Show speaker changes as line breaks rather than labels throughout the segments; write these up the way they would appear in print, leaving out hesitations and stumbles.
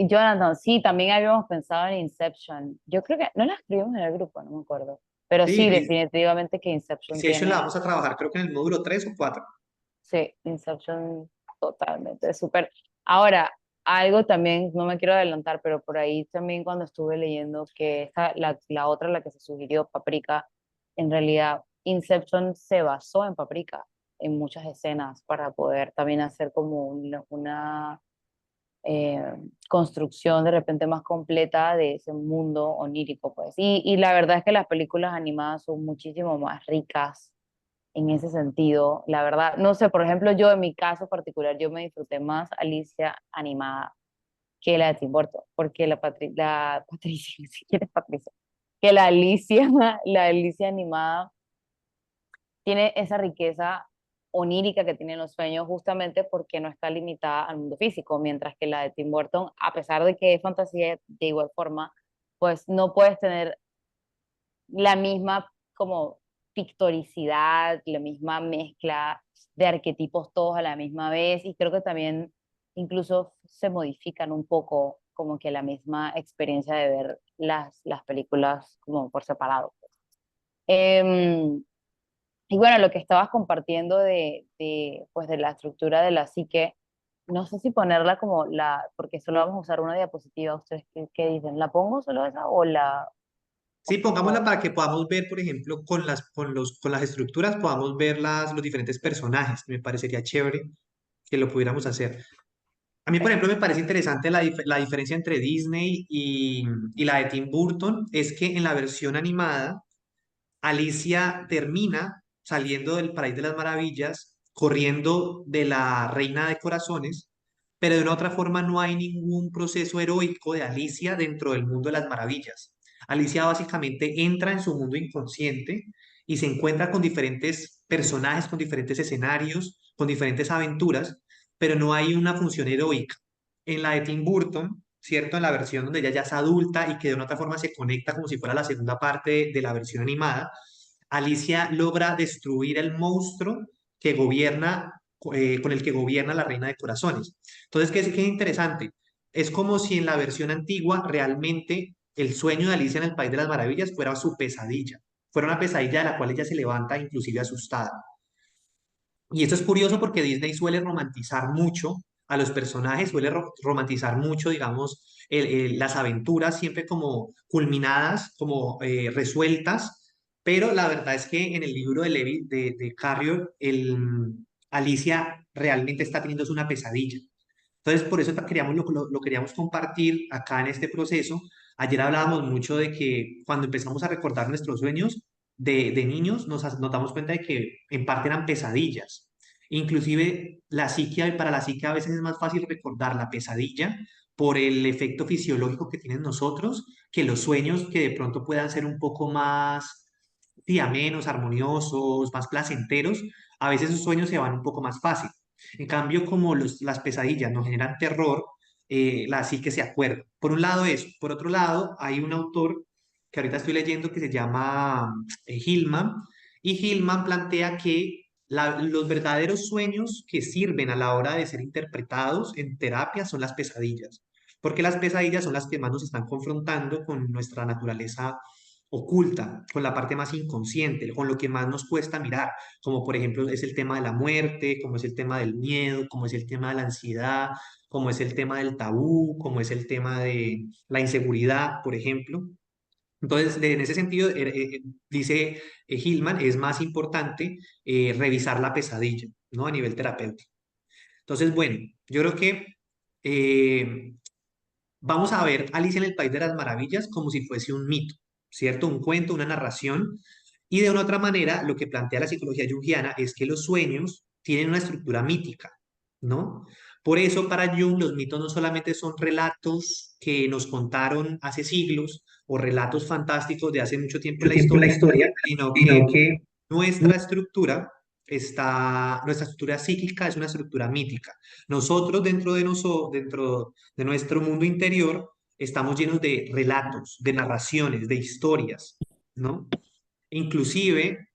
Jonathan, sí, también habíamos pensado en Inception. Yo creo que no la escribimos en el grupo, no me acuerdo. Pero
Sí,
sí, definitivamente que Inception
Inception la
tiene,
vamos a trabajar creo que en el módulo 3 o 4.
sí, Inception totalmente, súper. Ahora, algo también, no me quiero adelantar, pero por ahí también cuando estuve leyendo que la otra, la que se sugirió, Paprika, en realidad Inception se basó en Paprika, en muchas escenas para poder también hacer como una eh, construcción de repente más completa de ese mundo onírico, pues. Y la verdad es que las películas animadas son muchísimo más ricas en ese sentido. La verdad, no sé, por ejemplo, yo en mi caso particular, yo me disfruté más Alicia animada que la de Tim Burton, porque la Patricia, si quieres Patricia, que la Alicia animada tiene esa riqueza onírica que tienen los sueños justamente porque no está limitada al mundo físico, mientras que la de Tim Burton, a pesar de que es fantasía de igual forma, pues no puedes tener la misma como pictoricidad, la misma mezcla de arquetipos todos a la misma vez y creo que también incluso se modifican un poco como que la misma experiencia de ver las películas como por separado. Em, y bueno, lo que estabas compartiendo pues de la estructura de la psique, no sé si ponerla como porque solo vamos a usar una diapositiva, ¿ustedes qué dicen? ¿La pongo solo esa o
Sí, pongámosla
o-
para que podamos ver, por ejemplo, con las estructuras, podamos ver los diferentes personajes. Me parecería chévere que lo pudiéramos hacer. A mí, por ejemplo, me parece interesante la diferencia entre Disney y la de Tim Burton, es que en la versión animada, Alicia termina saliendo del País de las Maravillas, corriendo de la Reina de Corazones, pero de una otra forma no hay ningún proceso heroico de Alicia dentro del mundo de las maravillas. Alicia básicamente entra en su mundo inconsciente y se encuentra con diferentes personajes, con diferentes escenarios, con diferentes aventuras, pero no hay una función heroica. En la de Tim Burton, ¿cierto? En la versión donde ella ya es adulta y que de una otra forma se conecta como si fuera la segunda parte de la versión animada, Alicia logra destruir el monstruo que gobierna, con el que gobierna la Reina de Corazones. Entonces, ¿qué es interesante? Es como si en la versión antigua realmente el sueño de Alicia en el País de las Maravillas fuera su pesadilla, fuera una pesadilla de la cual ella se levanta inclusive asustada. Y esto es curioso porque Disney suele romantizar mucho a los personajes, suele romantizar mucho, digamos, las aventuras siempre como culminadas, como resueltas, pero la verdad es que en el libro de Levi, de Carrier, Alicia realmente está teniendo una pesadilla. Entonces, por eso lo queríamos compartir acá en este proceso. Ayer hablábamos mucho de que cuando empezamos a recordar nuestros sueños de niños, nos damos cuenta de que en parte eran pesadillas. Inclusive para la psique a veces es más fácil recordar la pesadilla por el efecto fisiológico que tienen nosotros que los sueños que de pronto puedan ser un poco más, sí, amenos, armoniosos, más placenteros. A veces esos sueños se van un poco más fácil. En cambio, como las pesadillas nos generan terror, la psique se acuerda. Por un lado eso. Por otro lado, hay un autor que ahorita estoy leyendo que se llama Hillman, y Hillman plantea que los verdaderos sueños que sirven a la hora de ser interpretados en terapia son las pesadillas, porque las pesadillas son las que más nos están confrontando con nuestra naturaleza oculta, con la parte más inconsciente, con lo que más nos cuesta mirar, como por ejemplo es el tema de la muerte, como es el tema del miedo, como es el tema de la ansiedad, como es el tema del tabú, como es el tema de la inseguridad, por ejemplo. Entonces, en ese sentido, dice Hillman, es más importante revisar la pesadilla, ¿no? A nivel terapéutico. Entonces, bueno, yo creo que eh, vamos a ver Alicia en el País de las Maravillas como si fuese un mito, ¿cierto? Un cuento, una narración. Y de una otra manera, lo que plantea la psicología junguiana es que los sueños tienen una estructura mítica, ¿no? Por eso, para Jung, los mitos no solamente son relatos que nos contaron hace siglos o relatos fantásticos de hace mucho tiempo en la
tiempo en la
historia,
historia,
sino
sino
que
que
nuestra estructura psíquica es una estructura mítica. Nosotros dentro de nuestro mundo interior estamos llenos de relatos, de narraciones, de historias, ¿no? Inclusive,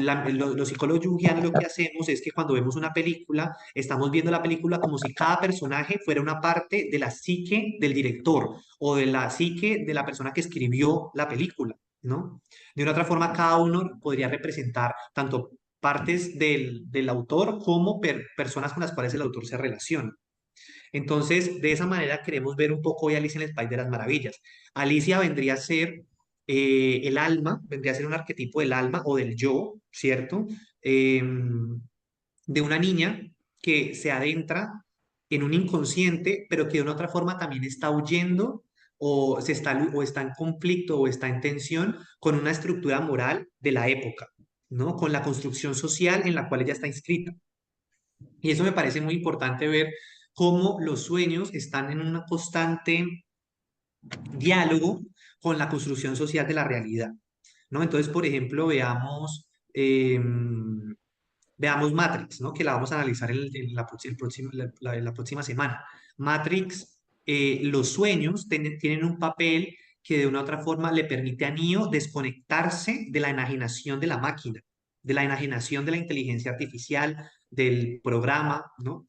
los psicólogos junguianos lo que hacemos es que cuando vemos una película, estamos viendo la película como si cada personaje fuera una parte de la psique del director o de la psique de la persona que escribió la película, ¿no? De una otra forma, cada uno podría representar tanto partes del autor como personas con las cuales el autor se relaciona. Entonces, de esa manera queremos ver un poco hoy Alicia en el País de las Maravillas. Alicia vendría a ser el alma, vendría a ser un arquetipo del alma o del yo, ¿cierto? De una niña que se adentra en un inconsciente, pero que de una otra forma también está huyendo o está en conflicto o está en tensión con una estructura moral de la época, ¿no? Con la construcción social en la cual ella está inscrita. Y eso me parece muy importante ver cómo los sueños están en un constante diálogo con la construcción social de la realidad, ¿no? Entonces, por ejemplo, veamos Matrix, ¿no? Que la vamos a analizar en la próxima semana. Matrix, los sueños tienen un papel que de una u otra forma le permite a Neo desconectarse de la enajenación de la máquina, de la enajenación de la inteligencia artificial, del programa, ¿no?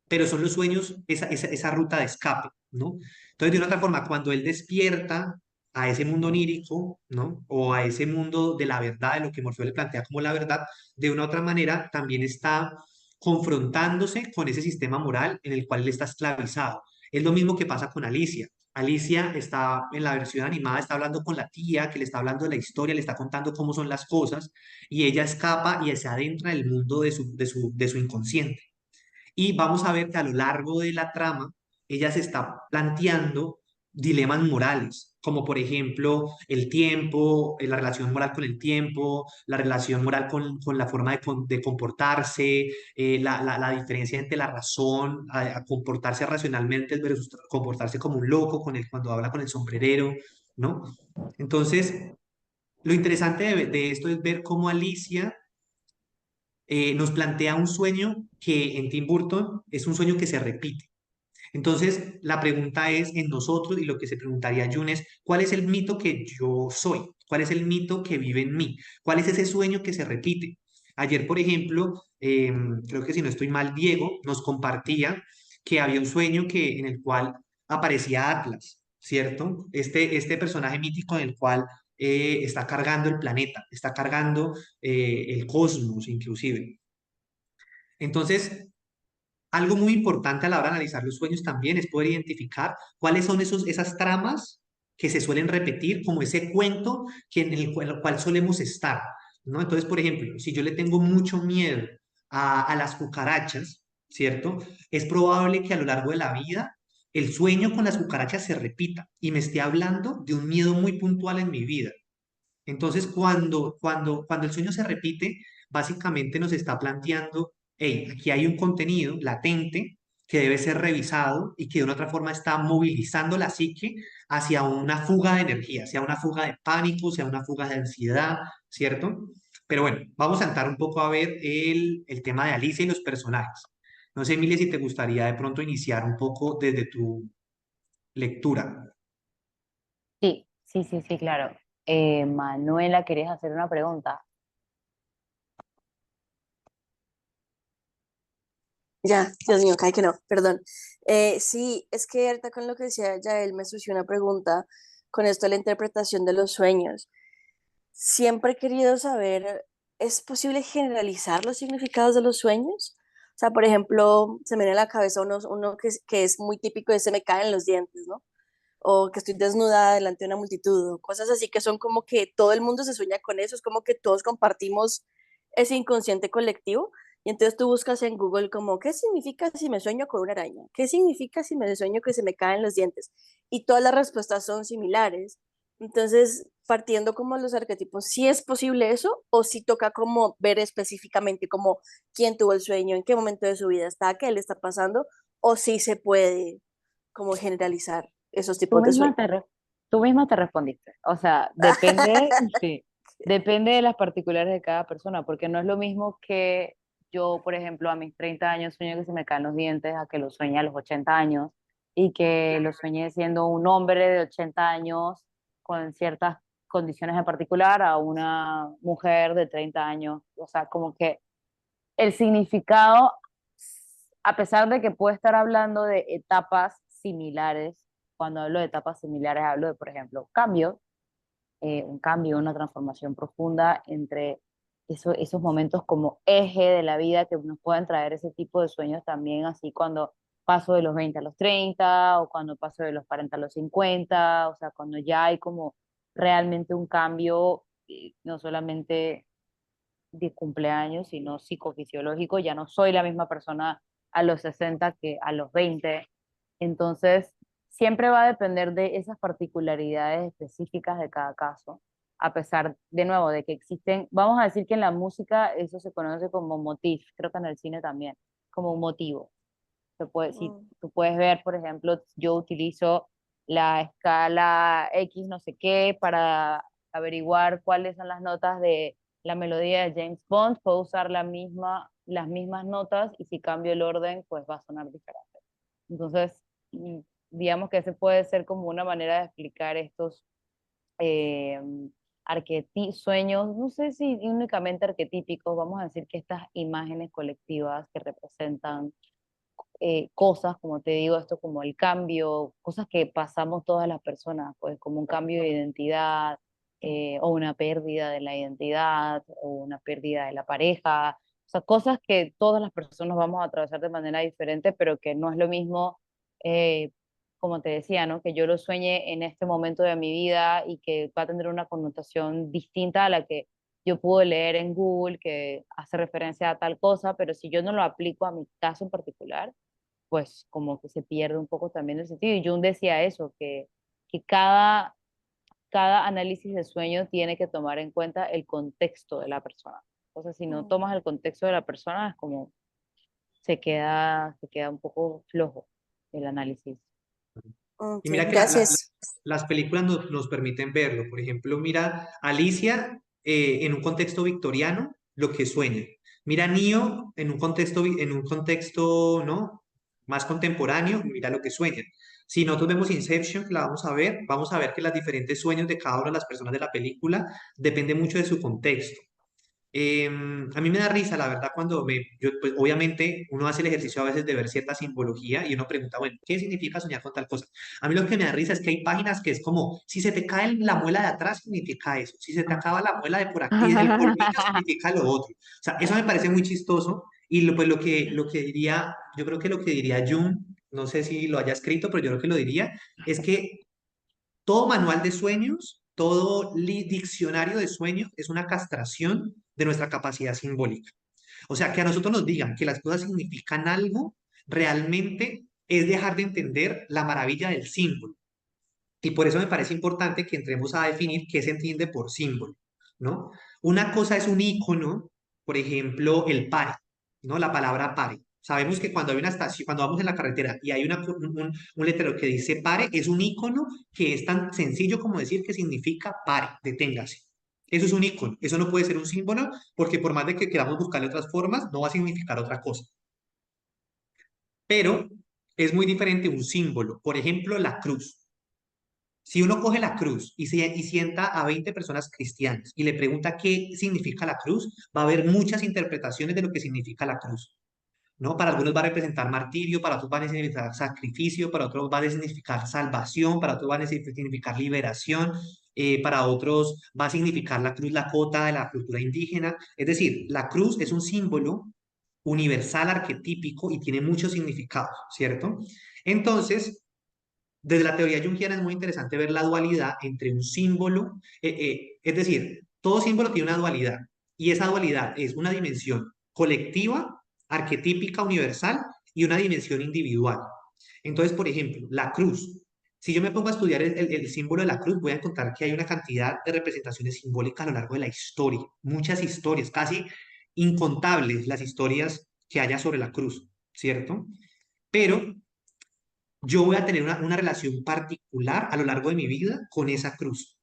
Pero son los sueños esa ruta de escape, ¿no? Entonces, de una otra forma, cuando él despierta a ese mundo onírico, ¿no? O a ese mundo de la verdad, de lo que Morfeo le plantea como la verdad, de una u otra manera también está confrontándose con ese sistema moral en el cual él está esclavizado. Es lo mismo que pasa con Alicia. Alicia está en la versión animada, está hablando con la tía, que le está hablando de la historia, le está contando cómo son las cosas, y ella escapa y se adentra en el mundo de su inconsciente. Y vamos a ver que a lo largo de la trama, ella se está planteando dilemas morales, como por ejemplo el tiempo, la relación moral con el tiempo, la relación moral con la forma de comportarse, la diferencia entre la razón, a comportarse racionalmente versus comportarse como un loco cuando habla con el sombrerero, ¿no? Entonces, lo interesante de esto es ver cómo Alicia nos plantea un sueño que en Tim Burton es un sueño que se repite. Entonces, la pregunta es en nosotros y lo que se preguntaría Jun es, ¿cuál es el mito que yo soy? ¿Cuál es el mito que vive en mí? ¿Cuál es ese sueño que se repite? Ayer, por ejemplo, creo que si no estoy mal, Diego nos compartía que había un sueño en el cual aparecía Atlas, ¿cierto? Este personaje mítico en el cual está cargando el planeta, está cargando el cosmos inclusive. Entonces, algo muy importante a la hora de analizar los sueños también es poder identificar cuáles son esas tramas que se suelen repetir, como ese cuento en el cual solemos estar, ¿no? Entonces, por ejemplo, si yo le tengo mucho miedo a las cucarachas, ¿cierto? Es probable que a lo largo de la vida el sueño con las cucarachas se repita y me esté hablando de un miedo muy puntual en mi vida. Entonces, cuando el sueño se repite, básicamente nos está planteando, hey, aquí hay un contenido latente que debe ser revisado y que de una otra forma está movilizando la psique hacia una fuga de energía, hacia una fuga de pánico, hacia una fuga de ansiedad, ¿cierto? Pero bueno, vamos a entrar un poco a ver el tema de Alicia y los personajes. No sé, Emilia, si te gustaría de pronto iniciar un poco desde tu lectura.
Sí, sí, sí, sí, claro. Manuela, ¿querías hacer una pregunta?
Ya, Dios mío, cae que no, perdón. Sí, es que ahorita con lo que decía ya él me surgió una pregunta con esto de la interpretación de los sueños. Siempre he querido saber, ¿es posible generalizar los significados de los sueños? O sea, por ejemplo, se me viene a la cabeza uno que es muy típico de se me caen los dientes, ¿no? O que estoy desnuda delante de una multitud, o cosas así que son como que todo el mundo se sueña con eso, es como que todos compartimos ese inconsciente colectivo. Y entonces tú buscas en Google como, ¿qué significa si me sueño con una araña? ¿Qué significa si me sueño que se me caen los dientes? Y todas las respuestas son similares. Entonces, partiendo como los arquetipos, ¿sí es posible eso o sí toca como ver específicamente como quién tuvo el sueño, en qué momento de su vida está, qué le está pasando, o sí se puede como generalizar esos
Tú
tipos de
misma
sueños?
te, re- tú misma te respondiste. O sea, depende, sí, depende de las particulares de cada persona, porque no es lo mismo que yo, por ejemplo, a mis 30 años sueño que se me caen los dientes, a que lo sueñe a los 80 años, y que lo sueñe siendo un hombre de 80 años con ciertas condiciones en particular a una mujer de 30 años. O sea, como que el significado, a pesar de que puede estar hablando de etapas similares, cuando hablo de etapas similares hablo de, por ejemplo, un cambio, una transformación profunda entre esos momentos como eje de la vida que nos pueden traer ese tipo de sueños también, así cuando paso de los 20 a los 30 o cuando paso de los 40 a los 50, o sea, cuando ya hay como realmente un cambio, no solamente de cumpleaños, sino psicofisiológico, ya no soy la misma persona a los 60 que a los 20. Entonces, siempre va a depender de esas particularidades específicas de cada caso, a pesar, de nuevo, de que existen, vamos a decir que en la música eso se conoce como motif, creo que en el cine también, como un motivo. Si
Mm,
tú puedes ver, por ejemplo, yo utilizo la escala X no sé qué para averiguar cuáles son las notas de la melodía de James Bond, puedo usar las mismas notas y si cambio el orden, pues va a sonar diferente. Entonces, mm, digamos que ese puede ser como una manera de explicar estos eh, sueños, no sé si únicamente arquetípicos, vamos a decir que estas imágenes colectivas que representan cosas, como te digo, esto como el cambio, cosas que pasamos todas las personas, pues como un cambio de identidad, o una pérdida de la identidad, o una pérdida de la pareja, o sea, cosas que todas las personas vamos a atravesar de manera diferente, pero que no es lo mismo, eh, como te decía, ¿no? Que yo lo sueñe en este momento de mi vida y que va a tener una connotación distinta a la que yo pude leer en Google, que hace referencia a tal cosa, pero si yo no lo aplico a mi caso en particular, pues como que se pierde un poco también el sentido. Y Jung decía eso, que cada análisis de sueño tiene que tomar en cuenta el contexto de la persona. Entonces, si no
mm.
tomas el contexto de la persona, es como se queda un poco flojo el análisis.
Ok,
Y mira que
gracias.
las películas nos permiten verlo. Por ejemplo, mira Alicia en un contexto victoriano, lo que sueña. Mira Neo en un contexto, en un contexto, ¿no? Más contemporáneo, mira lo que sueña. Si nosotros vemos Inception, que la vamos a ver que los diferentes sueños de cada una de las personas de la película depende mucho de su contexto. A mí me da risa, la verdad, pues obviamente uno hace el ejercicio a veces de ver cierta simbología y uno pregunta, bueno, ¿qué significa soñar con tal cosa? A mí lo que me da risa es que hay páginas que es como, si se te cae la muela de atrás, significa eso, si se te acaba la muela de por aquí, del colmillo, significa lo otro. O sea, eso me parece muy chistoso y pues lo que diría, yo creo que lo que diría Jung, no sé si lo haya escrito, pero yo creo que lo diría, es que todo manual de sueños, todo diccionario de sueños es una castración de nuestra capacidad simbólica. O sea, que a nosotros nos digan que las cosas significan algo, realmente es dejar de entender la maravilla del símbolo. Y por eso me parece importante que entremos a definir qué se entiende por símbolo, ¿no? Una cosa es un icono, por ejemplo, el pare, ¿no? La palabra pare. Sabemos que cuando hay una estación, cuando vamos en la carretera y hay un letrero que dice pare, es un icono que es tan sencillo como decir que significa pare, deténgase. Eso es un icono, eso no puede ser un símbolo porque por más de que queramos buscarle otras formas, no va a significar otra cosa. Pero es muy diferente un símbolo, por ejemplo, la cruz. Si uno coge la cruz y sienta a 20 personas cristianas y le pregunta qué significa la cruz, va a haber muchas interpretaciones de lo que significa la cruz, ¿no? Para algunos va a representar martirio, para otros va a significar sacrificio, para otros va a significar salvación, para otros va a significar liberación, para otros va a significar la cruz, la cota de la cultura indígena. Es decir, la cruz es un símbolo universal, arquetípico y tiene muchos significados, ¿cierto? Entonces, desde la teoría junguiana es muy interesante ver la dualidad entre un símbolo, es decir, todo símbolo tiene una dualidad y esa dualidad es una dimensión colectiva, arquetípica, universal y una dimensión individual. Entonces, por ejemplo, la cruz. Si yo me pongo a estudiar el símbolo de la cruz, voy a encontrar que hay una cantidad de representaciones simbólicas a lo largo de la historia, muchas historias, casi incontables las historias que haya sobre la cruz, ¿cierto? Pero yo voy a tener una relación particular a lo largo de mi vida con esa cruz,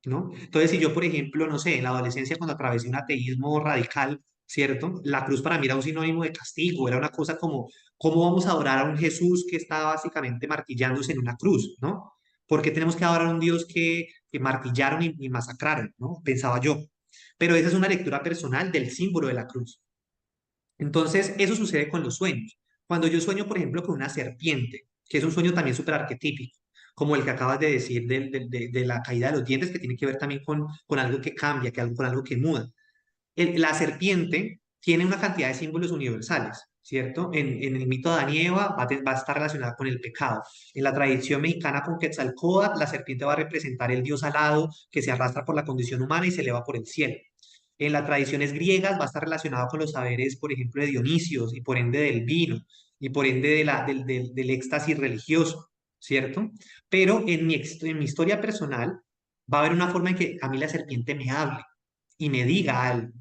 ¿no? Entonces, si yo, por ejemplo, no sé, en la adolescencia cuando atravesé un ateísmo radical, ¿cierto? La cruz para mí era un sinónimo de castigo, era una cosa como, ¿cómo vamos a adorar a un Jesús que está básicamente martillándose en una cruz, ¿no? ¿Por qué tenemos que adorar a un Dios que martillaron y masacraron, ¿no? Pensaba yo. Pero esa es una lectura personal del símbolo de la cruz. Entonces, eso sucede con los sueños. Cuando yo sueño, por ejemplo, con una serpiente, que es un sueño también súper arquetípico, como el que acabas de decir de la caída de los dientes, que tiene que ver también con algo que cambia, con algo que muda. La serpiente tiene una cantidad de símbolos universales, ¿cierto? En el mito de Adán y Eva va a estar relacionada con el pecado. En la tradición mexicana con Quetzalcóatl, la serpiente va a representar el dios alado que se arrastra por la condición humana y se eleva por el cielo. En las tradiciones griegas va a estar relacionado con los saberes, por ejemplo, de Dionisios y por ende del vino y por ende del éxtasis religioso, ¿cierto? Pero en mi historia personal va a haber una forma en que a mí la serpiente me hable y me diga algo,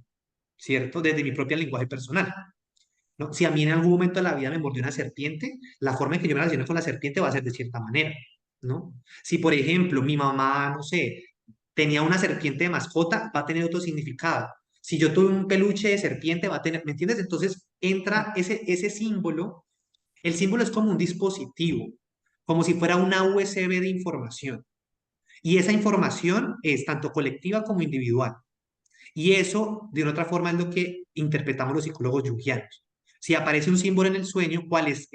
¿cierto? Desde mi propio lenguaje personal, ¿no? Si a mí en algún momento de la vida me mordió una serpiente, la forma en que yo me relaciono con la serpiente va a ser de cierta manera, ¿no? Si, por ejemplo, mi mamá, no sé, tenía una serpiente de mascota, va a tener otro significado. Si yo tuve un peluche de serpiente, va a tener, ¿me entiendes? Entonces entra ese símbolo. El símbolo es como un dispositivo, como si fuera una USB de información. Y esa información es tanto colectiva como individual. Y eso, de una otra forma, es lo que interpretamos los psicólogos junguianos. Si aparece un símbolo en el sueño, ¿cuáles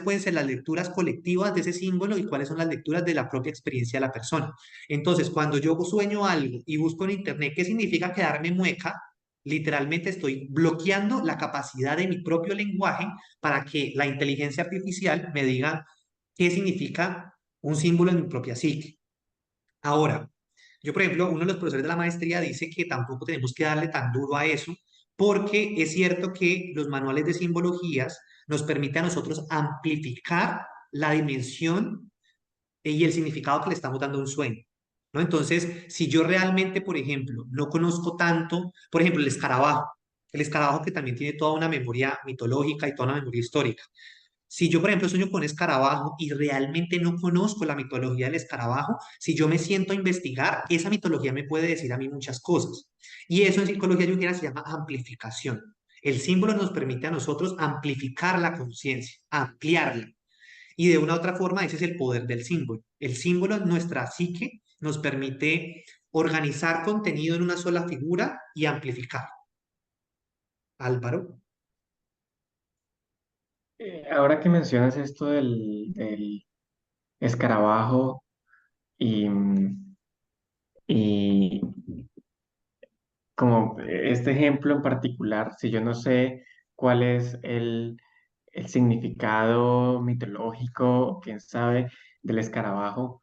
pueden ser las lecturas colectivas de ese símbolo y cuáles son las lecturas de la propia experiencia de la persona? Entonces, cuando yo sueño algo y busco en internet qué significa quedarme mueca, literalmente estoy bloqueando la capacidad de mi propio lenguaje para que la inteligencia artificial me diga qué significa un símbolo en mi propia psique. Ahora, yo, por ejemplo, uno de los profesores de la maestría dice que tampoco tenemos que darle tan duro a eso, porque es cierto que los manuales de simbologías nos permiten a nosotros amplificar la dimensión y el significado que le estamos dando a un sueño, ¿no? Entonces, si yo realmente, por ejemplo, no conozco tanto, por ejemplo, el escarabajo que también tiene toda una memoria mitológica y toda una memoria histórica. Si yo, por ejemplo, sueño con escarabajo y realmente no conozco la mitología del escarabajo, si yo me siento a investigar, esa mitología me puede decir a mí muchas cosas. Y eso en psicología junguiana se llama amplificación. El símbolo nos permite a nosotros amplificar la conciencia, ampliarla. Y de una u otra forma, ese es el poder del símbolo. El símbolo en nuestra psique nos permite organizar contenido en una sola figura y amplificar. Álvaro.
Ahora que mencionas esto del escarabajo y, y como este ejemplo en particular, si yo no sé cuál es el significado mitológico, quién sabe, del escarabajo,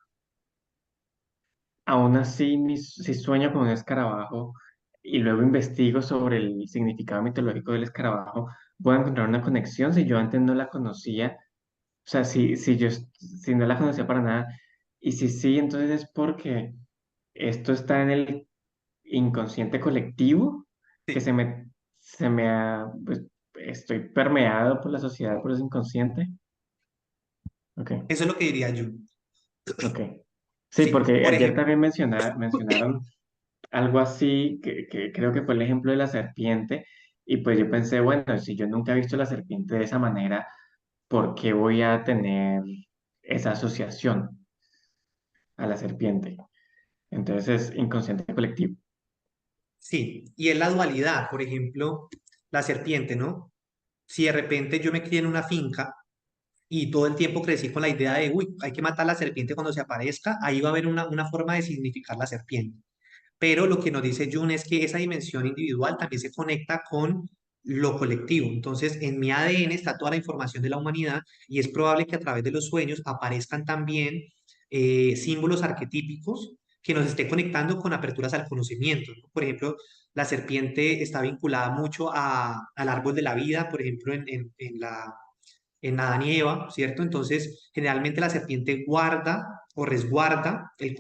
aún así si sueño con un escarabajo y luego investigo sobre el significado mitológico del escarabajo, voy a encontrar una conexión si yo antes no la conocía. O sea, si no la conocía para nada, y si sí, entonces es porque esto está en el inconsciente colectivo, que
Sí,
pues, estoy permeado por la sociedad, por ese inconsciente. Ok,
eso es lo que diría yo.
ok. Sí,
Sí,
porque
por
ayer
ejemplo,
también mencionaron algo así, que creo que fue el ejemplo de la serpiente, y pues yo pensé, bueno, si yo nunca he visto la serpiente de esa manera, ¿por qué voy a tener esa asociación a la serpiente? Entonces es inconsciente colectivo.
sí, y es la dualidad, por ejemplo, la serpiente, ¿no? Si de repente yo me crié en una finca y todo el tiempo crecí con la idea de, uy, hay que matar a la serpiente cuando se aparezca, ahí va a haber una forma de significar la serpiente. Pero lo que nos dice Jung es que esa dimensión individual también se conecta con lo colectivo. Entonces, en mi ADN está toda la información de la humanidad y es probable que a través de los sueños aparezcan también símbolos arquetípicos que nos esté conectando con aperturas al conocimiento, ¿no? Por ejemplo, la serpiente está vinculada mucho al árbol de la vida, por ejemplo, en Adán y Eva, ¿cierto? Entonces, generalmente la serpiente guarda o resguarda el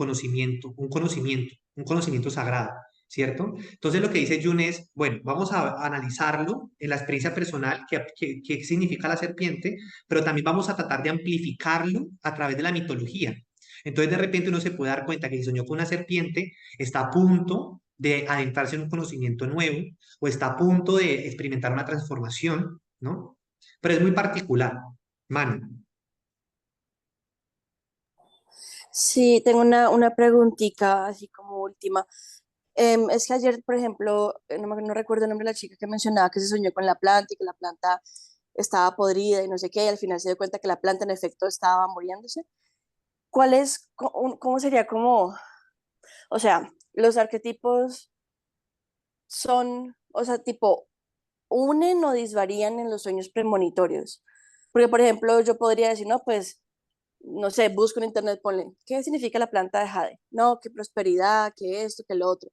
un conocimiento sagrado, ¿cierto? Entonces, lo que dice Jung es, bueno, vamos a analizarlo en la experiencia personal, qué significa la serpiente, pero también vamos a tratar de amplificarlo a través de la mitología. Entonces, de repente uno se puede dar cuenta que si soñó con una serpiente, está a punto de adentrarse en un conocimiento nuevo o está a punto de experimentar una transformación, ¿no? Pero es muy particular, Manu.
Sí, tengo una preguntita así como última. Es que ayer, por ejemplo, no recuerdo el nombre de la chica que mencionaba que se soñó con la planta y que la planta estaba podrida y no sé qué, y al final se dio cuenta que la planta en efecto estaba muriéndose. ¿Cuál es, cómo sería como, o sea, los arquetipos son, o sea, tipo, unen o disvarían en los sueños premonitorios? Porque, por ejemplo, yo podría decir, no, pues no sé, busco en internet, ponle, ¿qué significa la planta de jade? No, que prosperidad, que esto, que lo otro.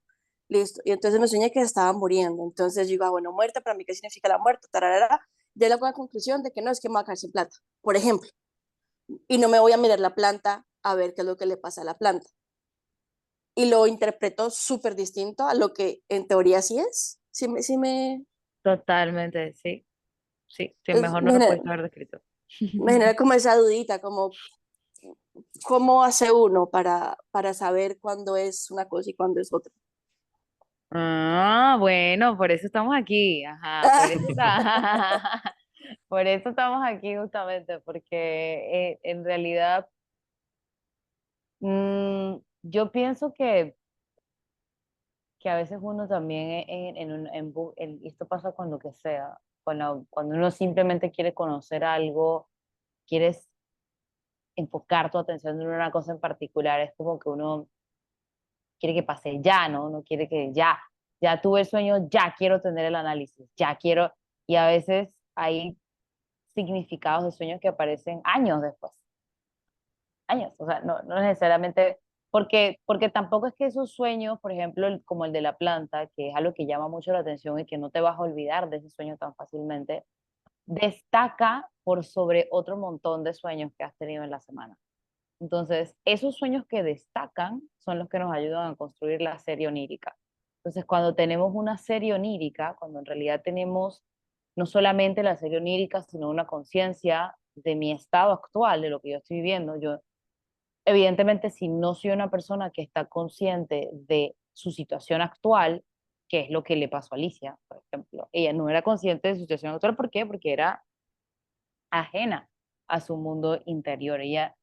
Listo. Y entonces me soñé que estaba muriendo. Entonces yo digo, ah, bueno, muerta, para mí, ¿qué significa la muerte? Tararara. Ya la buena conclusión de que no, es que me voy a quedar sin plata, por ejemplo. Y no me voy a mirar la planta a ver qué es lo que le pasa a la planta. Y lo interpreto súper distinto a lo que en teoría sí es.
Totalmente, sí, sí, sí,
Es-
mejor no
me
lo
genera,
puedes haber descrito.
me genera como esa dudita, como cómo hace uno para saber cuándo es una cosa y cuándo es otra.
Ah, bueno, por eso estamos aquí, ajá, por eso por eso estamos aquí justamente, porque en realidad yo pienso que a veces uno también y esto pasa con lo que sea, cuando uno simplemente quiere conocer algo, quieres enfocar tu atención en una cosa en particular, es como que uno quiere que pase ya, ¿no? Uno quiere que ya tuve el sueño, ya quiero tener el análisis, ya quiero, y a veces hay significados de sueños que aparecen años después, años, o sea, no necesariamente, porque tampoco es que esos sueños, por ejemplo, como el de la planta, que es algo que llama mucho la atención y que no te vas a olvidar de ese sueño tan fácilmente, destaca por sobre otro montón de sueños que has tenido en la semana. Entonces, esos sueños que destacan son los que nos ayudan a construir la serie onírica. Entonces, cuando tenemos una serie onírica, cuando en realidad tenemos no solamente la serie onírica, sino una conciencia de mi estado actual, de lo que yo estoy viviendo, yo evidentemente si no soy una persona que está consciente de su situación actual, que es lo que le pasó a Alicia, por ejemplo, ella no era consciente de su situación actual, ¿por qué? Porque era ajena a su mundo interior. Ella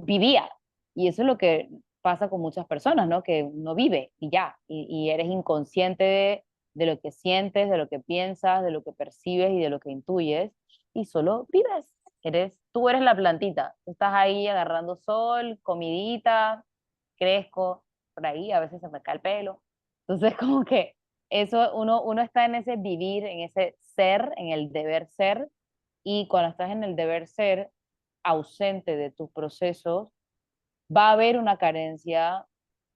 vivía, y eso es lo que pasa con muchas personas, ¿no? Que uno vive y ya, y eres inconsciente de lo que sientes, de lo que piensas, de lo que percibes y de lo que intuyes, y solo vives. Tú eres la plantita, tú estás ahí agarrando sol, comidita, crezco, por ahí, a veces se me cae el pelo. Entonces, como que eso, uno está en ese vivir, en ese ser, en el deber ser, y cuando estás en el deber ser ausente de tus procesos, va a haber una carencia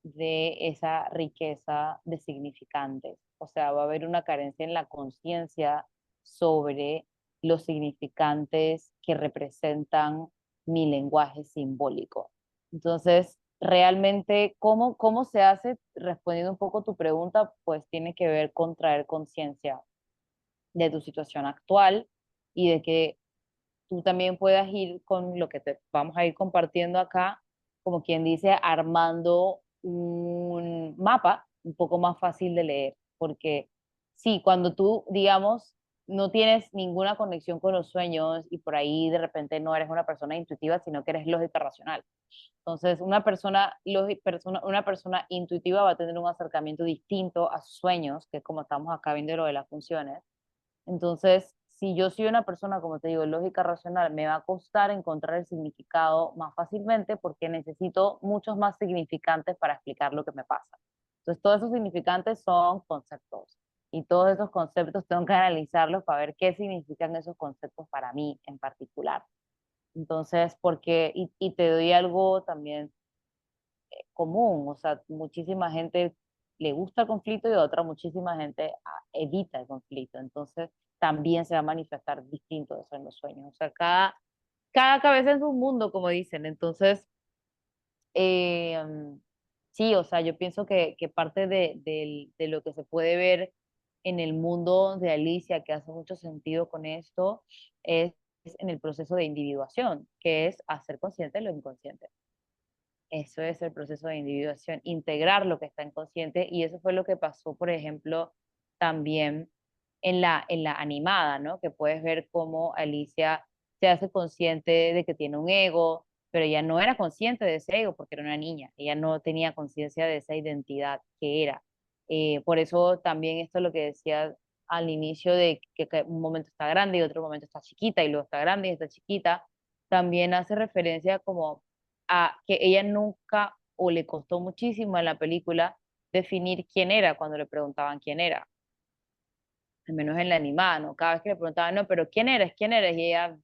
de esa riqueza de significantes. O sea, va a haber una carencia en la conciencia sobre los significantes que representan mi lenguaje simbólico. Entonces, realmente, ¿cómo se hace? Respondiendo un poco tu pregunta, pues tiene que ver con traer conciencia de tu situación actual y de que tú también puedas ir con lo que te vamos a ir compartiendo acá, como quien dice, armando un mapa un poco más fácil de leer, porque sí, cuando tú, digamos, no tienes ninguna conexión con los sueños y por ahí de repente no eres una persona intuitiva, sino que eres lógica racional. Entonces, una persona intuitiva va a tener un acercamiento distinto a sus sueños, que es como estamos acá viendo lo de las funciones. Entonces, si yo soy una persona, como te digo, lógica racional, me va a costar encontrar el significado más fácilmente porque necesito muchos más significantes para explicar lo que me pasa. Entonces, todos esos significantes son conceptos y todos esos conceptos tengo que analizarlos para ver qué significan esos conceptos para mí en particular. Entonces, y te doy algo también común, o sea, muchísima gente le gusta el conflicto y otra muchísima gente evita el conflicto, entonces también se va a manifestar distinto eso en los sueños, o sea, cada cabeza es un mundo, como dicen, entonces, eh, sí, o sea, yo pienso que parte de lo que se puede ver en el mundo de Alicia, que hace mucho sentido con esto, es en el proceso de individuación, que es hacer consciente lo inconsciente. Eso es el proceso de individuación, integrar lo que está inconsciente y eso fue lo que pasó, por ejemplo, también en la animada, ¿no? Que puedes ver cómo Alicia se hace consciente de que tiene un ego, pero ella no era consciente de ese ego porque era una niña, ella no tenía conciencia de esa identidad que era. Por eso también esto es lo que decía al inicio de que un momento está grande y otro momento está chiquita y luego está grande y está chiquita, también hace referencia como a que ella nunca o le costó muchísimo en la película definir quién era cuando le preguntaban quién era, al menos en la animada, ¿no? Cada vez que le preguntaban, no, pero ¿quién eres? ¿Quién eres? Y ella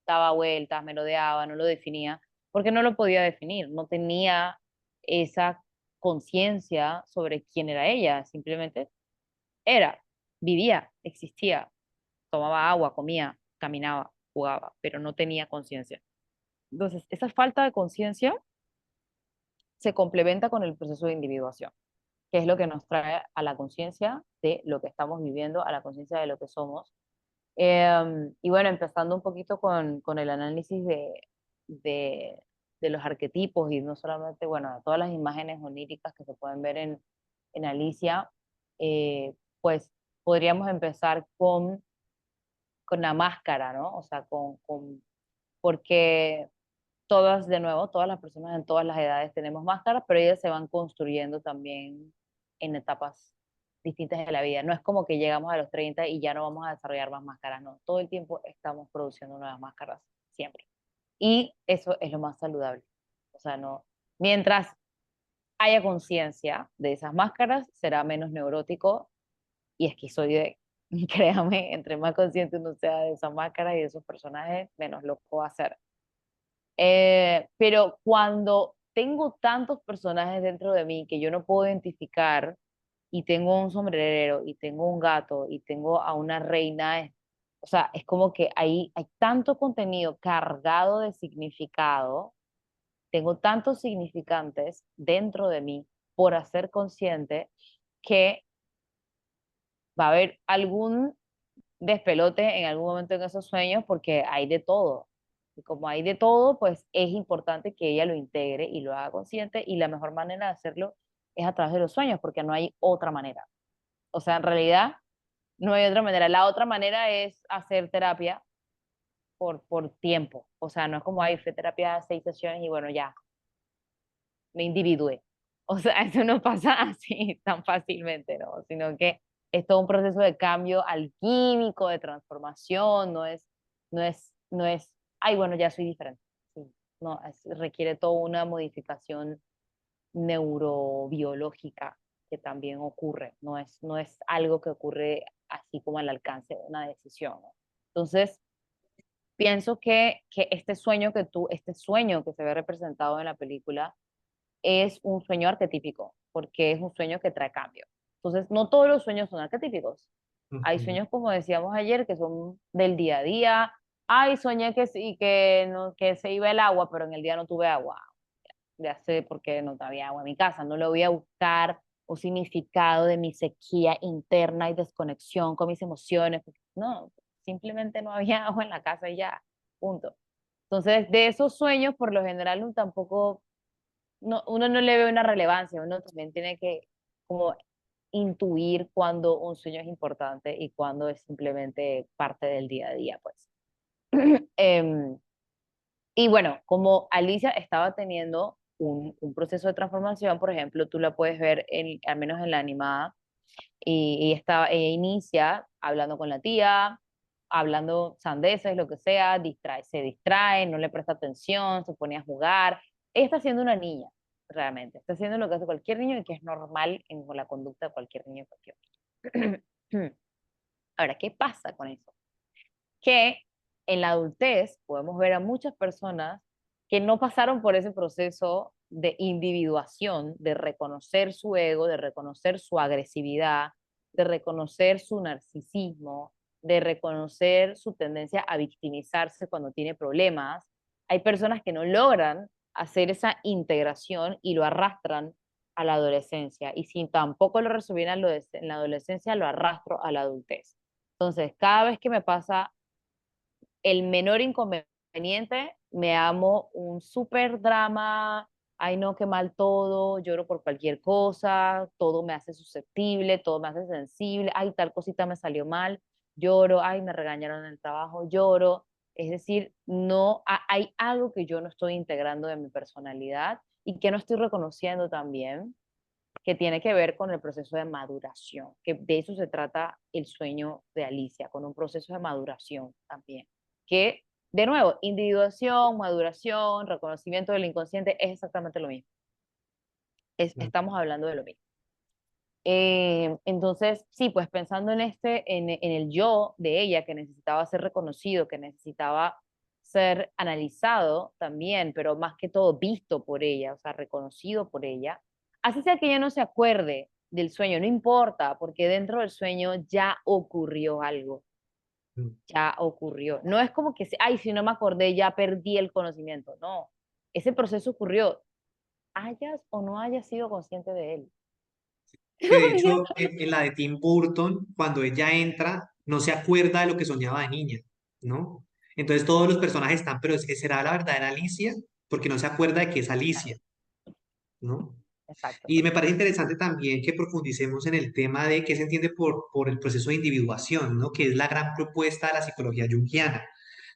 daba vueltas, merodeaba, no lo definía, porque no lo podía definir, no tenía esa conciencia sobre quién era ella, simplemente era, vivía, existía, tomaba agua, comía, caminaba, jugaba, pero no tenía conciencia. Entonces, esa falta de conciencia se complementa con el proceso de individuación, que es lo que nos trae a la conciencia de lo que estamos viviendo, a la conciencia de lo que somos. Y bueno, empezando un poquito con el análisis de, de los arquetipos y no solamente, bueno, de todas las imágenes oníricas que se pueden ver en Alicia, pues podríamos empezar con la máscara, ¿no? O sea, porque todas, de nuevo, todas las personas en todas las edades tenemos máscaras, pero ellas se van construyendo también en etapas distintas de la vida. No es como que llegamos a los 30 y ya no vamos a desarrollar más máscaras, no. Todo el tiempo estamos produciendo nuevas máscaras, siempre. Y eso es lo más saludable. O sea, no, mientras haya conciencia de esas máscaras, será menos neurótico y esquizoide. Créame, entre más consciente uno sea de esas máscaras y de esos personajes, menos loco va a ser. Pero cuando tengo tantos personajes dentro de mí que yo no puedo identificar y tengo un sombrerero y tengo un gato y tengo a una reina, o sea, es como que ahí hay tanto contenido cargado de significado, tengo tantos significantes dentro de mí por hacer consciente que va a haber algún despelote en algún momento en esos sueños porque hay de todo. Y como hay de todo, pues es importante que ella lo integre y lo haga consciente y la mejor manera de hacerlo es a través de los sueños porque no hay otra manera. O sea, en realidad no hay otra manera. La otra manera es hacer terapia por tiempo. O sea, no es como, hay fue terapia 6 sesiones y bueno, ya, me individué. O sea, eso no pasa así tan fácilmente, ¿no? Sino que es todo un proceso de cambio alquímico, de transformación, no es, ay, bueno, ya soy diferente. Sí, no, requiere toda una modificación neurobiológica que también ocurre, no es algo que ocurre así como al alcance de una decisión, ¿no? Entonces, pienso que este sueño que se ve representado en la película, es un sueño arquetípico, porque es un sueño que trae cambio. Entonces, no todos los sueños son arquetípicos. Hay
Ujú.
sueños, como decíamos ayer, que son del día a día. Ay, soñé que se iba el agua, pero en el día no tuve agua. Ya sé por qué no había agua en mi casa. No le voy a buscar un significado de mi sequía interna y desconexión con mis emociones. No, simplemente no había agua en la casa y ya, punto. Entonces, de esos sueños, por lo general, tampoco no, uno no le ve una relevancia, uno también tiene que como intuir cuando un sueño es importante y cuando es simplemente parte del día a día, pues. Em, y bueno, como Alicia estaba teniendo un proceso de transformación, por ejemplo, tú la puedes ver al menos en la animada, y ella inicia hablando con la tía, hablando sandeces, lo que sea, se distrae, no le presta atención, se pone a jugar. Ella está siendo una niña, realmente. Está haciendo lo que hace cualquier niño y que es normal en la conducta de cualquier niño. Cualquier. Ahora, ¿qué pasa con eso? Que en la adultez podemos ver a muchas personas que no pasaron por ese proceso de individuación, de reconocer su ego, de reconocer su agresividad, de reconocer su narcisismo, de reconocer su tendencia a victimizarse cuando tiene problemas. Hay personas que no logran hacer esa integración y lo arrastran a la adolescencia. Y si tampoco lo resolvieron en la adolescencia, lo arrastro a la adultez. Entonces, cada vez que me pasa el menor inconveniente, me amo un súper drama, ay no, qué mal todo, lloro por cualquier cosa, todo me hace susceptible, todo me hace sensible, ay tal cosita me salió mal, lloro, ay me regañaron en el trabajo, lloro, Es decir, no hay algo que yo no estoy integrando de mi personalidad y que no estoy reconociendo también, que tiene que ver con el proceso de maduración, que de eso se trata el sueño de Alicia, con un proceso de maduración también, que de nuevo, individuación, maduración, reconocimiento del inconsciente es exactamente lo mismo. Estamos hablando de lo mismo. Entonces, sí, pues pensando en el yo de ella, que necesitaba ser reconocido, que necesitaba ser analizado también, pero más que todo visto por ella, o sea, reconocido por ella, así sea que ella no se acuerde del sueño, no importa, porque dentro del sueño ya ocurrió algo,
Mm.
ya ocurrió. No es como que, ay, si no me acordé, ya perdí el conocimiento, no, ese proceso ocurrió, hayas o no hayas sido consciente de él.
Que de hecho, en la de Tim Burton, cuando ella entra, no se acuerda de lo que soñaba de niña, ¿no? Entonces todos los personajes están, pero ¿será la verdadera Alicia? Porque no se acuerda de que es Alicia, ¿no?
Exacto,
Y me
porque
parece interesante también que profundicemos en el tema de qué se entiende por el proceso de individuación, ¿no? Que es la gran propuesta de la psicología junguiana.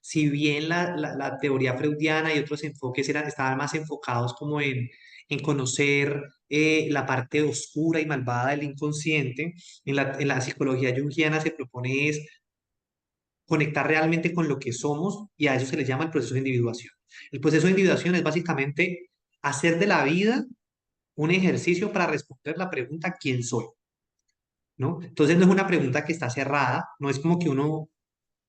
Si bien la teoría freudiana y otros enfoques estaban más enfocados como en conocer la parte oscura y malvada del inconsciente, en la psicología junguiana se propone es conectar realmente con lo que somos y a eso se le llama el proceso de individuación. El proceso de individuación es básicamente hacer de la vida un ejercicio para responder la pregunta ¿quién soy? ¿No? Entonces no es una pregunta que está cerrada, no es como que uno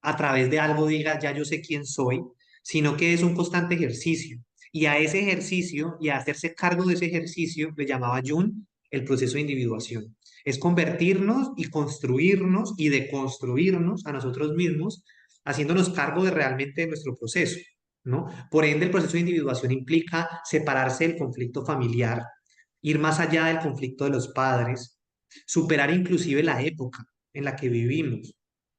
a través de algo diga ya yo sé quién soy, sino que es un constante ejercicio. Y a ese ejercicio y a hacerse cargo de ese ejercicio le llamaba Jung el proceso de individuación. Es convertirnos y construirnos y deconstruirnos a nosotros mismos, haciéndonos cargo de realmente nuestro proceso, ¿no? Por ende, el proceso de individuación implica separarse del conflicto familiar, ir más allá del conflicto de los padres, superar inclusive la época en la que vivimos,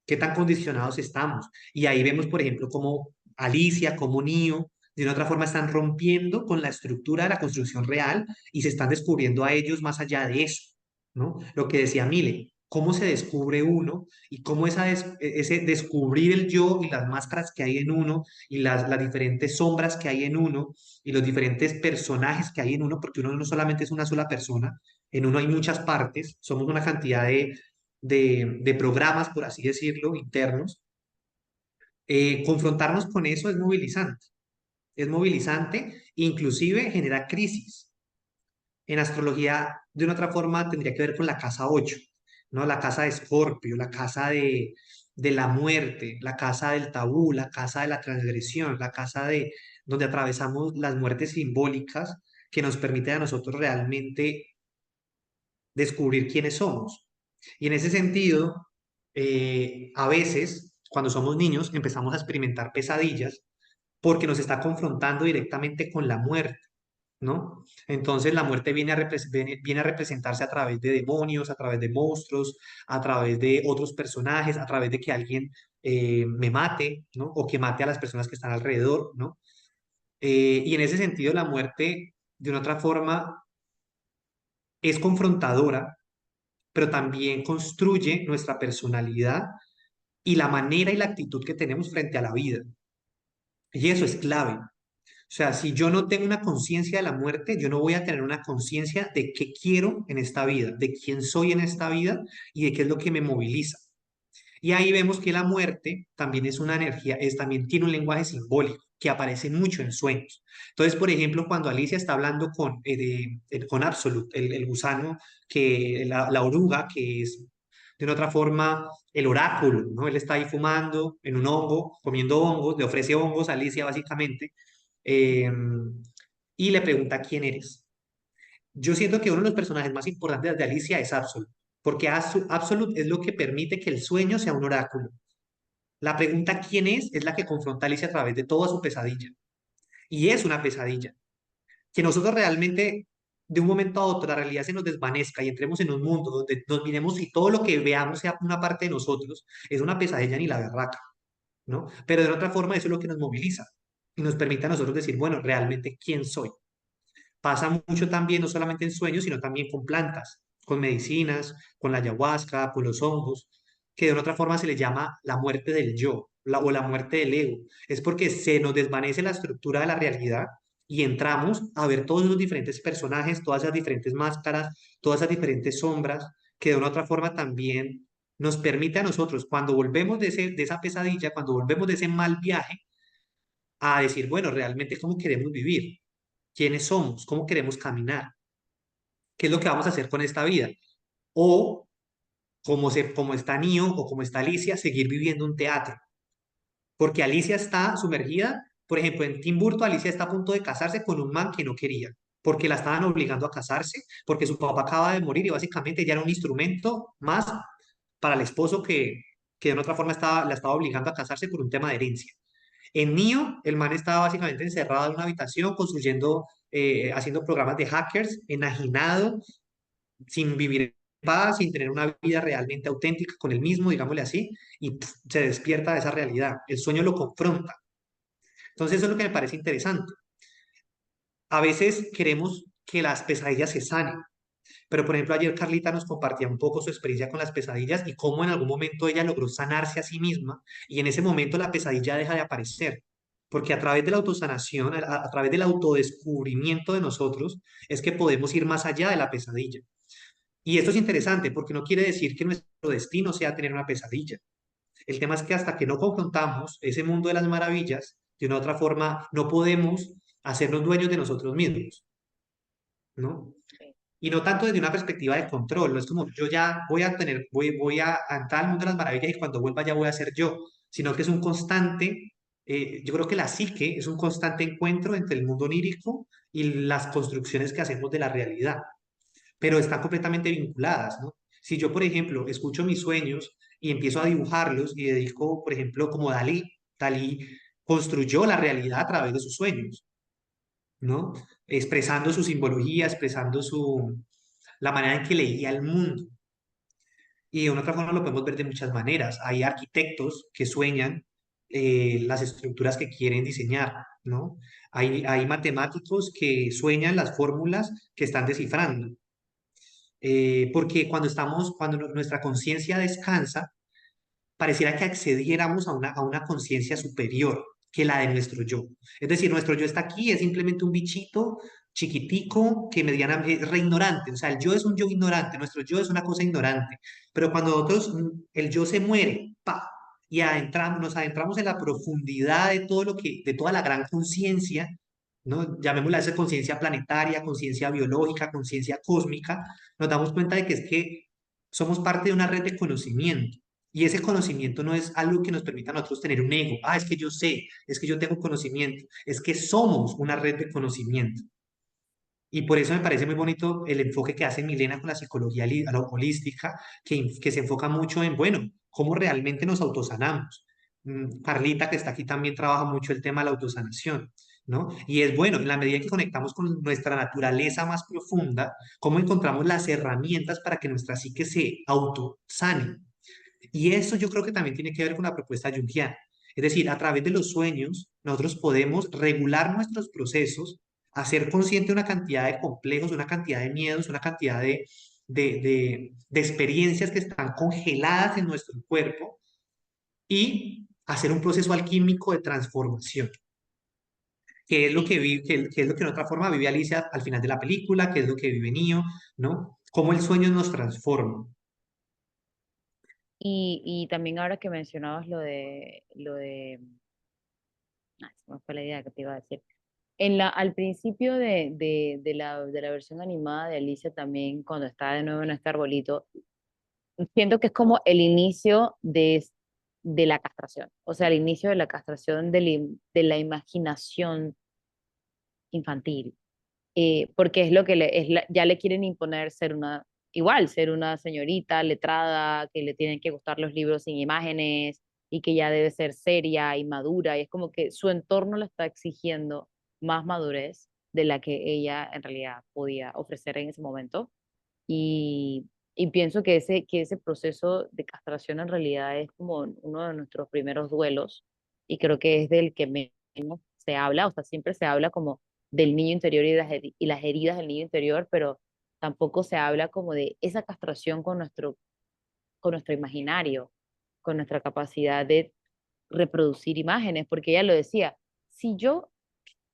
qué tan condicionados estamos. Y ahí vemos, por ejemplo, cómo Alicia, como Neo, de una otra forma están rompiendo con la estructura de la construcción real y se están descubriendo a ellos más allá de eso, ¿no? Lo que decía Mile, cómo se descubre uno y cómo ese descubrir el yo y las máscaras que hay en uno y las diferentes sombras que hay en uno y los diferentes personajes que hay en uno, porque uno no solamente es una sola persona, en uno hay muchas partes, somos una cantidad de programas, por así decirlo, internos. Confrontarnos con eso es movilizante, inclusive genera crisis. En astrología, de una otra forma, tendría que ver con la casa 8, ¿no? La casa de Escorpio, la casa de la muerte, la casa del tabú, la casa de la transgresión, la casa de donde atravesamos las muertes simbólicas que nos permiten a nosotros realmente descubrir quiénes somos. Y en ese sentido, a veces, cuando somos niños, empezamos a experimentar pesadillas porque nos está confrontando directamente con la muerte, ¿no? Entonces la muerte viene a representarse a través de demonios, a través de monstruos, a través de otros personajes, a través de que alguien me mate, ¿no? O que mate a las personas que están alrededor, ¿no? Y en ese sentido la muerte, de una otra forma, es confrontadora, pero también construye nuestra personalidad y la manera y la actitud que tenemos frente a la vida. Y eso es clave. O sea, si yo no tengo una conciencia de la muerte, yo no voy a tener una conciencia de qué quiero en esta vida, de quién soy en esta vida y de qué es lo que me moviliza. Y ahí vemos que la muerte también es una energía, también tiene un lenguaje simbólico que aparece mucho en sueños. Entonces, por ejemplo, cuando Alicia está hablando con Absolute, el gusano, la oruga, que es de una otra forma el oráculo, ¿no? Él está ahí fumando en un hongo, comiendo hongos, le ofrece hongos a Alicia básicamente, eh, y le pregunta quién eres. Yo siento que uno de los personajes más importantes de Alicia es Absolute, porque Absolute es lo que permite que el sueño sea un oráculo. La pregunta ¿quién es la que confronta a Alicia a través de toda su pesadilla. Y es una pesadilla. Que nosotros realmente, de un momento a otro, la realidad se nos desvanezca y entremos en un mundo donde nos miremos y todo lo que veamos sea una parte de nosotros, es una pesadilla ni la berraca, ¿no? Pero de otra forma, eso es lo que nos moviliza y nos permite a nosotros decir, bueno, realmente, ¿quién soy? Pasa mucho también, no solamente en sueños, sino también con plantas, con medicinas, con la ayahuasca, con los hongos, que de otra forma se le llama la muerte del yo. o la muerte del ego. Es porque se nos desvanece la estructura de la realidad y entramos a ver todos los diferentes personajes, todas esas diferentes máscaras, todas esas diferentes sombras, que de una u otra forma también nos permite a nosotros, cuando volvemos de esa pesadilla, cuando volvemos de ese mal viaje, a decir, bueno, realmente cómo queremos vivir, quiénes somos, cómo queremos caminar, qué es lo que vamos a hacer con esta vida. O como está Neo o como está Alicia, seguir viviendo un teatro. Porque Alicia está sumergida, por ejemplo, en Tim Burton, Alicia está a punto de casarse con un man que no quería, porque la estaban obligando a casarse, porque su papá acaba de morir y básicamente ya era un instrumento más para el esposo que de una otra forma la estaba obligando a casarse por un tema de herencia. En Neo, el man estaba básicamente encerrado en una habitación construyendo, haciendo programas de hackers, enajenado, sin vivir en paz, sin tener una vida realmente auténtica con él mismo, digámosle así, y se despierta de esa realidad. El sueño lo confronta. Entonces, eso es lo que me parece interesante. A veces queremos que las pesadillas se sanen, pero por ejemplo, ayer Carlita nos compartía un poco su experiencia con las pesadillas y cómo en algún momento ella logró sanarse a sí misma y en ese momento la pesadilla deja de aparecer. Porque a través de la autosanación, a través del autodescubrimiento de nosotros, es que podemos ir más allá de la pesadilla. Y esto es interesante porque no quiere decir que nuestro destino sea tener una pesadilla. El tema es que hasta que no confrontamos ese mundo de las maravillas, de una u otra forma, no podemos hacernos dueños de nosotros mismos, ¿no?
Sí.
Y no tanto desde una perspectiva de control, no es como yo ya voy a entrar al mundo de las maravillas y cuando vuelva ya voy a ser yo, sino que es un constante, yo creo que la psique es un constante encuentro entre el mundo onírico y las construcciones que hacemos de la realidad, pero están completamente vinculadas, ¿no? Si yo, por ejemplo, escucho mis sueños y empiezo a dibujarlos y dedico, por ejemplo, como Dalí construyó la realidad a través de sus sueños, ¿no? Expresando su simbología, expresando la manera en que leía el mundo. Y de una otra forma lo podemos ver de muchas maneras. Hay arquitectos que sueñan las estructuras que quieren diseñar, ¿no? Hay matemáticos que sueñan las fórmulas que están descifrando. Porque cuando nuestra conciencia descansa, pareciera que accediéramos a una conciencia superior que la de nuestro yo. Es decir, nuestro yo está aquí, es simplemente un bichito chiquitico que medianamente es re ignorante. O sea, el yo es un yo ignorante, nuestro yo es una cosa ignorante. Pero cuando nosotros, el yo se muere, ¡pa! Y nos adentramos en la profundidad de todo de toda la gran conciencia, ¿no? Llamémosla esa conciencia planetaria, conciencia biológica, conciencia cósmica, nos damos cuenta de que es que somos parte de una red de conocimiento. Y ese conocimiento no es algo que nos permita a nosotros tener un ego. Ah, es que yo sé, es que yo tengo conocimiento. Es que somos una red de conocimiento. Y por eso me parece muy bonito el enfoque que hace Milena con la psicología holística, que se enfoca mucho en, bueno, cómo realmente nos autosanamos. Carlita, que está aquí, también trabaja mucho el tema de la autosanación, ¿no? Y es bueno, en la medida que conectamos con nuestra naturaleza más profunda, cómo encontramos las herramientas para que nuestra psique se autosane. Y eso yo creo que también tiene que ver con la propuesta junguiana. Es decir, a través de los sueños, nosotros podemos regular nuestros procesos, hacer consciente una cantidad de complejos, una cantidad de miedos, una cantidad de experiencias que están congeladas en nuestro cuerpo y hacer un proceso alquímico de transformación, que es lo que es lo que en otra forma vive Alicia al final de la película, que es lo que vive Neo, ¿no? Cómo el sueño nos transforma.
Y también ahora que mencionabas ay, se me fue la idea que te iba a decir. Al principio de la versión animada de Alicia también, cuando está de nuevo en este arbolito, siento que es como el inicio de la castración, o sea, el inicio de la castración de la imaginación infantil, porque es lo que ya le quieren imponer ser una señorita letrada, que le tienen que gustar los libros sin imágenes y que ya debe ser seria y madura, y es como que su entorno le está exigiendo más madurez de la que ella en realidad podía ofrecer en ese momento. Y pienso que ese proceso de castración en realidad es como uno de nuestros primeros duelos y creo que es del que menos se habla, o sea, siempre se habla como del niño interior y las heridas del niño interior, pero tampoco se habla como de esa castración con nuestro imaginario, con nuestra capacidad de reproducir imágenes, porque ella lo decía, si yo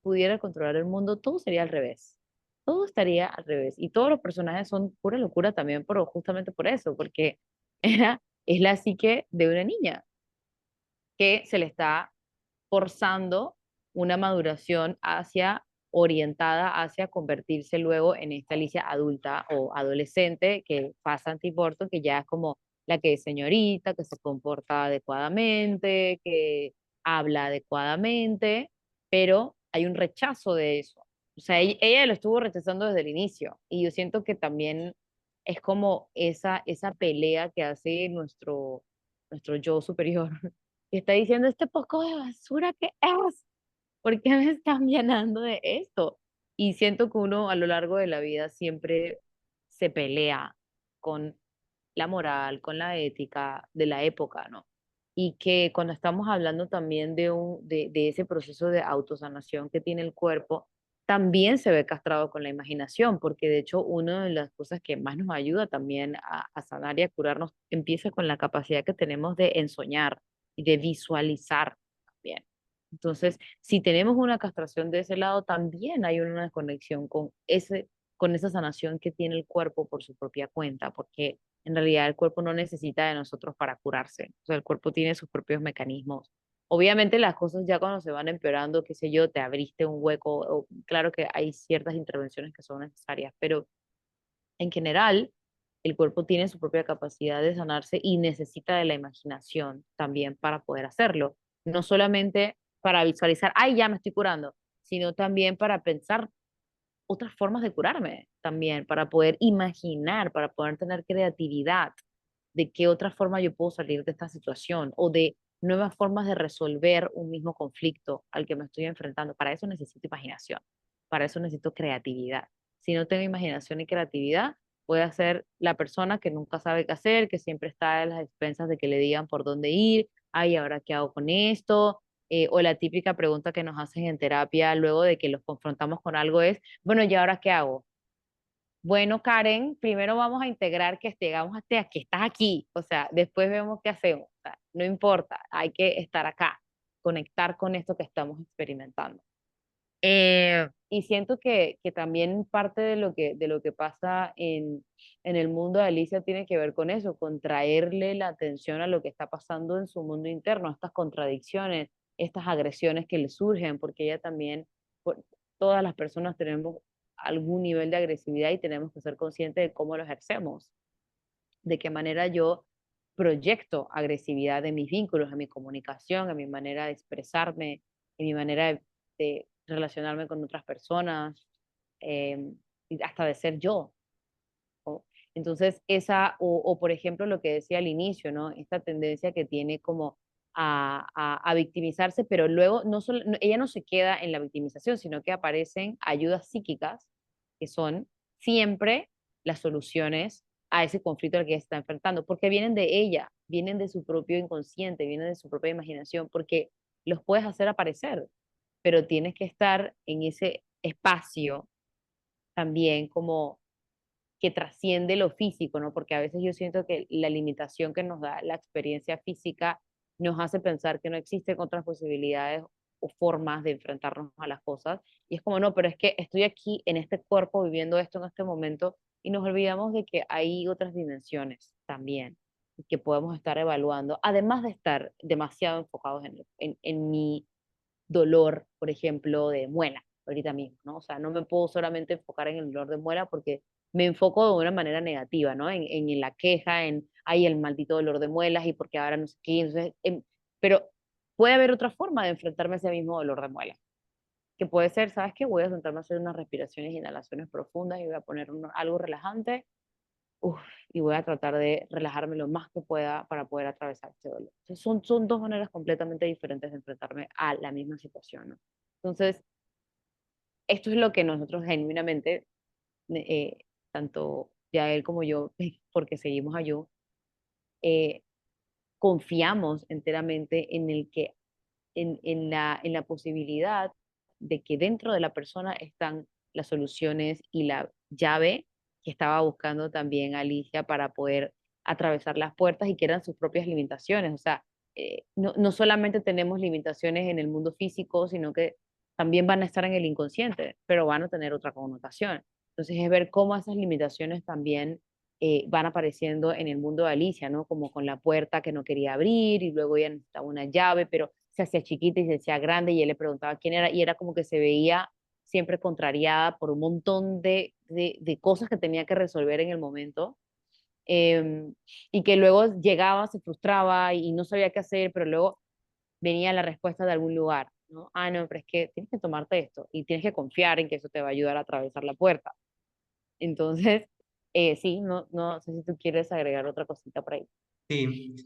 pudiera controlar el mundo, todo sería al revés. Todo estaría al revés. Y todos los personajes son pura locura también, pero justamente por eso, porque es la psique de una niña que se le está forzando una maduración hacia orientada hacia convertirse luego en esta Alicia adulta o adolescente que pasa antiporto, que ya es como la que es señorita, que se comporta adecuadamente, que habla adecuadamente, pero hay un rechazo de eso. O sea, ella lo estuvo rechazando desde el inicio y yo siento que también es como esa pelea que hace nuestro yo superior que está diciendo este poco de basura que es. ¿Por qué me están llenando de esto? Y siento que uno a lo largo de la vida siempre se pelea con la moral, con la ética de la época, ¿no? Y que cuando estamos hablando también de ese proceso de autosanación que tiene el cuerpo, también se ve castrado con la imaginación, porque de hecho una de las cosas que más nos ayuda también a sanar y a curarnos empieza con la capacidad que tenemos de ensoñar y de visualizar también. Entonces, si tenemos una castración de ese lado, también hay una desconexión con esa sanación que tiene el cuerpo por su propia cuenta, porque en realidad el cuerpo no necesita de nosotros para curarse. O sea, el cuerpo tiene sus propios mecanismos. Obviamente las cosas ya cuando se van empeorando, qué sé yo, te abriste un hueco, claro que hay ciertas intervenciones que son necesarias, pero en general el cuerpo tiene su propia capacidad de sanarse y necesita de la imaginación también para poder hacerlo. No solamente para visualizar, ay, ya me estoy curando, sino también para pensar otras formas de curarme también, para poder imaginar, para poder tener creatividad de qué otra forma yo puedo salir de esta situación o de nuevas formas de resolver un mismo conflicto al que me estoy enfrentando. Para eso necesito imaginación, para eso necesito creatividad. Si no tengo imaginación y creatividad, voy a ser la persona que nunca sabe qué hacer, que siempre está a las expensas de que le digan por dónde ir, ay, ¿ahora qué hago con esto? O la típica pregunta que nos hacen en terapia luego de que los confrontamos con algo es, bueno, ¿y ahora qué hago? Bueno, Karen, primero vamos a integrar que llegamos hasta que estás aquí, o sea, después vemos qué hacemos, o sea, no importa, hay que estar acá, conectar con esto que estamos experimentando. Y siento que también parte de lo que pasa en el mundo de Alicia tiene que ver con eso, con traerle la atención a lo que está pasando en su mundo interno, a estas contradicciones, estas agresiones que le surgen, porque ella también, todas las personas tenemos algún nivel de agresividad y tenemos que ser conscientes de cómo lo ejercemos, de qué manera yo proyecto agresividad en mis vínculos, en mi comunicación, en mi manera de expresarme, en mi manera de relacionarme con otras personas, y hasta de ser yo. ¿No? Entonces, o por ejemplo lo que decía al inicio, ¿no? Esta tendencia que tiene como a victimizarse, pero luego ella no se queda en la victimización, sino que aparecen ayudas psíquicas que son siempre las soluciones a ese conflicto al que ella está enfrentando, porque vienen de ella, vienen de su propio inconsciente, vienen de su propia imaginación, porque los puedes hacer aparecer, pero tienes que estar en ese espacio también como que trasciende lo físico, ¿no? Porque a veces yo siento que la limitación que nos da la experiencia física nos hace pensar que no existen otras posibilidades o formas de enfrentarnos a las cosas. Y es como, no, pero es que estoy aquí en este cuerpo viviendo esto en este momento y nos olvidamos de que hay otras dimensiones también que podemos estar evaluando, además de estar demasiado enfocados en mi dolor, por ejemplo, de muela, ahorita mismo, ¿no? O sea, no me puedo solamente enfocar en el dolor de muela porque me enfoco de una manera negativa, ¿no? En la queja, ay, el maldito dolor de muelas y porque ahora no sé qué. Entonces, pero puede haber otra forma de enfrentarme a ese mismo dolor de muela, que puede ser, ¿sabes qué? Voy a sentarme a hacer unas respiraciones, inhalaciones profundas y voy a poner algo relajante, uf, y voy a tratar de relajarme lo más que pueda para poder atravesar este dolor. Entonces, son dos maneras completamente diferentes de enfrentarme a la misma situación, ¿no? Entonces, esto es lo que nosotros genuinamente, eh, tanto ya él como yo, porque seguimos a yo, eh, confiamos enteramente en el que, en la posibilidad de que dentro de la persona están las soluciones y la llave que estaba buscando también Alicia para poder atravesar las puertas y que eran sus propias limitaciones. O sea, no solamente tenemos limitaciones en el mundo físico, sino que también van a estar en el inconsciente, pero van a tener otra connotación. Entonces es ver cómo esas limitaciones también van apareciendo en el mundo de Alicia, ¿no? Como con la puerta que no quería abrir y luego ella necesitaba una llave, pero se hacía chiquita y se hacía grande y él le preguntaba quién era y era como que se veía siempre contrariada por un montón de cosas que tenía que resolver en el momento. em, y que luego llegaba, se frustraba y no sabía qué hacer, pero luego venía la respuesta de algún lugar, ¿no? Ah, no, pero es que tienes que tomarte esto y tienes que confiar en que eso te va a ayudar a atravesar la puerta. Entonces, sí, no sé si tú quieres agregar otra cosita por ahí.
Sí,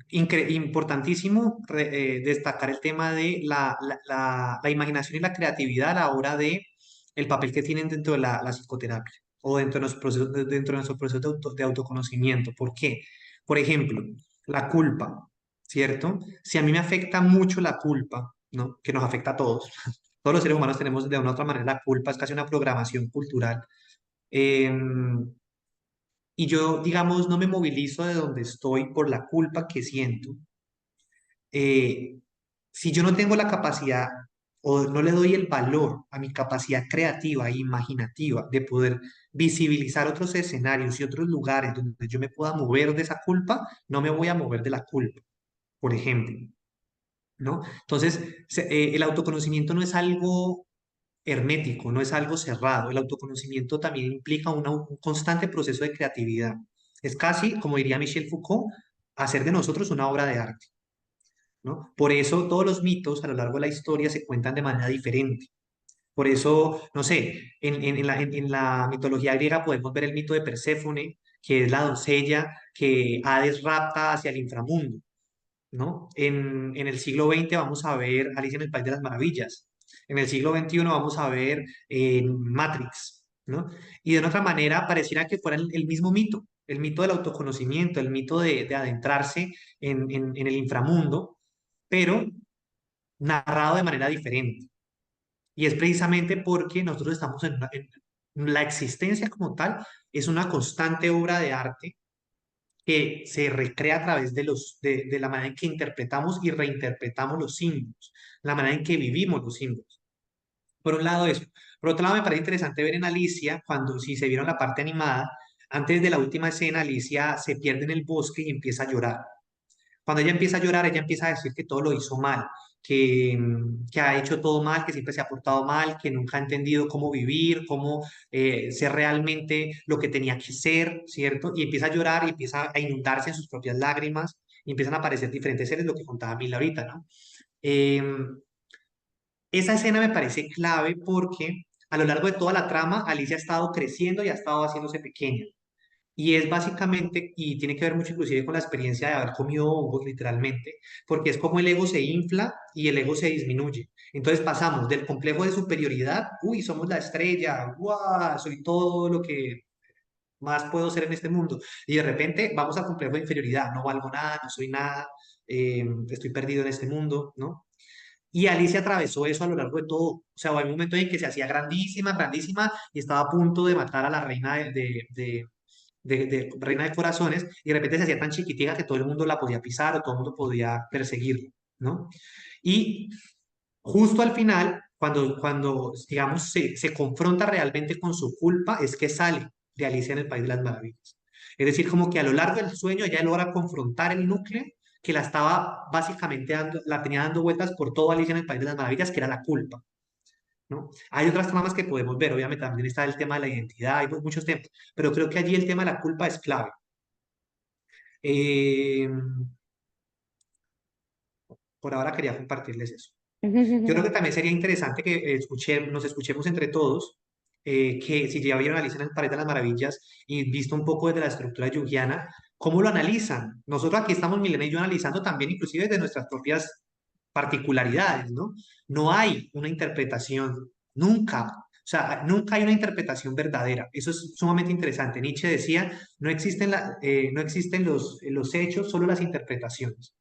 importantísimo destacar el tema de la imaginación y la creatividad a la hora de el papel que tienen dentro de la psicoterapia o dentro de nuestro proceso de autoconocimiento. ¿Por qué? Por ejemplo, la culpa, ¿cierto? Si a mí me afecta mucho la culpa, ¿no? Que nos afecta a todos, todos los seres humanos tenemos de una u otra manera la culpa, es casi una programación cultural. em, y yo, digamos, no me movilizo de donde estoy por la culpa que siento, eh, si yo no tengo la capacidad o no le doy el valor a mi capacidad creativa e imaginativa de poder visibilizar otros escenarios y otros lugares donde yo me pueda mover de esa culpa, no me voy a mover de la culpa, por ejemplo, ¿no? Entonces, el autoconocimiento no es algo hermético, no es algo cerrado. El autoconocimiento también implica un constante proceso de creatividad. Es casi, como diría Michel Foucault, hacer de nosotros una obra de arte, ¿no? Por eso todos los mitos a lo largo de la historia se cuentan de manera diferente. Por eso, no sé, en la mitología griega podemos ver el mito de Perséfone, que es la doncella que Hades rapta hacia el inframundo, ¿no? En el siglo XX vamos a ver Alicia en el País de las Maravillas. En el siglo XXI vamos a ver Matrix, ¿no? Y de otra manera pareciera que fuera el mismo mito, el mito del autoconocimiento, el mito de adentrarse en el inframundo, pero narrado de manera diferente. Y es precisamente porque nosotros estamos en la existencia como tal, es una constante obra de arte que se recrea a través de la manera en que interpretamos y reinterpretamos los símbolos, la manera en que vivimos los símbolos. Por un lado eso. Por otro lado, me parece interesante ver en Alicia, cuando si se vieron la parte animada, antes de la última escena, Alicia se pierde en el bosque y empieza a llorar. Cuando ella empieza a llorar, ella empieza a decir que todo lo hizo mal, que ha hecho todo mal, que siempre se ha portado mal, que nunca ha entendido cómo vivir, cómo ser realmente lo que tenía que ser, ¿cierto? Y empieza a llorar y empieza a inundarse en sus propias lágrimas y empiezan a aparecer diferentes seres, lo que contaba Mila ahorita, ¿no? Esa escena me parece clave porque a lo largo de toda la trama, Alicia ha estado creciendo y ha estado haciéndose pequeña. Y es básicamente, y tiene que ver mucho inclusive con la experiencia de haber comido hongos literalmente, porque es como el ego se infla y el ego se disminuye. Entonces pasamos del complejo de superioridad, uy, somos la estrella, guau, soy todo lo que más puedo ser en este mundo. Y de repente vamos al complejo de inferioridad, no valgo nada, no soy nada, estoy perdido en este mundo, ¿no? Y Alicia atravesó eso a lo largo de todo. O sea, hay un momento en que se hacía grandísima, grandísima, y estaba a punto de matar a la reina de reina de corazones, y de repente se hacía tan chiquitica que todo el mundo la podía pisar o todo el mundo podía perseguirla, ¿no? Y justo al final, cuando digamos, se confronta realmente con su culpa, es que sale de Alicia en el País de las Maravillas. Es decir, como que a lo largo del sueño ella logra confrontar el núcleo que la estaba básicamente la tenía dando vueltas por todo Alicia en el País de las Maravillas, que era la culpa, ¿no? Hay otras tramas que podemos ver, obviamente también está el tema de la identidad, hay muchos temas, pero creo que allí el tema de la culpa es clave. Eh, por ahora quería compartirles eso. Yo creo que también sería interesante que nos escuchemos entre todos, que si ya vieron Alicia en el País de las Maravillas y visto un poco desde la estructura junguiana, ¿cómo lo analizan? Nosotros aquí estamos, Milena y yo, analizando también inclusive de nuestras propias particularidades, ¿no? No hay una interpretación, nunca. O sea, nunca hay una interpretación verdadera. Eso es sumamente interesante. Nietzsche decía, no existen los hechos, solo las interpretaciones.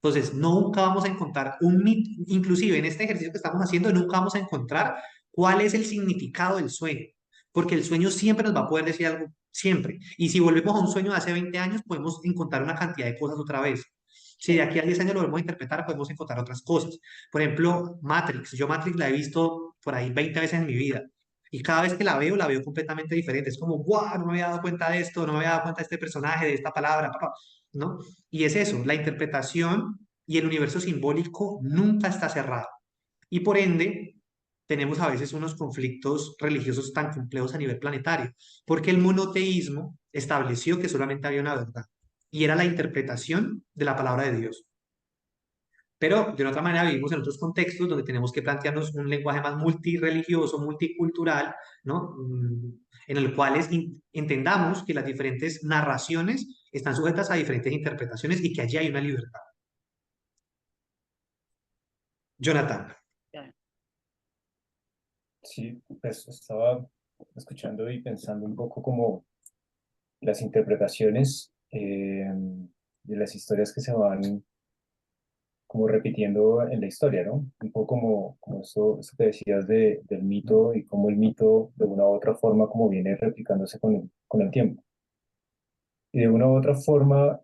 Entonces, nunca vamos a encontrar un mito, inclusive en este ejercicio que estamos haciendo, nunca vamos a encontrar cuál es el significado del sueño, porque el sueño siempre nos va a poder decir algo, siempre. Y si volvemos a un sueño de hace 20 años, podemos encontrar una cantidad de cosas otra vez. Si de aquí a 10 años lo volvemos a interpretar, podemos encontrar otras cosas. Por ejemplo, Matrix. Yo Matrix la he visto por ahí 20 veces en mi vida. Y cada vez que la veo completamente diferente. Es como, ¡guau! No me había dado cuenta de esto, no me había dado cuenta de este personaje, de esta palabra, papá", ¿no? Y es eso, la interpretación y el universo simbólico nunca está cerrado. Y por ende, tenemos a veces unos conflictos religiosos tan complejos a nivel planetario, porque el monoteísmo estableció que solamente había una verdad, y era la interpretación de la palabra de Dios. Pero de una otra manera vivimos en otros contextos donde tenemos que plantearnos un lenguaje más multireligioso, multicultural, ¿no? En el cual entendamos que las diferentes narraciones están sujetas a diferentes interpretaciones y que allí hay una libertad. Jonathan.
Sí, pues estaba escuchando y pensando un poco como las interpretaciones de las historias que se van como repitiendo en la historia, ¿no? Un poco como esto que decías del mito y cómo el mito de una u otra forma como viene replicándose con el tiempo. Y de una u otra forma,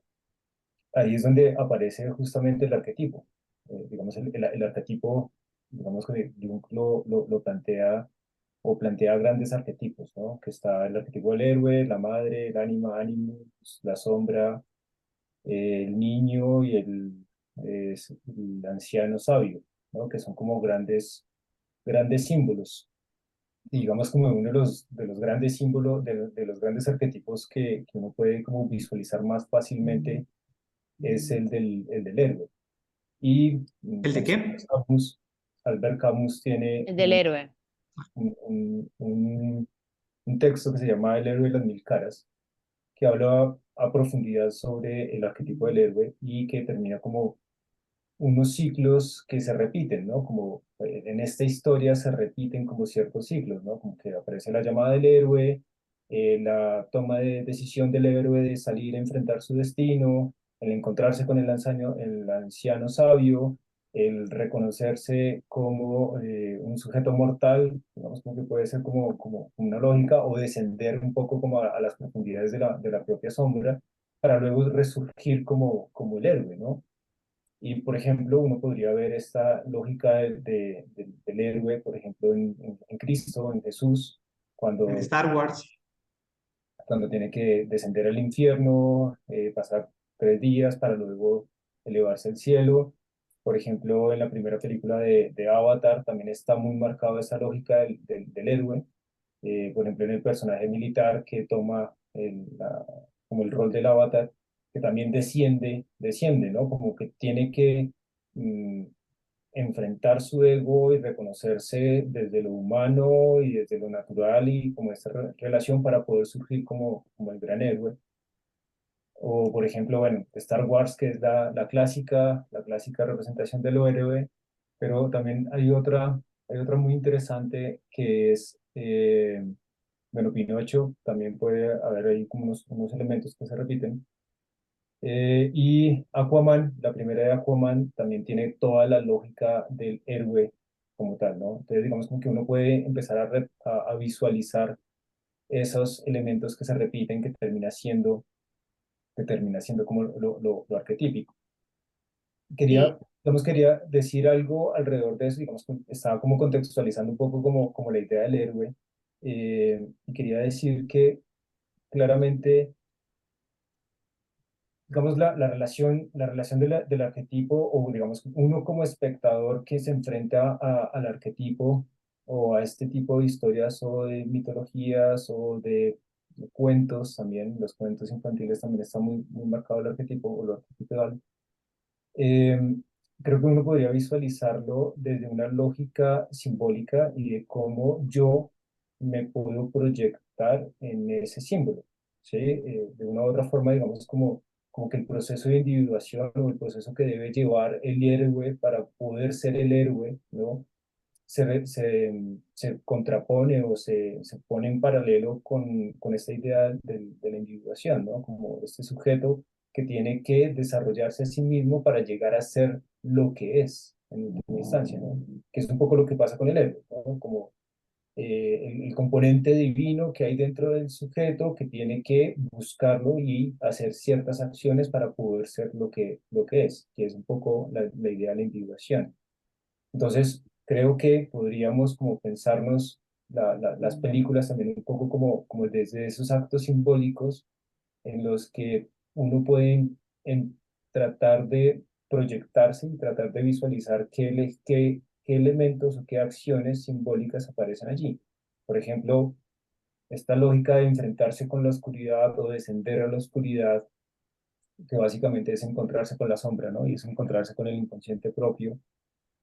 ahí es donde aparece justamente el arquetipo. Digamos, el arquetipo, digamos que Jung lo plantea o plantea grandes arquetipos, ¿no? Que está el arquetipo del héroe, la madre, el ánima, animus, la sombra, el niño y el anciano sabio, ¿no? Que son como grandes símbolos. Y digamos como uno de los grandes símbolos, de los grandes arquetipos que uno puede como visualizar más fácilmente es el del héroe. Y
¿El de
digamos,
qué?
Albert Camus tiene
El del héroe.
un, un- un- un texto que se llama El héroe de las mil caras, que habla a profundidad sobre el arquetipo del héroe y que termina como unos ciclos que se repiten, ¿no? Como en esta historia se repiten como ciertos ciclos, ¿no? Como que aparece la llamada del héroe, la toma de decisión del héroe de salir a enfrentar su destino, el encontrarse con el anciano sabio, el reconocerse como un sujeto mortal, digamos como que puede ser como una lógica, o descender un poco como a las profundidades de la propia sombra, para luego resurgir como el héroe, ¿no? Y, por ejemplo, uno podría ver esta lógica del héroe, por ejemplo, en Cristo, en Jesús,
En
cuando,
Star Wars.
cuando tiene que descender al infierno, pasar 3 días para luego elevarse al cielo. Por ejemplo, en la primera película de Avatar también está muy marcada esa lógica del héroe. Por ejemplo, en el personaje militar que toma como el rol del avatar, que también desciende, ¿no? Como que tiene que mm, enfrentar su ego y reconocerse desde lo humano y desde lo natural y como esta relación para poder surgir como el gran héroe. O, por ejemplo, bueno, Star Wars, que es la clásica representación del héroe, pero también hay otra muy interesante que es, bueno, Pinocho, también puede haber ahí como unos elementos que se repiten. Y Aquaman, la primera de Aquaman, también tiene toda la lógica del héroe como tal, ¿no? Entonces, digamos como que uno puede empezar a visualizar esos elementos que se repiten, que termina siendo como lo arquetípico.
Sí,
Quería decir algo alrededor de eso, digamos, estaba como contextualizando un poco como la idea del héroe, y quería decir que claramente, digamos, la relación del arquetipo, o digamos, uno como espectador que se enfrenta al arquetipo o a este tipo de historias o de mitologías o de cuentos también, los cuentos infantiles también está muy, muy marcado el arquetipo o lo arquetipal. Eh, Creo que uno podría visualizarlo desde una lógica simbólica y de cómo yo me puedo proyectar en ese símbolo, ¿sí? De una u otra forma, digamos, como que el proceso de individuación o el proceso que debe llevar el héroe para poder ser el héroe, ¿no? Se contrapone o se pone en paralelo con esta idea de la individuación, ¿no? Como este sujeto que tiene que desarrollarse a sí mismo para llegar a ser lo que es en última instancia, ¿no? Que es un poco lo que pasa con el héroe, ¿no? Como el componente divino que hay dentro del sujeto que tiene que buscarlo y hacer ciertas acciones para poder ser lo que es un poco la idea de la individuación. Entonces, creo que podríamos como pensarnos las películas también un poco como desde esos actos simbólicos en los que uno puede tratar de proyectarse y tratar de visualizar qué elementos o qué acciones simbólicas aparecen allí. Por ejemplo, esta lógica de enfrentarse con la oscuridad o descender a la oscuridad, que básicamente es encontrarse con la sombra, ¿no? Y es encontrarse con el inconsciente propio,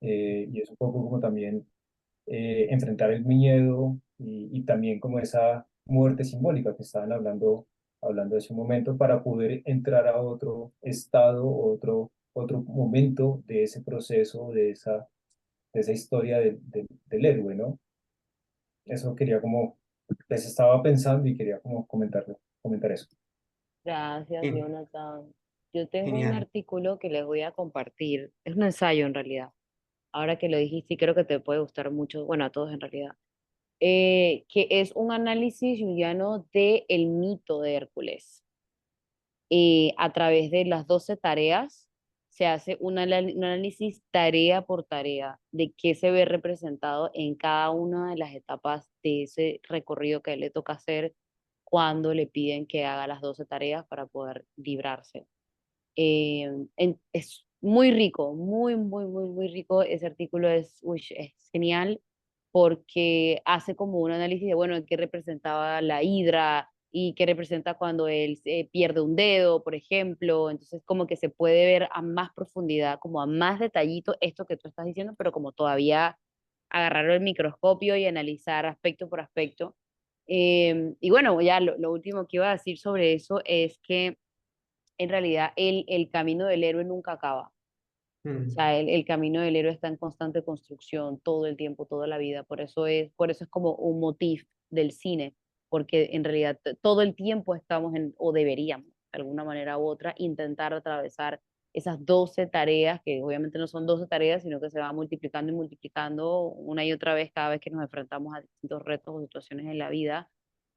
y es un poco como también enfrentar el miedo y también como esa muerte simbólica que estaban hablando hace un momento para poder entrar a otro estado, otro momento de ese proceso, de esa historia del héroe, ¿no? Eso quería como, les estaba pensando y quería como comentar eso.
Gracias,
Gen-
Jonathan. Yo tengo un
Genial.
artículo que les voy a compartir. Es un ensayo en realidad. Ahora que lo dijiste, y creo que te puede gustar mucho, bueno, a todos en realidad, que es un análisis junguiano de el mito de Hércules. A través de las 12 tareas se hace un análisis tarea por tarea de qué se ve representado en cada una de las etapas de ese recorrido que a él le toca hacer cuando le piden que haga las 12 tareas para poder librarse. Es muy rico, muy rico. Ese artículo es genial porque hace como un análisis de, bueno, qué representaba la hidra y qué representa cuando él pierde un dedo, por ejemplo. Entonces, como que se puede ver a más profundidad, como a más detallito esto que tú estás diciendo, pero como todavía agarrar el microscopio y analizar aspecto por aspecto. Y bueno, ya lo último que iba a decir sobre eso es que en realidad el camino del héroe nunca acaba. O
Mm.
sea, el camino del héroe está en constante construcción todo el tiempo, toda la vida. Por eso es como un motif del cine, porque en realidad todo el tiempo estamos o deberíamos, de alguna manera u otra, intentar atravesar esas 12 tareas, que obviamente no son 12 tareas, sino que se van multiplicando y multiplicando una y otra vez cada vez que nos enfrentamos a distintos retos o situaciones en la vida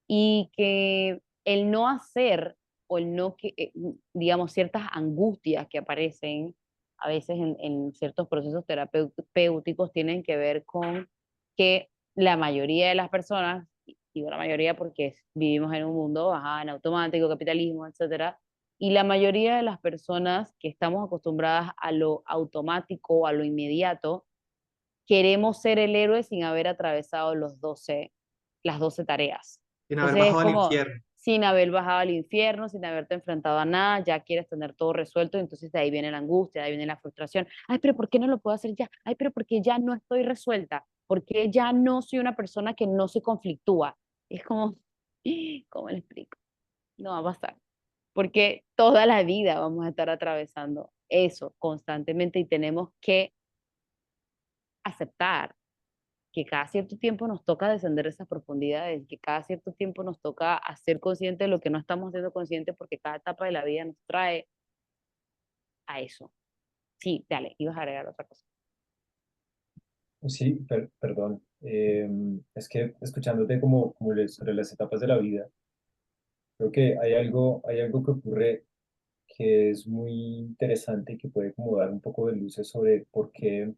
y que el no hacer o el no que, digamos, ciertas angustias que aparecen a veces en ciertos procesos terapéuticos tienen que ver con que la mayoría de las personas, y digo la mayoría porque vivimos en un mundo ajá, en automático, capitalismo, etcétera, y la mayoría de las personas que estamos acostumbradas a lo automático, a lo inmediato, queremos ser el héroe sin haber atravesado las 12 tareas.
Sin haber
Entonces es
bajado al
como
infierno.
sin haber bajado al infierno, sin haberte enfrentado a nada, ya quieres tener todo resuelto, entonces de ahí viene la angustia, de ahí viene la frustración. Ay, pero ¿por qué no lo puedo hacer ya? Ay, pero ¿por qué ya no estoy resuelta? ¿Por qué ya no soy una persona que no se conflictúa? Es como, ¿cómo le explico? No va a pasar, porque toda la vida vamos a estar atravesando eso constantemente y tenemos que aceptar que cada cierto tiempo nos toca descender esas profundidades, que cada cierto tiempo nos toca hacer consciente de lo que no estamos haciendo consciente porque cada etapa de la vida nos trae a eso. Sí, dale, ibas a agregar otra cosa.
Sí, perdón. Es que escuchándote como sobre las etapas de la vida, creo que hay algo que ocurre que es muy interesante y que puede como dar un poco de luces sobre por qué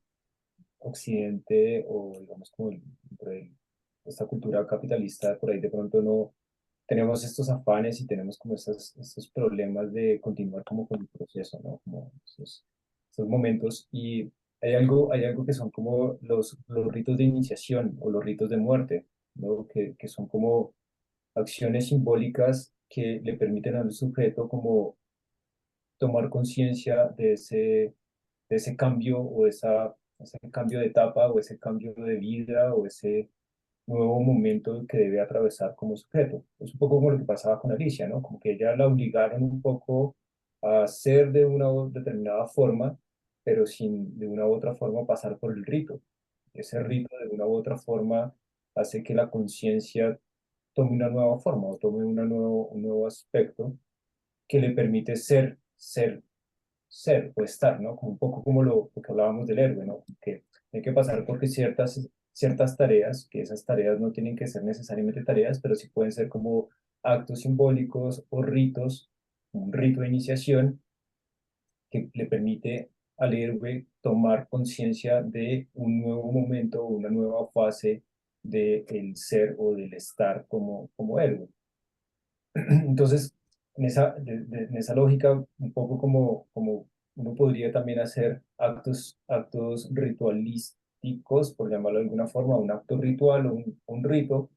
Occidente o digamos como dentro de esta cultura capitalista por ahí de pronto no tenemos estos afanes y tenemos como estos problemas de continuar como con el proceso, ¿no? Como esos momentos y hay algo que son como los ritos de iniciación o los ritos de muerte, ¿no? Que son como acciones simbólicas que le permiten al sujeto como tomar conciencia de ese cambio o ese cambio de etapa o ese cambio de vida o ese nuevo momento que debe atravesar como sujeto. Es un poco como lo que pasaba con Alicia, ¿no? Como que ella la obligaron un poco a ser de una determinada forma, pero sin de una u otra forma pasar por el rito. Ese rito de una u otra forma hace que la conciencia tome una nueva forma o tome un nuevo aspecto que le permite ser o estar, ¿no? Como un poco como lo que hablábamos del héroe, ¿no? Que hay que pasar porque ciertas ciertas tareas, que esas tareas no tienen que ser necesariamente tareas, pero sí pueden ser como actos simbólicos o ritos, un rito de iniciación que le permite al héroe tomar conciencia de un nuevo momento, una nueva fase del ser o del estar como héroe. Entonces, en esa lógica, un poco como uno podría también hacer actos ritualísticos, por llamarlo de alguna forma, un acto ritual o un rito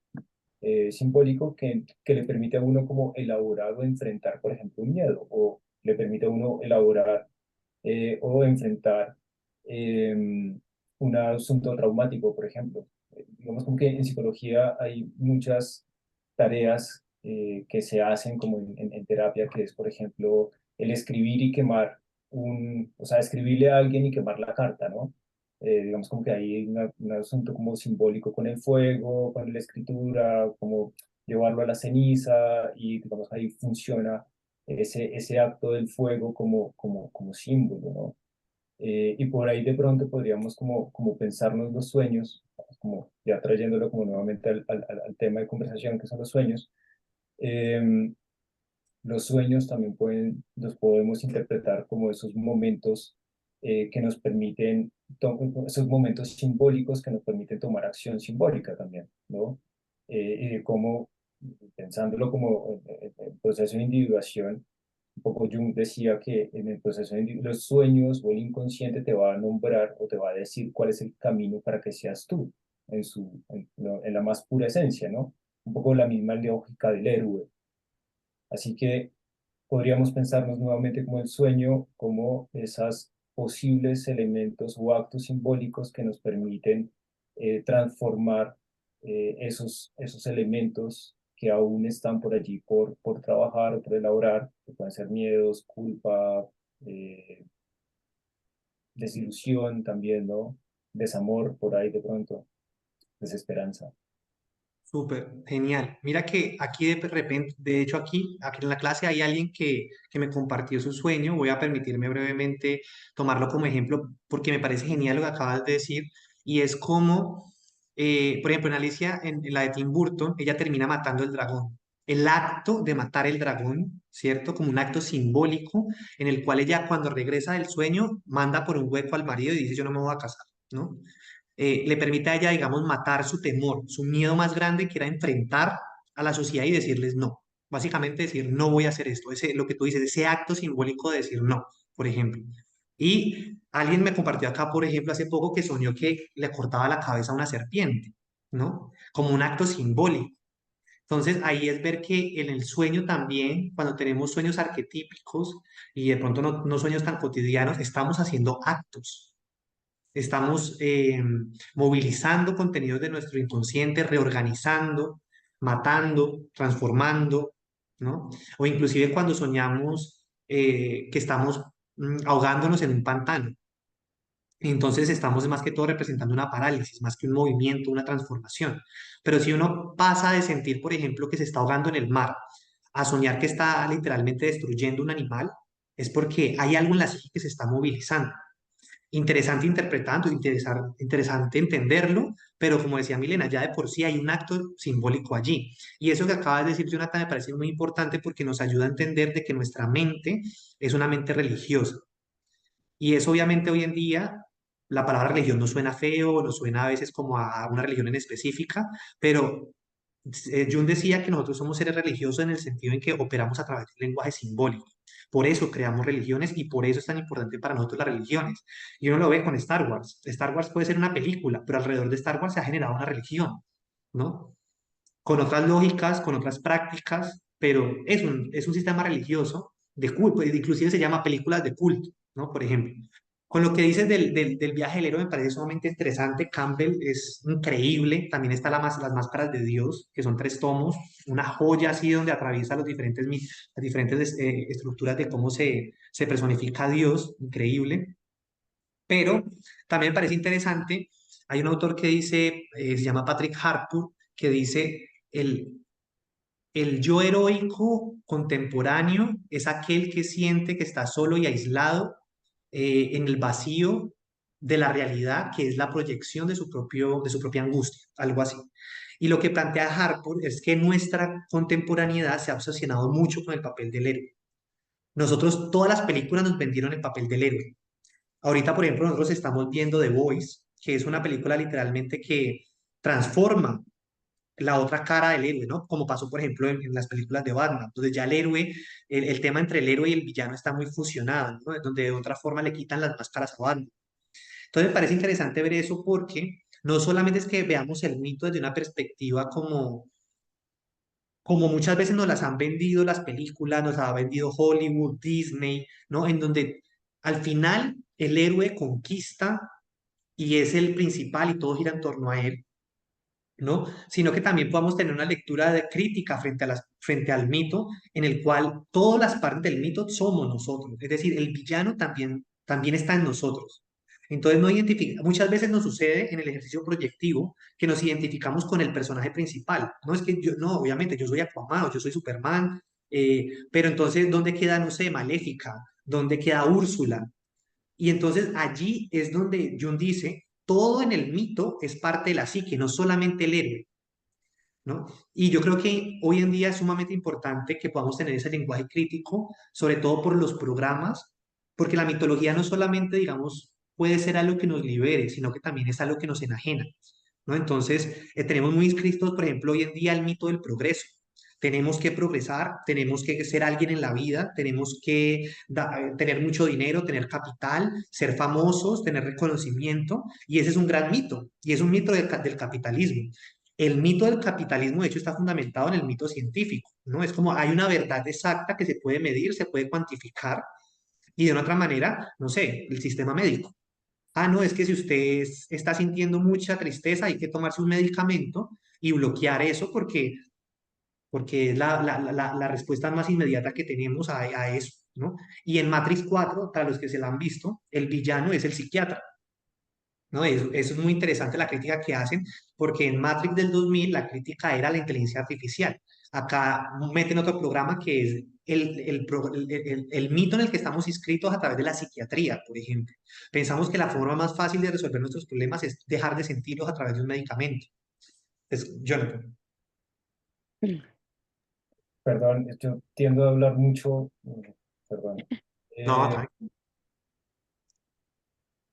simbólico que le permite a uno como elaborar o enfrentar, por ejemplo, un miedo, o le permite a uno elaborar o enfrentar un asunto traumático, por ejemplo. Digamos como que en psicología hay muchas tareas que se hacen como en terapia, que es, por ejemplo, el escribir y quemar o sea, escribirle a alguien y quemar la carta, ¿no? Digamos como que hay un asunto como simbólico con el fuego, con la escritura, como llevarlo a la ceniza y digamos ahí funciona ese acto del fuego como símbolo, ¿no? Y por ahí de pronto podríamos como pensarnos los sueños, como ya trayéndolo como nuevamente al tema de conversación que son los sueños. em, los sueños también los podemos interpretar como esos momentos que nos permiten, esos momentos simbólicos que nos permiten tomar acción simbólica también, ¿no? Y de cómo, pensándolo como el proceso de individuación, un poco Jung decía que en el proceso de los sueños o el inconsciente te va a nombrar o te va a decir cuál es el camino para que seas tú en la más pura esencia, ¿no? Un poco la misma lógica del héroe. Así que podríamos pensarnos nuevamente como el sueño, como esos posibles elementos o actos simbólicos que nos permiten transformar esos elementos que aún están por allí por trabajar o por elaborar, que pueden ser miedos, culpa, eh, desilusión también, ¿no? Desamor por ahí de pronto, desesperanza.
Súper, genial. Mira que aquí de repente, de hecho aquí en la clase hay alguien que me compartió su sueño. Voy a permitirme brevemente tomarlo como ejemplo porque me parece genial lo que acabas de decir. Y es como, por ejemplo, en Alicia, en la de Tim Burton, ella termina matando el dragón. El acto de matar el dragón, ¿cierto? Como un acto simbólico en el cual ella cuando regresa del sueño manda por un hueco al marido y dice yo no me voy a casar, ¿no? Le permite a ella, digamos, matar su temor, su miedo más grande que era enfrentar a la sociedad y decirles no. Básicamente decir, no voy a hacer esto, ese, lo que tú dices, ese acto simbólico de decir no, por ejemplo. Y alguien me compartió acá, por ejemplo, hace poco que soñó que le cortaba la cabeza a una serpiente, ¿no? Como un acto simbólico. Entonces ahí es ver que en el sueño también, cuando tenemos sueños arquetípicos y de pronto no sueños tan cotidianos, estamos haciendo actos. Estamos movilizando contenidos de nuestro inconsciente, reorganizando, matando, transformando, ¿no? O inclusive cuando soñamos que estamos ahogándonos en un pantano. Entonces estamos más que todo representando una parálisis, más que un movimiento, una transformación. Pero si uno pasa de sentir, por ejemplo, que se está ahogando en el mar, a soñar que está literalmente destruyendo un animal, es porque hay algo en la psique que se está movilizando. Interesante interpretando, interesante entenderlo, pero como decía Milena, ya de por sí hay un acto simbólico allí. Y eso que acabas de decir, Jonathan, me parece muy importante porque nos ayuda a entender de que nuestra mente es una mente religiosa. Y eso obviamente hoy en día, la palabra religión nos suena feo, nos suena a veces como a una religión en específica, pero Jung decía que nosotros somos seres religiosos en el sentido en que operamos a través del lenguaje simbólico. Por eso creamos religiones y por eso es tan importante para nosotros las religiones. Y uno lo ve con Star Wars. Star Wars puede ser una película, pero alrededor de Star Wars se ha generado una religión, ¿no? Con otras lógicas, con otras prácticas, pero es un sistema religioso de culto, inclusive se llama películas de culto, ¿no? Por ejemplo. Con lo que dices del viaje del héroe me parece sumamente interesante. Campbell es increíble. También está las máscaras de Dios, que son 3 tomos, una joya así donde atraviesa las diferentes estructuras de cómo se personifica a Dios, increíble. Pero también me parece interesante, hay un autor que dice, se llama Patrick Harpur, que dice, el yo heroico contemporáneo es aquel que siente que está solo y aislado en el vacío de la realidad, que es la proyección de su propia angustia, algo así. Y lo que plantea Harpur es que nuestra contemporaneidad se ha obsesionado mucho con el papel del héroe. Nosotros, todas las películas nos vendieron el papel del héroe. Ahorita, por ejemplo, nosotros estamos viendo The Voice, que es una película literalmente que transforma la otra cara del héroe, ¿no? Como pasó, por ejemplo, en las películas de Batman. Entonces ya el héroe, el tema entre el héroe y el villano está muy fusionado, ¿no? Donde de otra forma le quitan las máscaras a Batman. Entonces me parece interesante ver eso porque no solamente es que veamos el mito desde una perspectiva como muchas veces nos las han vendido las películas, nos ha vendido Hollywood, Disney, ¿no? En donde al final el héroe conquista y es el principal y todo gira en torno a él, ¿no? Sino que también podamos tener una lectura de crítica frente al mito, en el cual todas las partes del mito somos nosotros. Es decir, el villano también está en nosotros. Entonces, muchas veces nos sucede en el ejercicio proyectivo que nos identificamos con el personaje principal. No es que yo, no, obviamente, yo soy Aquaman, yo soy Superman, pero entonces, ¿dónde queda, no sé, Maléfica? ¿Dónde queda Úrsula? Y entonces allí es donde Jung dice, todo en el mito es parte de la psique, no solamente el héroe, ¿no? Y yo creo que hoy en día es sumamente importante que podamos tener ese lenguaje crítico, sobre todo por los programas, porque la mitología no solamente, digamos, puede ser algo que nos libere, sino que también es algo que nos enajena, ¿no? Entonces, tenemos muy inscritos, por ejemplo, hoy en día el mito del progreso. Tenemos que progresar, tenemos que ser alguien en la vida, tenemos que tener mucho dinero, tener capital, ser famosos, tener reconocimiento, y ese es un gran mito, y es un mito del capitalismo. El mito del capitalismo, de hecho, está fundamentado en el mito científico, ¿no? Es como hay una verdad exacta que se puede medir, se puede cuantificar, y de una otra manera, no sé, el sistema médico. Ah, no, es que si usted está sintiendo mucha tristeza, hay que tomarse un medicamento y bloquear eso porque es la respuesta más inmediata que tenemos a eso, ¿no? Y en Matrix 4, para los que se la han visto, el villano es el psiquiatra, ¿no? Eso es muy interesante la crítica que hacen, porque en Matrix del 2000 la crítica era la inteligencia artificial. Acá meten otro programa que es el mito en el que estamos inscritos a través de la psiquiatría, por ejemplo. Pensamos que la forma más fácil de resolver nuestros problemas es dejar de sentirlos a través de un medicamento. Es Jonathan.
Perdón, yo tiendo a hablar mucho, perdón.
No,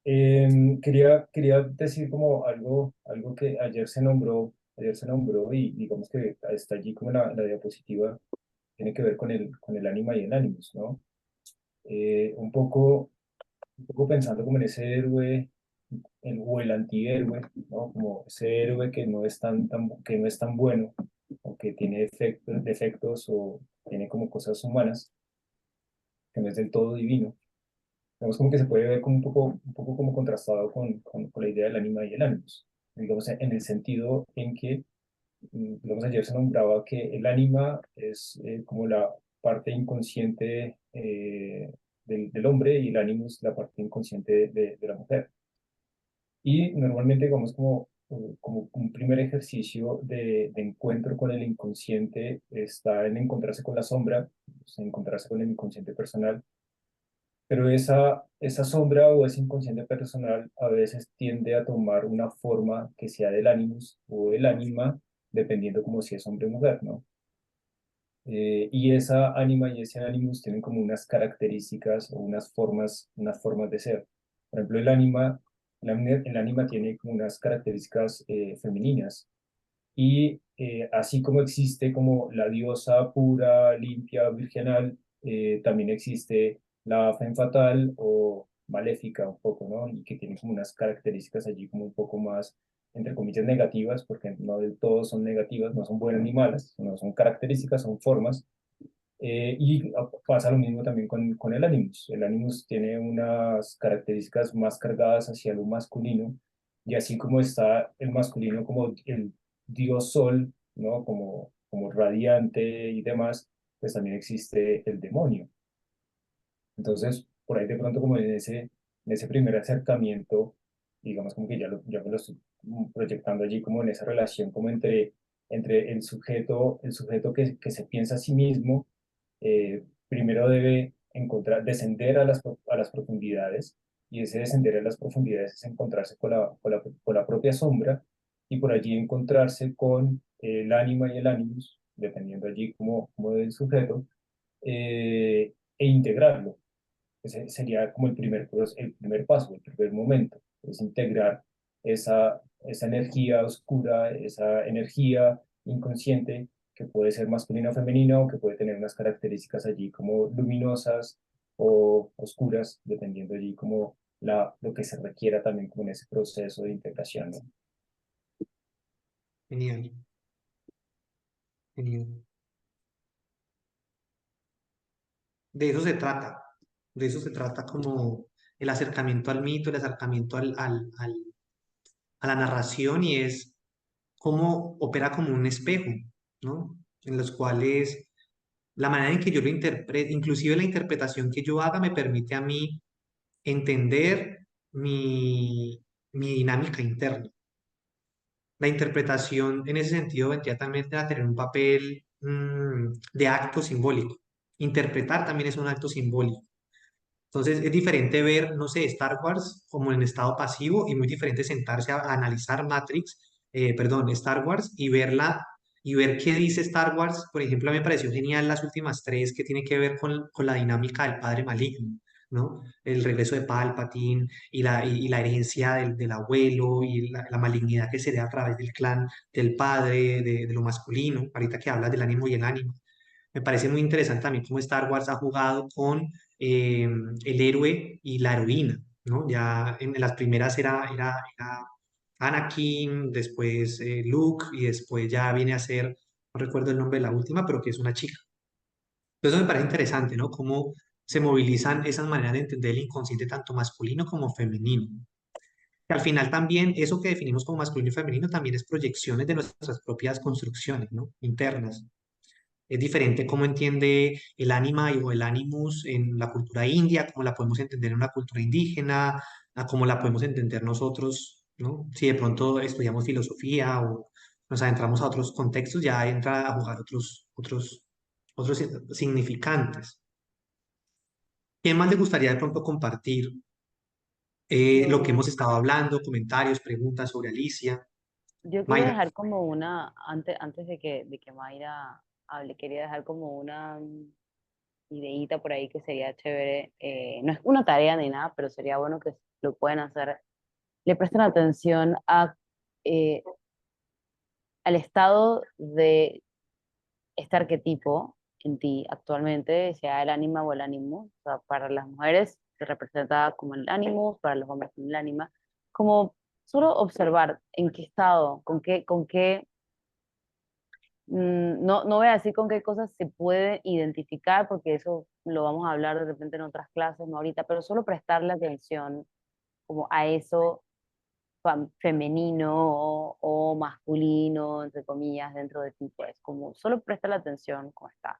Eh, quería decir como algo que ayer se nombró y digamos que está allí como la diapositiva, tiene que ver con el ánima y el ánimos, ¿no? Un poco pensando como en ese héroe o el antihéroe, ¿no? Como ese héroe que no es que no es tan bueno, o que tiene defectos o tiene como cosas humanas, que no es del todo divino. Digamos como que se puede ver como un poco como contrastado con la idea del ánima y el ánimos. Digamos, en el sentido en que, digamos, ayer se nombraba que el ánima es como la parte inconsciente del hombre y el ánimos la parte inconsciente de la mujer. Y normalmente, digamos, como un primer ejercicio de encuentro con el inconsciente está en encontrarse con la sombra, pues, en encontrarse con el inconsciente personal, pero esa sombra o ese inconsciente personal a veces tiende a tomar una forma que sea del ánimos o del ánima, dependiendo como si es hombre o mujer, ¿no? Y esa ánima y ese ánimos tienen como unas características o unas formas de ser. Por ejemplo, el ánima tiene como unas características femeninas. Y así como existe como la diosa pura, limpia, virginal, también existe la femme fatal o maléfica un poco, ¿no? Y que tiene como unas características allí como un poco más, entre comillas, negativas, porque no del todo son negativas, no son buenas ni malas, sino son características, son formas. Pasa lo mismo también con el Animus. El Animus tiene unas características más cargadas hacia lo masculino, y así como está el masculino como el dios sol, ¿no? Como radiante y demás, pues también existe el demonio. Entonces, por ahí de pronto como en ese primer acercamiento, digamos como que ya me lo estoy proyectando allí como en esa relación como entre el sujeto que se piensa a sí mismo, primero debe descender a a las profundidades y ese descender a las profundidades es encontrarse con la propia sombra y por allí encontrarse con el ánima y el animus, dependiendo allí como del sujeto, e integrarlo. Ese sería como el primer paso, el primer momento, es integrar esa energía oscura, esa energía inconsciente que puede ser masculina o femenina o que puede tener unas características allí como luminosas o oscuras, dependiendo allí como lo que se requiera también como en ese proceso de integración, ¿no?
Genial, genial. De eso se trata, de eso se trata como el acercamiento al mito, el acercamiento a la narración y es cómo opera como un espejo, ¿no? En los cuales la manera en que yo lo interprete, inclusive la interpretación que yo haga me permite a mí entender mi dinámica interna. La interpretación en ese sentido vendría también a tener un papel de acto simbólico. Interpretar también es un acto simbólico. Entonces es diferente ver, no sé, Star Wars como en estado pasivo y muy diferente sentarse a analizar perdón, Star Wars y verla y ver qué dice Star Wars. Por ejemplo, a mí me pareció genial las últimas tres que tiene que ver con la dinámica del padre maligno, ¿no? El regreso de Palpatine y la herencia del abuelo y la malignidad que se da a través del clan del padre, de lo masculino, ahorita que hablas del ánimo y el ánimo. Me parece muy interesante también cómo Star Wars ha jugado con el héroe y la heroína, ¿no? Ya en las primeras era Anakin, después Luke y después ya viene a ser, no recuerdo el nombre de la última, pero que es una chica. Entonces me parece interesante, ¿no? Cómo se movilizan esas maneras de entender el inconsciente tanto masculino como femenino. Que al final también eso que definimos como masculino y femenino también es proyecciones de nuestras propias construcciones, ¿no? Internas. Es diferente cómo entiende el ánima o el animus en la cultura india, cómo la podemos entender en una cultura indígena, a cómo la podemos entender nosotros, ¿no? Si de pronto estudiamos filosofía o nos adentramos a otros contextos, ya entra a jugar otros significantes. ¿Qué más le gustaría de pronto compartir lo que hemos
Yo,
estado hablando, comentarios, preguntas sobre Alicia?
yo quería
Mayra.
dejar como una, antes de que Mayra hable, quería dejar como una ideíta por ahí que sería chévere. No es una tarea ni nada, pero sería bueno que lo puedan hacer. Le presten atención eh, al estado de este arquetipo en ti actualmente, sea el ánima o el ánimo. O sea, para las mujeres se representa como el ánimo, para los hombres como el ánima. Como solo observar en qué estado, no voy a decir con qué cosas se puede identificar, porque eso lo vamos a hablar de repente en otras clases, no ahorita, pero solo prestarle atención como a eso femenino o masculino, entre comillas, dentro de ti, pues, como solo prestarle atención cómo está.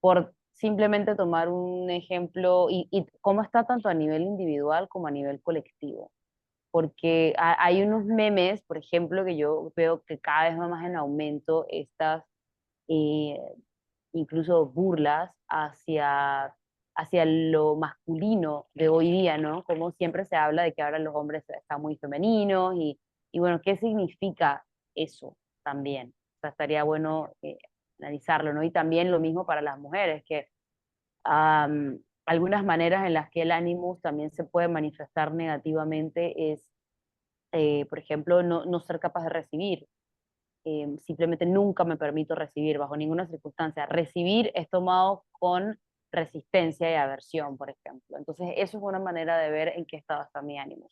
Por simplemente tomar un ejemplo y cómo está tanto a nivel individual como a nivel colectivo. Porque hay unos memes, por ejemplo, que yo veo que cada vez va más en aumento estas eh, incluso burlas hacia lo masculino de hoy día, ¿no? Como siempre se habla de que ahora los hombres están muy femeninos y bueno, ¿qué significa eso también? O sea, estaría bueno analizarlo, ¿no? Y también lo mismo para las mujeres, que algunas maneras en las que el ánimo también se puede manifestar negativamente es, por ejemplo, no ser capaz de recibir. Simplemente nunca me permito recibir bajo ninguna circunstancia. Recibir es tomado con resistencia y aversión, por ejemplo. Entonces, eso es una manera de ver en qué estado está mi ánimo.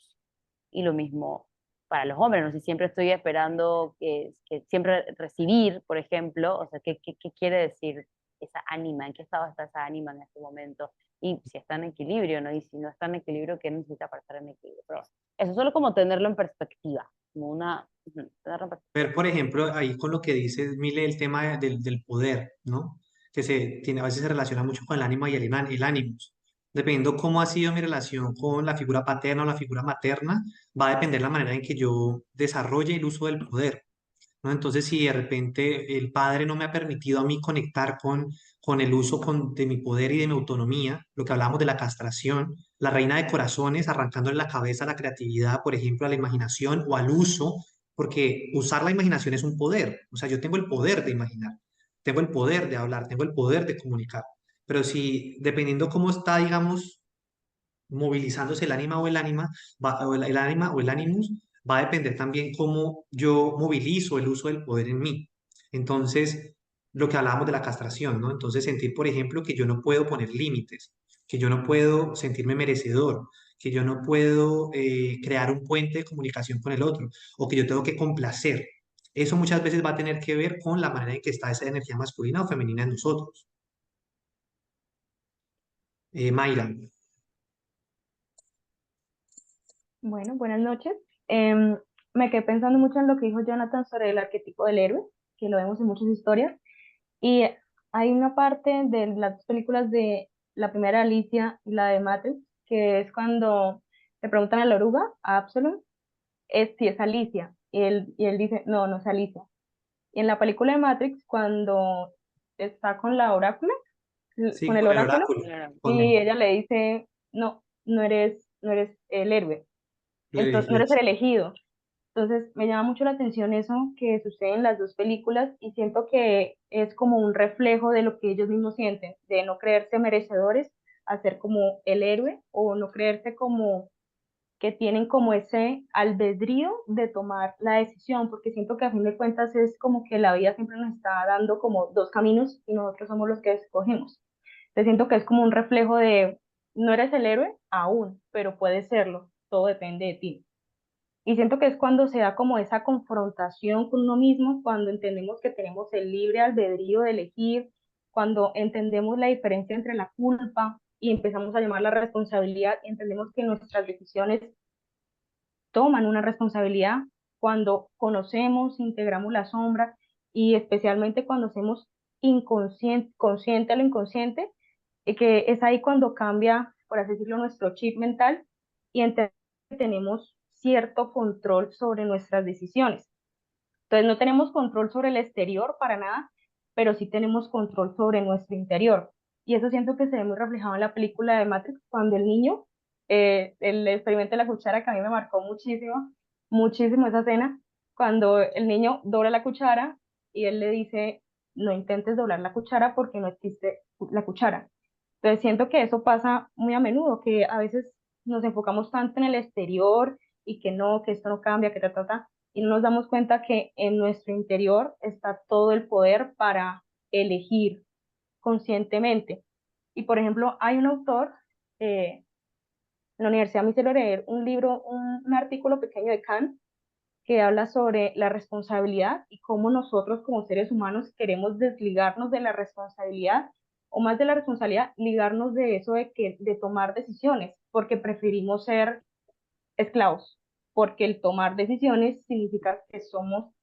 Y lo mismo para los hombres, no sé, si siempre estoy esperando que siempre recibir, por ejemplo, o sea, ¿qué quiere decir esa ánima? ¿En qué estado está esa ánima en este momento? Y si está en equilibrio, ¿no? Y si no está en equilibrio, ¿qué necesita para estar en equilibrio? Pero eso solo como tenerlo en perspectiva, como tenerlo en
Ver,
perspectiva.
por ejemplo, ahí con lo que dice Mile, el tema del poder, ¿no? Que a veces se relaciona mucho con el ánima y el ánimos. Dependiendo cómo ha sido mi relación con la figura paterna o la figura materna, va a depender la manera en que yo desarrolle el uso del poder, ¿no? Entonces, si de repente el padre no me ha permitido a mí conectar con el uso de mi poder y de mi autonomía, lo que hablábamos de la castración, la reina de corazones, arrancándole la cabeza a la creatividad, por ejemplo, a la imaginación o al uso, porque usar la imaginación es un poder. O sea, yo tengo el poder de imaginar, tengo el poder de hablar, tengo el poder de comunicar. Pero si, dependiendo cómo está, digamos, movilizándose el ánima o el ánima, el ánima o el animus, va a depender también cómo yo movilizo el uso del poder en mí. Entonces, lo que hablábamos de la castración, ¿no? Entonces, sentir, por ejemplo, que yo no puedo poner límites, que yo no puedo sentirme merecedor, que yo no puedo crear un puente de comunicación con el otro, o que yo tengo que complacer. Eso muchas veces va a tener que ver con la manera en que está esa energía masculina o femenina en nosotros. Mayra.
Bueno, buenas noches. Em, Me quedé pensando mucho en lo que dijo Jonathan sobre el arquetipo del héroe, que lo vemos en muchas historias. Y hay una parte de las dos películas de la primera Alicia y la de Matrix, que es cuando le preguntan a la oruga, a Absalom, si es Alicia. Y él dice, no, no es Alicia. Y en la película de Matrix, cuando está con la oráculo,
Sí,
con el
con el
oráculo,
oráculo.
Claro.
y ella le dice, no, no eres el héroe, entonces no eres el elegido. Entonces me llama mucho la atención eso que sucede en las dos películas y siento que es como un reflejo de lo que ellos mismos sienten, de no creerse merecedores a ser como el héroe o no creerse como que tienen como ese albedrío de tomar la decisión, porque siento que a fin de cuentas es como que la vida siempre nos está dando como dos caminos y nosotros somos los que escogemos. Entonces siento que es como un reflejo de no eres el héroe aún, pero puedes serlo, todo depende de ti. Y siento que es cuando se da como esa confrontación con uno mismo, cuando entendemos que tenemos el libre albedrío de elegir, cuando entendemos la diferencia entre la culpa y empezamos a llamar la responsabilidad, y entendemos que nuestras decisiones toman una responsabilidad, cuando conocemos, integramos la sombra y especialmente cuando hacemos consciente a lo inconsciente, y que es ahí cuando cambia, por así decirlo, nuestro chip mental y entendemos que tenemos cierto control sobre nuestras decisiones. Entonces no tenemos control sobre el exterior para nada, pero sí tenemos control sobre nuestro interior. Y eso siento que se ve muy reflejado en la película de Matrix, cuando el niño, el experimento de la cuchara, que a mí me marcó muchísimo, muchísimo esa escena, cuando el niño dobla la cuchara y él le dice, no intentes doblar la cuchara porque no existe la cuchara. Entonces siento que eso pasa muy a menudo, que a veces nos enfocamos tanto en el exterior y que no, que esto no cambia, que y no nos damos cuenta que en nuestro interior está todo el poder para elegir conscientemente. Y por ejemplo, hay un autor, en la universidad me hicieron leer un libro, un artículo pequeño de Kant, que habla sobre la responsabilidad y cómo nosotros como seres humanos queremos desligarnos de la responsabilidad, o más de la responsabilidad, ligarnos de eso de tomar decisiones, porque preferimos ser esclavos, porque el tomar decisiones significa que somos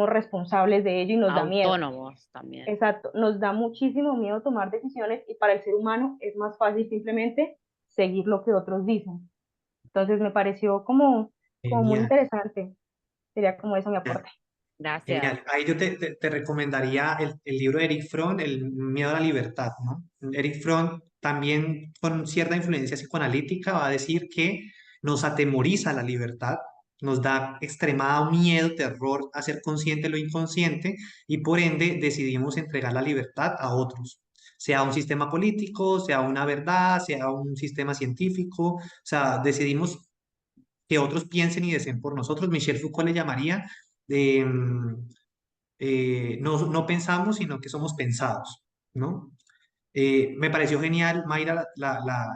responsables de ello y nos da miedo.
Autónomos también.
Exacto, nos da muchísimo miedo tomar decisiones y para el ser humano es más fácil simplemente seguir lo que otros dicen. Entonces me pareció como muy
Genial.
interesante. Sería como eso mi aporte.
Gracias.
Genial. Ahí yo te recomendaría el libro de Eric Fromm, El miedo a la libertad, ¿no? Eric Fromm también con cierta influencia psicoanalítica va a decir que nos atemoriza la libertad, nos da extremado miedo, terror a ser consciente de lo inconsciente y por ende decidimos entregar la libertad a otros, sea un sistema político, sea una verdad, sea un sistema científico, o sea, decidimos que otros piensen y deseen por nosotros. Michel Foucault le llamaría eh, no pensamos, sino que somos pensados, ¿no? Me pareció genial, Mayra,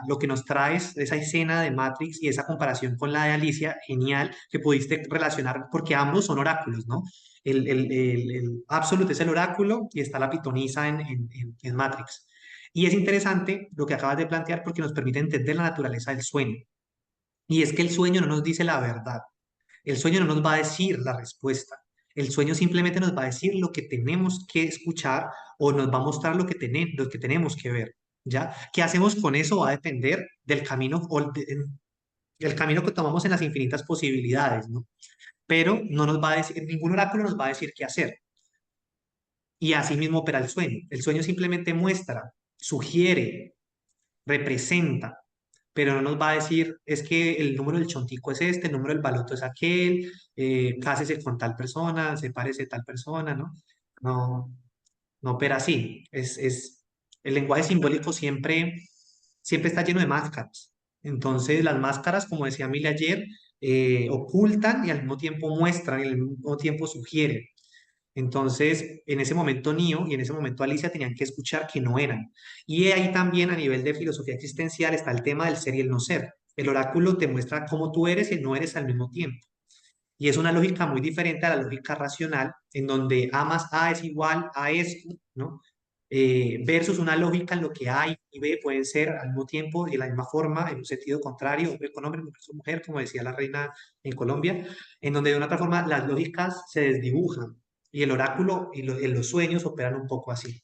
lo que nos traes, esa escena de Matrix y esa comparación con la de Alicia, genial, que pudiste relacionar, porque ambos son oráculos, ¿no? El Absolute es el oráculo y está la pitonisa en Matrix. Y es interesante lo que acabas de plantear porque nos permite entender la naturaleza del sueño. Y es que el sueño no nos dice la verdad. El sueño no nos va a decir la respuesta. El sueño simplemente nos va a decir lo que tenemos que escuchar o nos va a mostrar lo que tenemos que ver. ¿Ya? ¿Qué hacemos con eso? Va a depender del camino el camino que tomamos en las infinitas posibilidades, ¿no? Pero no nos va a decir, ningún oráculo nos va a decir qué hacer. Y así mismo opera el sueño. El sueño simplemente muestra, sugiere, representa, pero no nos va a decir, es que el número del chontico es este, el número del baloto es aquel, cásese con tal persona, se parece a tal persona, ¿no? No, no opera así. El lenguaje simbólico siempre está lleno de máscaras. Entonces, las máscaras, como decía Mila ayer, ocultan y al mismo tiempo muestran y al mismo tiempo sugieren. Entonces, en ese momento Neo y en ese momento Alicia tenían que escuchar que no eran. Y ahí también a nivel de filosofía existencial está el tema del ser y el no ser. El oráculo te muestra cómo tú eres y no eres al mismo tiempo. Y es una lógica muy diferente a la lógica racional, en donde A más A es igual a esto, ¿no? Versus una lógica en lo que A y B pueden ser al mismo tiempo y de la misma forma, en un sentido contrario, hombre con hombre, mujer con mujer, como decía la reina en Colombia, en donde de una otra forma las lógicas se desdibujan y el oráculo y en los sueños operan un poco así.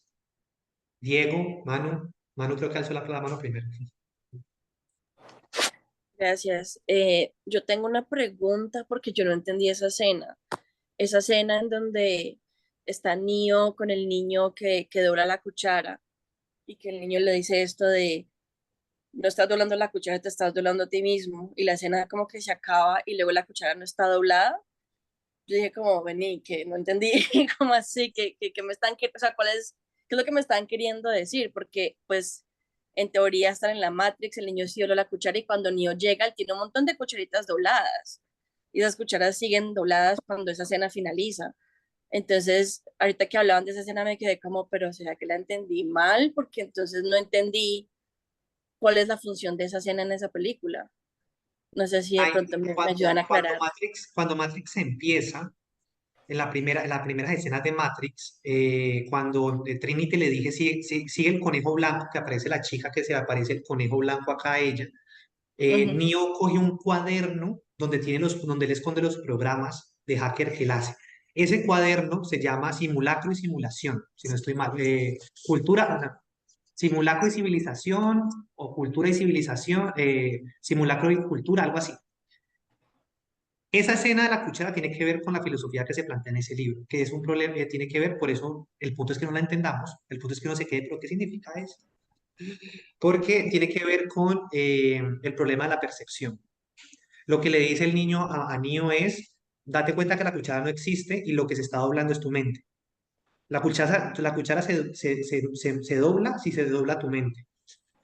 Diego, Manu creo que alzó la mano primero.
Gracias. Yo tengo una pregunta porque yo no entendí esa escena en donde está Neo con el niño que dobla la cuchara y que el niño le dice esto de, no estás doblando la cuchara, te estás doblando a ti mismo, y la escena como que se acaba y luego la cuchara no está doblada. Yo dije como, vení, que no entendí, como así, que me están, o sea, qué es lo que me están queriendo decir? Porque, pues, en teoría están en la Matrix, el niño sí dobla la cuchara y cuando Neo llega, él tiene un montón de cucharitas dobladas. Y esas cucharas siguen dobladas cuando esa escena finaliza. Entonces, ahorita que hablaban de esa escena me quedé como, pero ¿será que la entendí mal? Porque entonces no entendí cuál es la función de esa escena en esa película. No sé si de
Ahí,
pronto me ayudan a aclarar.
Cuando Matrix empieza, en las primeras escenas de Matrix, cuando Trinity le dije, sigue el conejo blanco, que aparece la chica, que se aparece el conejo blanco acá a ella,
Ujú.
Neo coge un cuaderno donde él esconde los programas de hacker que él hace. Ese cuaderno se llama Simulacro y Simulación, si no estoy mal. Cultura, o sea, Simulacro y Civilización, o Cultura y Civilización, Simulacro y Cultura, algo así. Esa escena de la cuchara tiene que ver con la filosofía que se plantea en ese libro, que es un problema que tiene que ver, por eso el punto es que no la entendamos, el punto es que no se quede, pero ¿qué significa eso? Porque tiene que ver con el problema de la percepción. Lo que le dice el niño a Neo es, date cuenta que la cuchara no existe y lo que se está doblando es tu mente. La cuchara se dobla si se dobla tu mente.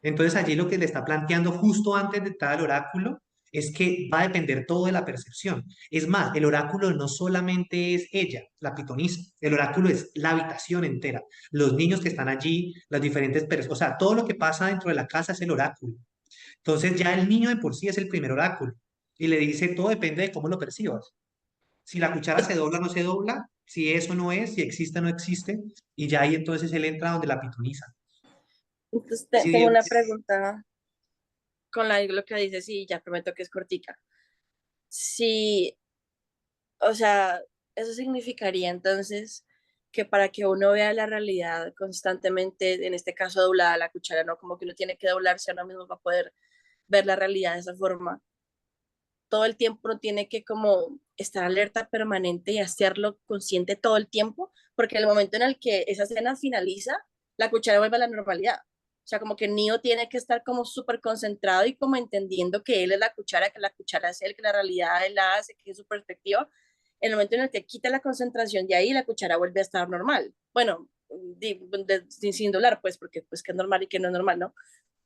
Entonces allí lo que le está planteando justo antes de entrar al oráculo es que va a depender todo de la percepción. Es más, el oráculo no solamente es ella, la pitonisa, el oráculo es la habitación entera, los niños que están allí, las diferentes personas, o sea, todo lo que pasa dentro de la casa es el oráculo. Entonces ya el niño de por sí es el primer oráculo y le dice, todo depende de cómo lo percibas. Si la cuchara se dobla o no se dobla, si eso no es, si existe o no existe, y ya ahí entonces él entra donde la pitoniza.
Entonces,
Sí,
tengo
Diego.
una pregunta con lo que dices y ya prometo que es cortica. Sí, o sea, eso significaría entonces que para que uno vea la realidad constantemente, en este caso doblada la cuchara, ¿no? Como que uno tiene que doblarse a uno mismo para poder ver la realidad de esa forma. Todo el tiempo uno tiene que como estar alerta permanente y hacerlo consciente todo el tiempo, porque en el momento en el que esa escena finaliza, la cuchara vuelve a la normalidad. O sea, como que Neo tiene que estar como súper concentrado y como entendiendo que él es la cuchara, que la cuchara es él, que la realidad él la hace, que es su perspectiva. En el momento en el que quita la concentración de ahí, la cuchara vuelve a estar normal. Bueno, sin doblar, pues, porque pues que es normal y que no es normal, ¿no?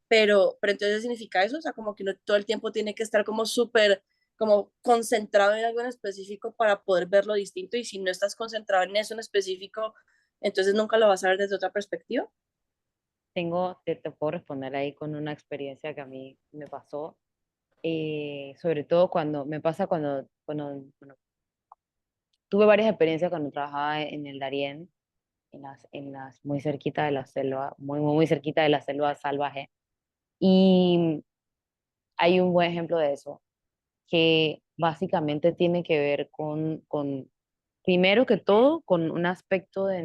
Pero entonces significa eso, o sea, como que no todo el tiempo tiene que estar como súper, como concentrado en algo en específico para poder verlo distinto, y si no estás concentrado en eso en específico, entonces nunca lo vas a ver desde otra perspectiva.
Te puedo responder ahí con una experiencia que a mí me pasó, sobre todo bueno, tuve varias experiencias cuando trabajaba en el Darién, muy cerquita de la selva, muy cerquita de la selva salvaje. Y hay un buen ejemplo de eso, que básicamente tiene que ver primero que todo, con un aspecto de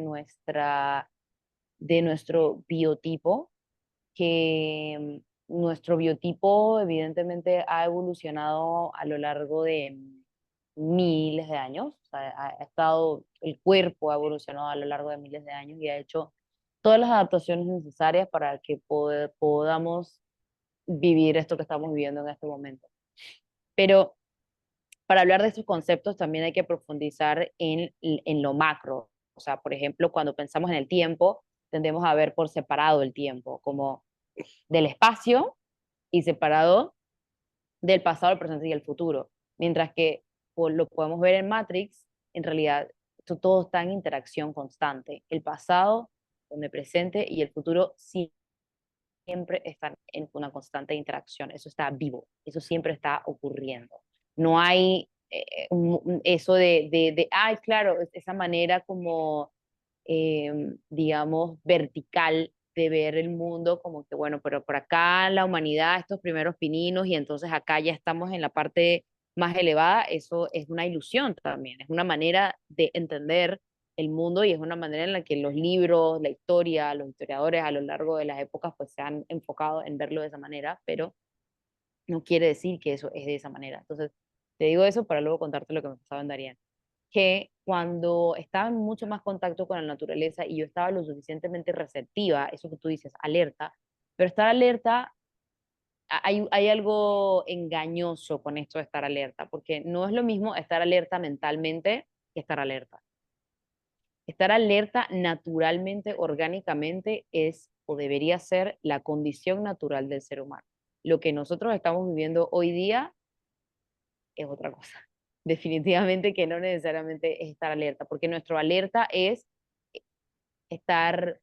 nuestro biotipo, que nuestro biotipo evidentemente ha evolucionado a lo largo de miles de años, o sea, el cuerpo ha evolucionado a lo largo de miles de años y ha hecho todas las adaptaciones necesarias para que podamos vivir esto que estamos viviendo en este momento. Pero para hablar de estos conceptos también hay que profundizar en lo macro. O sea, por ejemplo, cuando pensamos en el tiempo, tendemos a ver por separado el tiempo, como del espacio y separado del pasado, el presente y el futuro. Mientras que lo podemos ver en Matrix, en realidad esto todo está en interacción constante. El pasado, con el presente y el futuro siempre están en una constante interacción. Eso está vivo, eso siempre está ocurriendo. No hay eso ay, claro, esa manera como, digamos, vertical de ver el mundo, como que, bueno, pero por acá la humanidad, estos primeros pininos, y entonces acá ya estamos en la parte más elevada, eso es una ilusión también, es una manera de entender el mundo y es una manera en la que los libros, la historia, los historiadores a lo largo de las épocas pues se han enfocado en verlo de esa manera, pero no quiere decir que eso es de esa manera. Entonces, te digo eso para luego contarte lo que me pasaba en Darien, que cuando estaba en mucho más contacto con la naturaleza y yo estaba lo suficientemente receptiva, eso que tú dices, alerta, pero estar alerta, hay algo engañoso con esto de estar alerta, porque no es lo mismo estar alerta mentalmente que estar alerta. Estar alerta naturalmente, orgánicamente, es o debería ser la condición natural del ser humano. Lo que nosotros estamos viviendo hoy día es otra cosa. Definitivamente que no necesariamente es estar alerta, porque nuestro alerta es estar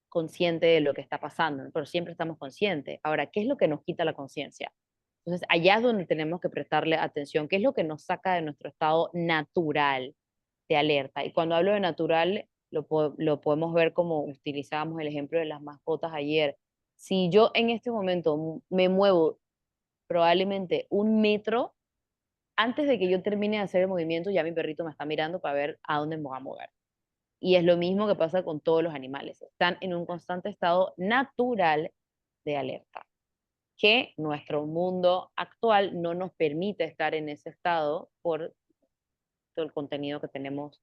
consciente de lo que está pasando, ¿no? Pero siempre estamos conscientes. Ahora, ¿qué es lo que nos quita la conciencia? Entonces, allá es donde tenemos que prestarle atención. ¿Qué es lo que nos saca de nuestro estado natural de alerta? Y cuando hablo de natural, lo podemos ver como utilizábamos el ejemplo de las mascotas ayer. Si yo en este momento me muevo probablemente 1 metro, antes de que yo termine de hacer el movimiento, ya mi perrito me está mirando para ver a dónde me va a mover. Y es lo mismo que pasa con todos los animales. Están en un constante estado natural de alerta, que nuestro mundo actual no nos permite estar en ese estado por todo el contenido que tenemos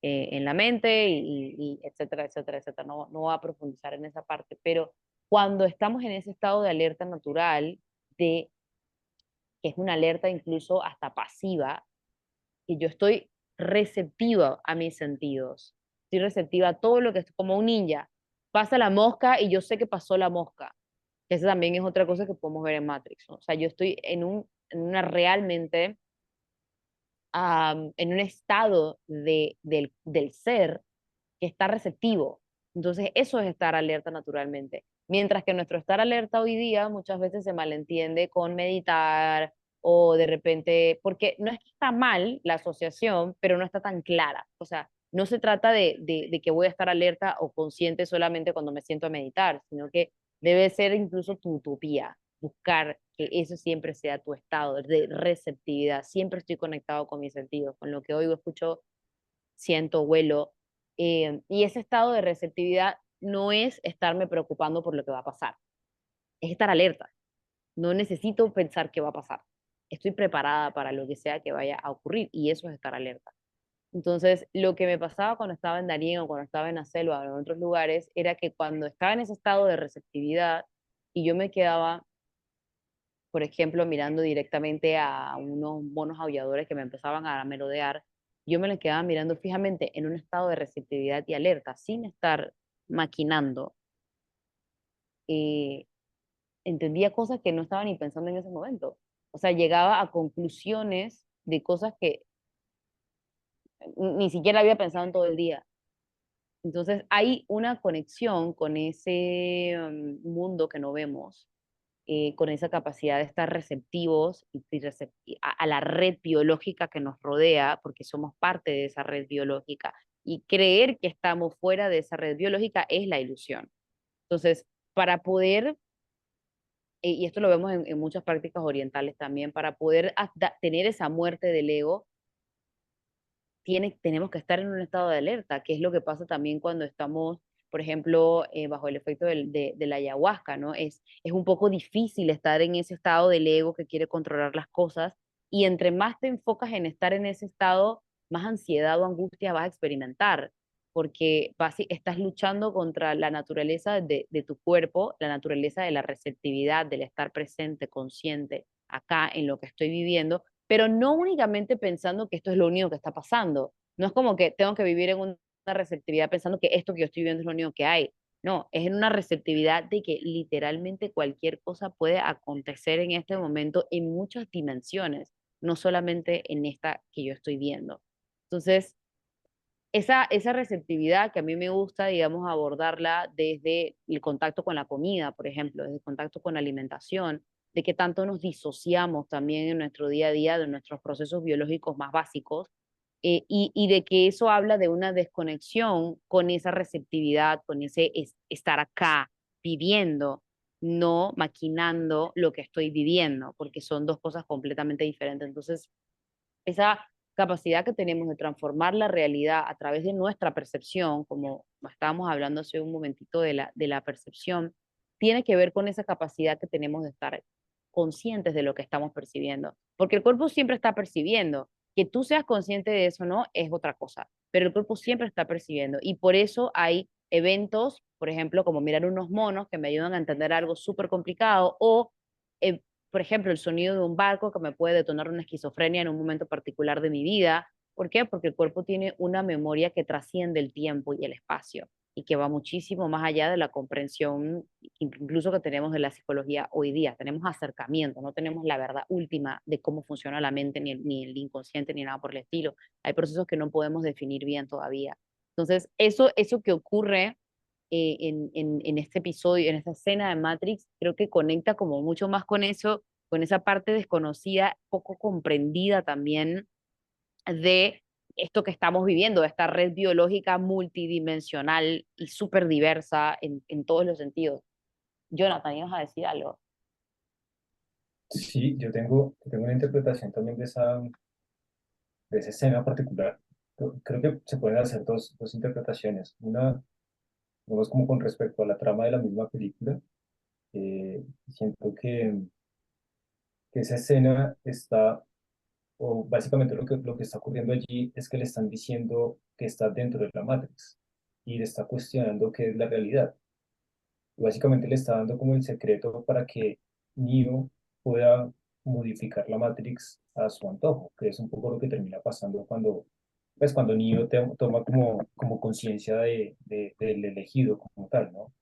en la mente y etcétera, etcétera, etcétera. No, no voy a profundizar en esa parte, pero cuando estamos en ese estado de alerta natural, de que es una alerta incluso hasta pasiva, que yo estoy receptiva a mis sentidos, estoy receptiva a todo lo que es como un ninja. Pasa la mosca y yo sé que pasó la mosca. Esa también es otra cosa que podemos ver en Matrix, ¿no? O sea, yo estoy en una realmente, en un estado del ser que está receptivo. Entonces, eso es estar alerta naturalmente. Mientras que nuestro estar alerta hoy día muchas veces se malentiende con meditar o de repente, porque no es que está mal la asociación, pero no está tan clara. O sea, no se trata de que voy a estar alerta o consciente solamente cuando me siento a meditar, sino que debe ser incluso tu utopía, buscar que eso siempre sea tu estado de receptividad. Siempre estoy conectado con mis sentidos, con lo que oigo, escucho, siento, huelo. Y ese estado de receptividad no es estarme preocupando por lo que va a pasar, es estar alerta. No necesito pensar qué va a pasar. Estoy preparada para lo que sea que vaya a ocurrir y eso es estar alerta. Entonces, lo que me pasaba cuando estaba en Darién o cuando estaba en la selva o en otros lugares era que cuando estaba en ese estado de receptividad y yo me quedaba, por ejemplo, mirando directamente a unos monos aulladores que me empezaban a merodear, yo me les quedaba mirando fijamente en un estado de receptividad y alerta, sin estar maquinando. eh, Entendía cosas que no estaba ni pensando en ese momento. O sea, llegaba a conclusiones de cosas que ni siquiera había pensado en todo el día. Entonces, hay una conexión con ese mundo que no vemos, con esa capacidad de estar receptivos a la red biológica que nos rodea, porque somos parte de esa red biológica. Y creer que estamos fuera de esa red biológica es la ilusión. Entonces, para poder, y esto lo vemos en muchas prácticas orientales también, para poder tener esa muerte del ego, tenemos que estar en un estado de alerta, que es lo que pasa también cuando estamos, por ejemplo, bajo el efecto de la ayahuasca, ¿no? Es un poco difícil estar en ese estado del ego que quiere controlar las cosas y entre más te enfocas en estar en ese estado, más ansiedad o angustia vas a experimentar. porque estás luchando contra la naturaleza de tu cuerpo, la naturaleza de la receptividad, del estar presente, consciente acá en lo que estoy viviendo, pero no únicamente pensando que esto es lo único que está pasando. No es como que tengo que vivir en una receptividad pensando que esto que yo estoy viviendo es lo único que hay. No, es en una receptividad de que literalmente cualquier cosa puede acontecer en este momento en muchas dimensiones, no solamente en esta que yo estoy viendo. Entonces, esa receptividad que a mí me gusta, digamos, abordarla desde el contacto con la comida, por ejemplo, desde el contacto con la alimentación, de que tanto nos disociamos también en nuestro día a día de nuestros procesos biológicos más básicos, y de que eso habla de una desconexión con esa receptividad, con ese estar acá, viviendo, no maquinando lo que estoy viviendo, porque son dos cosas completamente diferentes. Entonces, esa capacidad que tenemos de transformar la realidad a través de nuestra percepción, como estábamos hablando hace un momentito de la percepción, tiene que ver con esa capacidad que tenemos de estar conscientes de lo que estamos percibiendo, porque el cuerpo siempre está percibiendo. Que tú seas consciente de eso, no, es otra cosa, pero el cuerpo siempre está percibiendo y por eso hay eventos, por ejemplo, como mirar unos monos que me ayudan a entender algo súper complicado o eh, por ejemplo, el sonido de un barco que me puede detonar una esquizofrenia en un momento particular de mi vida. ¿Por qué? Porque el cuerpo tiene una memoria que trasciende el tiempo y el espacio y que va muchísimo más allá de la comprensión incluso que tenemos de la psicología hoy día. Tenemos acercamiento, no tenemos la verdad última de cómo funciona la mente, ni el inconsciente, ni nada por el estilo. Hay procesos que no podemos definir bien todavía. Entonces, eso que ocurre en este episodio, en esta escena de Matrix, creo que conecta como mucho más con eso, con esa parte desconocida, poco comprendida también de esto que estamos viviendo, esta red biológica multidimensional y súper diversa en todos los sentidos. Jonathan, ibas a decir algo.
Sí, yo tengo una interpretación también de esa escena particular. Creo que se pueden hacer dos interpretaciones. Una, digamos, como con respecto a la trama de la misma película. Siento que esa escena está, o básicamente lo que está ocurriendo allí es que le están diciendo que está dentro de la Matrix y le está cuestionando qué es la realidad. Y básicamente le está dando como el secreto para que Neo pueda modificar la Matrix a su antojo, que es un poco lo que termina pasando cuando Neo toma como conciencia del elegido como tal, ¿no?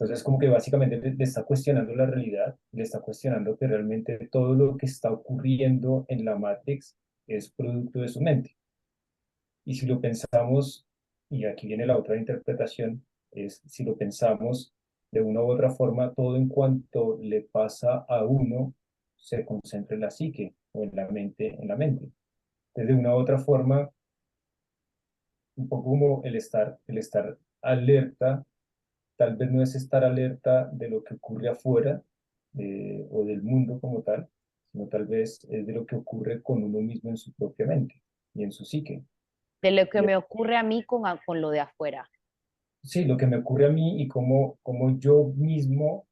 Entonces, como que básicamente le está cuestionando la realidad, le está cuestionando que realmente todo lo que está ocurriendo en la Matrix es producto de su mente. Y si lo pensamos, y aquí viene la otra interpretación, es si lo pensamos de una u otra forma, todo en cuanto le pasa a uno se concentra en la psique o en la mente, en la mente. Entonces, de una u otra forma, un poco como el estar alerta, tal vez no es estar alerta de lo que ocurre afuera o del mundo como tal, sino tal vez es de lo que ocurre con uno mismo en su propia mente y en su psique.
De lo que
Y
me ocurre a mí con lo de afuera.
sí, lo que me ocurre a mí y cómo yo mismo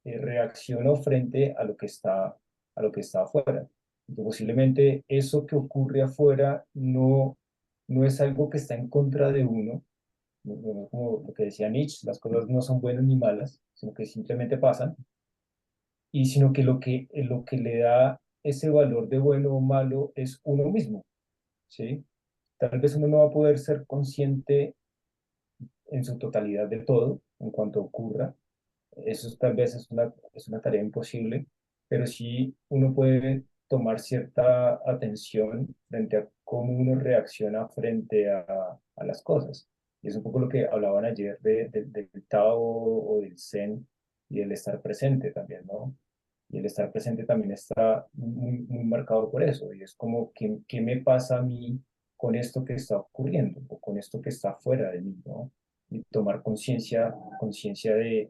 reacciono frente a lo que está afuera. Entonces, posiblemente eso que ocurre afuera no es algo que está en contra de uno, como lo que decía Nietzsche, las cosas no son buenas ni malas, sino que simplemente pasan, y sino que lo que le da ese valor de bueno o malo es uno mismo, ¿sí? Tal vez uno no va a poder ser consciente en su totalidad de todo en cuanto ocurra. Eso tal vez es una tarea imposible, pero sí uno puede tomar cierta atención frente a cómo uno reacciona frente a las cosas. Y es un poco lo que hablaban ayer del Tao o del Zen y el estar presente también, ¿no? Y el estar presente también está muy, muy marcado por eso. Y es como, ¿qué me pasa a mí con esto que está ocurriendo o con esto que está fuera de mí, ¿no? Y tomar conciencia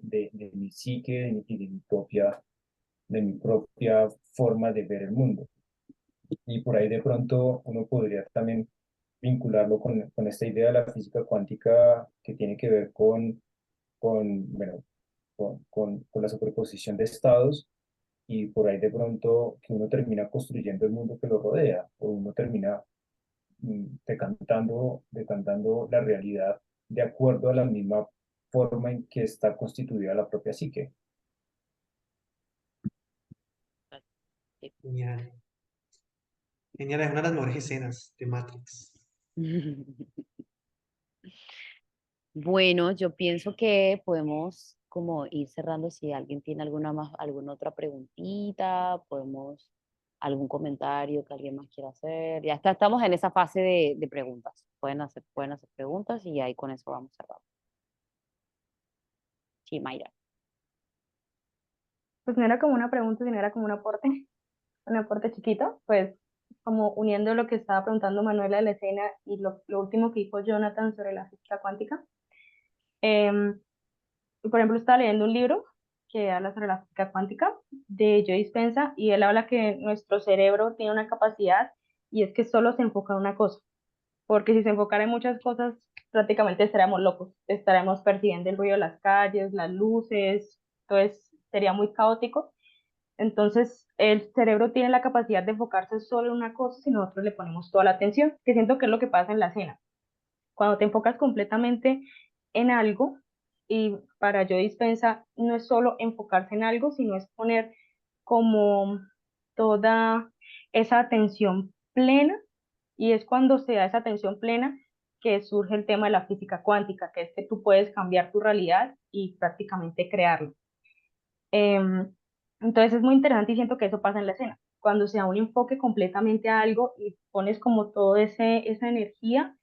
de mi psique y de mi propia forma de ver el mundo. Y por ahí de pronto uno podría también vincularlo con esta idea de la física cuántica que tiene que ver bueno, con la superposición de estados y por ahí de pronto que uno termina construyendo el mundo que lo rodea o uno termina decantando la realidad de acuerdo a la misma forma en que está constituida la propia psique.
Genial. Genial, es una de las mejores escenas de Matrix.
Bueno, yo pienso que podemos como ir cerrando si alguien tiene alguna otra preguntita, podemos algún comentario que alguien más quiera hacer. Ya estamos en esa fase de preguntas. Pueden hacer preguntas y ahí con eso vamos cerrando. Sí, Mayra.
Pues no era como una pregunta, sino era como un aporte chiquito, pues como uniendo lo que estaba preguntando Manuela de la escena y lo último que dijo Jonathan sobre la física cuántica. Por ejemplo, estaba leyendo un libro que habla sobre la física cuántica de Joe Dispenza y él habla que nuestro cerebro tiene una capacidad y es que solo se enfoca en una cosa, porque si se enfocara en muchas cosas, prácticamente estaríamos locos, estaremos percibiendo el ruido de las calles, las luces, entonces sería muy caótico. Entonces, el cerebro tiene la capacidad de enfocarse solo en una cosa si nosotros le ponemos toda la atención, que siento que es lo que pasa en la cena. Cuando te enfocas completamente en algo, y para yo dispensa, no es solo enfocarse en algo, sino es poner como toda esa atención plena, y es cuando se da esa atención plena que surge el tema de la física cuántica, que es que tú puedes cambiar tu realidad y prácticamente crearla. Entonces es muy interesante y siento que eso pasa en la escena. Cuando se da un enfoque completamente a algo y pones como todo esa energía,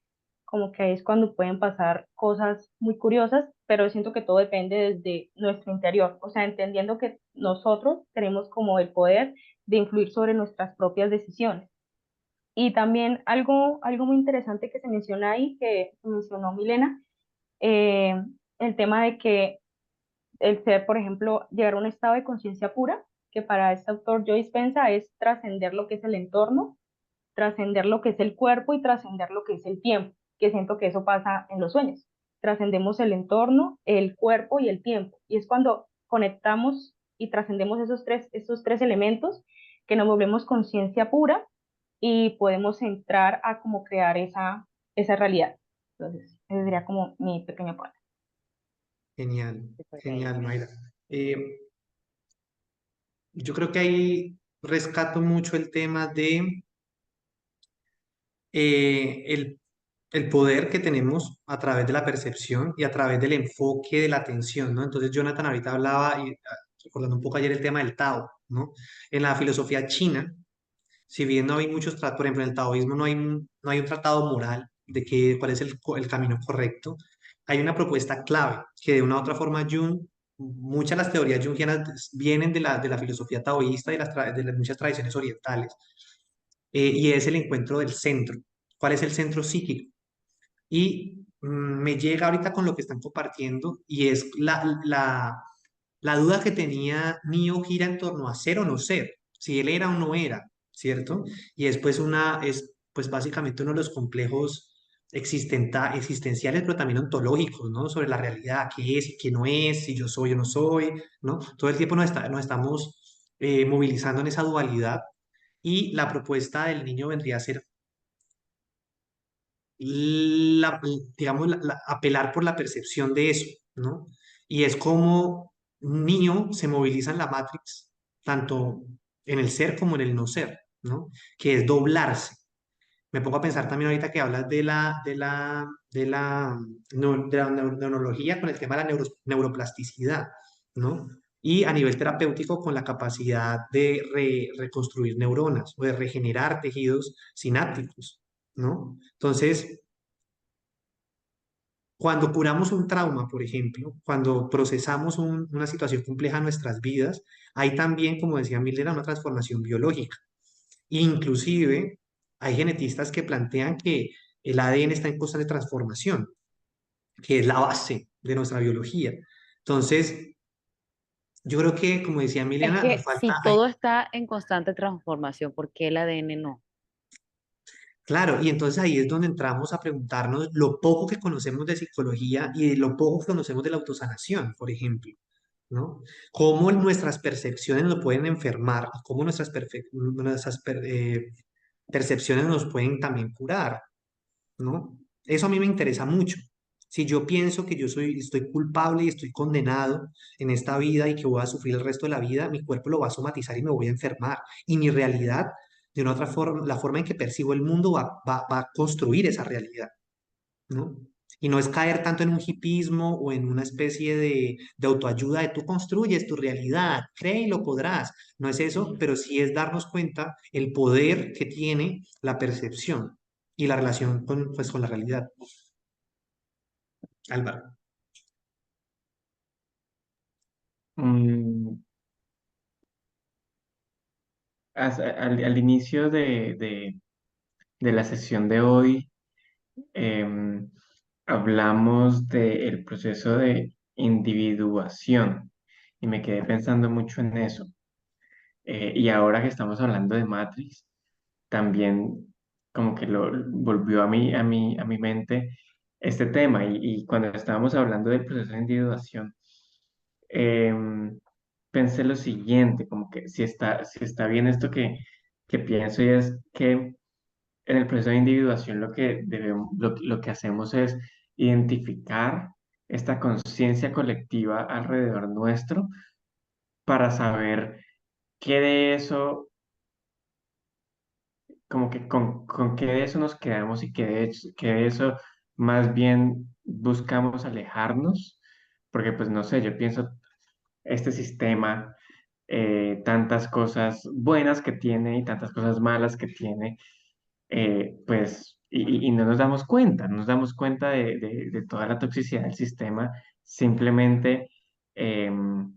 como que ahí es cuando pueden pasar cosas muy curiosas, pero siento que todo depende desde nuestro interior, o sea, entendiendo que nosotros tenemos como el poder de influir sobre nuestras propias decisiones. Y también algo muy interesante que se menciona ahí, que mencionó Milena, eh, el tema de que el ser, por ejemplo, llegar a un estado de conciencia pura, que para este autor Joe Dispenza es trascender lo que es el entorno, trascender lo que es el cuerpo y trascender lo que es el tiempo, que siento que eso pasa en los sueños. Trascendemos el entorno, el cuerpo y el tiempo. Y es cuando conectamos y trascendemos esos tres elementos que nos volvemos conciencia pura y podemos entrar a como crear esa realidad. Entonces, ese sería como mi pequeño aporte.
Genial,
Súper
genial,
bien.
Mayra. Eh, yo creo que ahí rescato mucho el tema de el poder que tenemos a través de la percepción y a través del enfoque de la atención, ¿no? Entonces Jonathan ahorita hablaba, y recordando un poco ayer el tema del Tao, ¿no? En la filosofía china, si bien no hay muchos tratados, por ejemplo, en el taoísmo no hay un tratado moral de cuál es el camino correcto, hay una propuesta clave que de una u otra forma Jung, muchas de las teorías jungianas vienen de la filosofía taoísta y de las muchas tradiciones orientales, y es el encuentro del centro. ¿Cuál es el centro psíquico? Y me llega ahorita con lo que están compartiendo y es la duda que tenía Neo gira en torno a ser o no ser, si él era o no era, ¿cierto? Y después es pues básicamente uno de los complejos existenciales, pero también ontológicos, ¿no? Sobre la realidad, qué es y qué no es, si yo soy o no soy, ¿no? Todo el tiempo nos estamos movilizando en esa dualidad y la propuesta del niño vendría a ser la, digamos, apelar por la percepción de eso, ¿no? Y es como un niño se moviliza en la Matrix, tanto en el ser como en el no ser, ¿no? Que es doblarse. Me pongo a pensar también ahorita que hablas de la neurología con el tema de la neuroplasticidad, ¿no? Y a nivel terapéutico con la capacidad de reconstruir neuronas o de regenerar tejidos sinápticos, ¿no? Entonces, cuando curamos un trauma, por ejemplo, cuando procesamos una situación compleja en nuestras vidas, hay también, como decía Miller, una transformación biológica. Inclusive, hay genetistas que plantean que el ADN está en constante transformación, que es la base de nuestra biología. Entonces, yo creo que, como decía
Es
Emiliana,
que
nos falta,
si todo está en constante transformación, ¿por qué el ADN no?
claro, y entonces ahí es donde entramos a preguntarnos lo poco que conocemos de psicología y de lo poco que conocemos de la autosanación, por ejemplo. ¿No? Cómo nuestras percepciones lo pueden enfermar y cómo nuestras percepciones nos pueden también curar. ¿no? Eso a mí me interesa mucho. Si yo pienso que estoy culpable y estoy condenado en esta vida y que voy a sufrir el resto de la vida, mi cuerpo lo va a somatizar y me voy a enfermar. Y mi realidad, de una otra forma, la forma en que percibo el mundo va a construir esa realidad, ¿no? Y no es caer tanto en un hipismo o en una especie de autoayuda de tú construyes tu realidad, cree y lo podrás. No es eso, pero sí es darnos cuenta el poder que tiene la percepción y la relación con, pues, con la realidad. Álvaro.
Mm, al inicio de la sesión de hoy, em, hablamos del proceso de individuación y me quedé pensando mucho en eso. Y ahora que estamos hablando de Matrix, también como que lo volvió a mi mente este tema. Y cuando estábamos hablando del proceso de individuación, em, pensé lo siguiente, como que si está bien esto que pienso, y es que en el proceso de individuación lo que hacemos es identificar esta conciencia colectiva alrededor nuestro para saber qué de eso, como que con qué de eso nos quedamos y qué de eso más bien buscamos alejarnos, porque pues no sé, yo pienso este sistema, tantas cosas buenas que tiene y tantas cosas malas que tiene, pues, y no nos damos cuenta, no nos damos cuenta de toda la toxicidad del sistema, simplemente, em,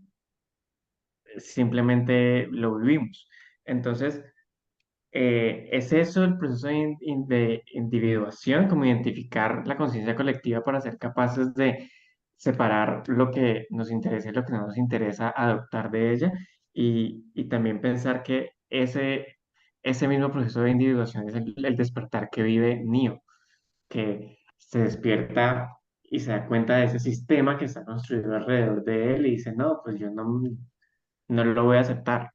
simplemente lo vivimos. Entonces, ¿es eso el proceso de individuación, como identificar la conciencia colectiva para ser capaces de separar lo que nos interesa y lo que no nos interesa, adoptar de ella? Y también pensar que ese mismo proceso de individuación es el despertar que vive Neo, que se despierta y se da cuenta de ese sistema que está construido alrededor de él y dice, no, pues yo no lo voy a aceptar.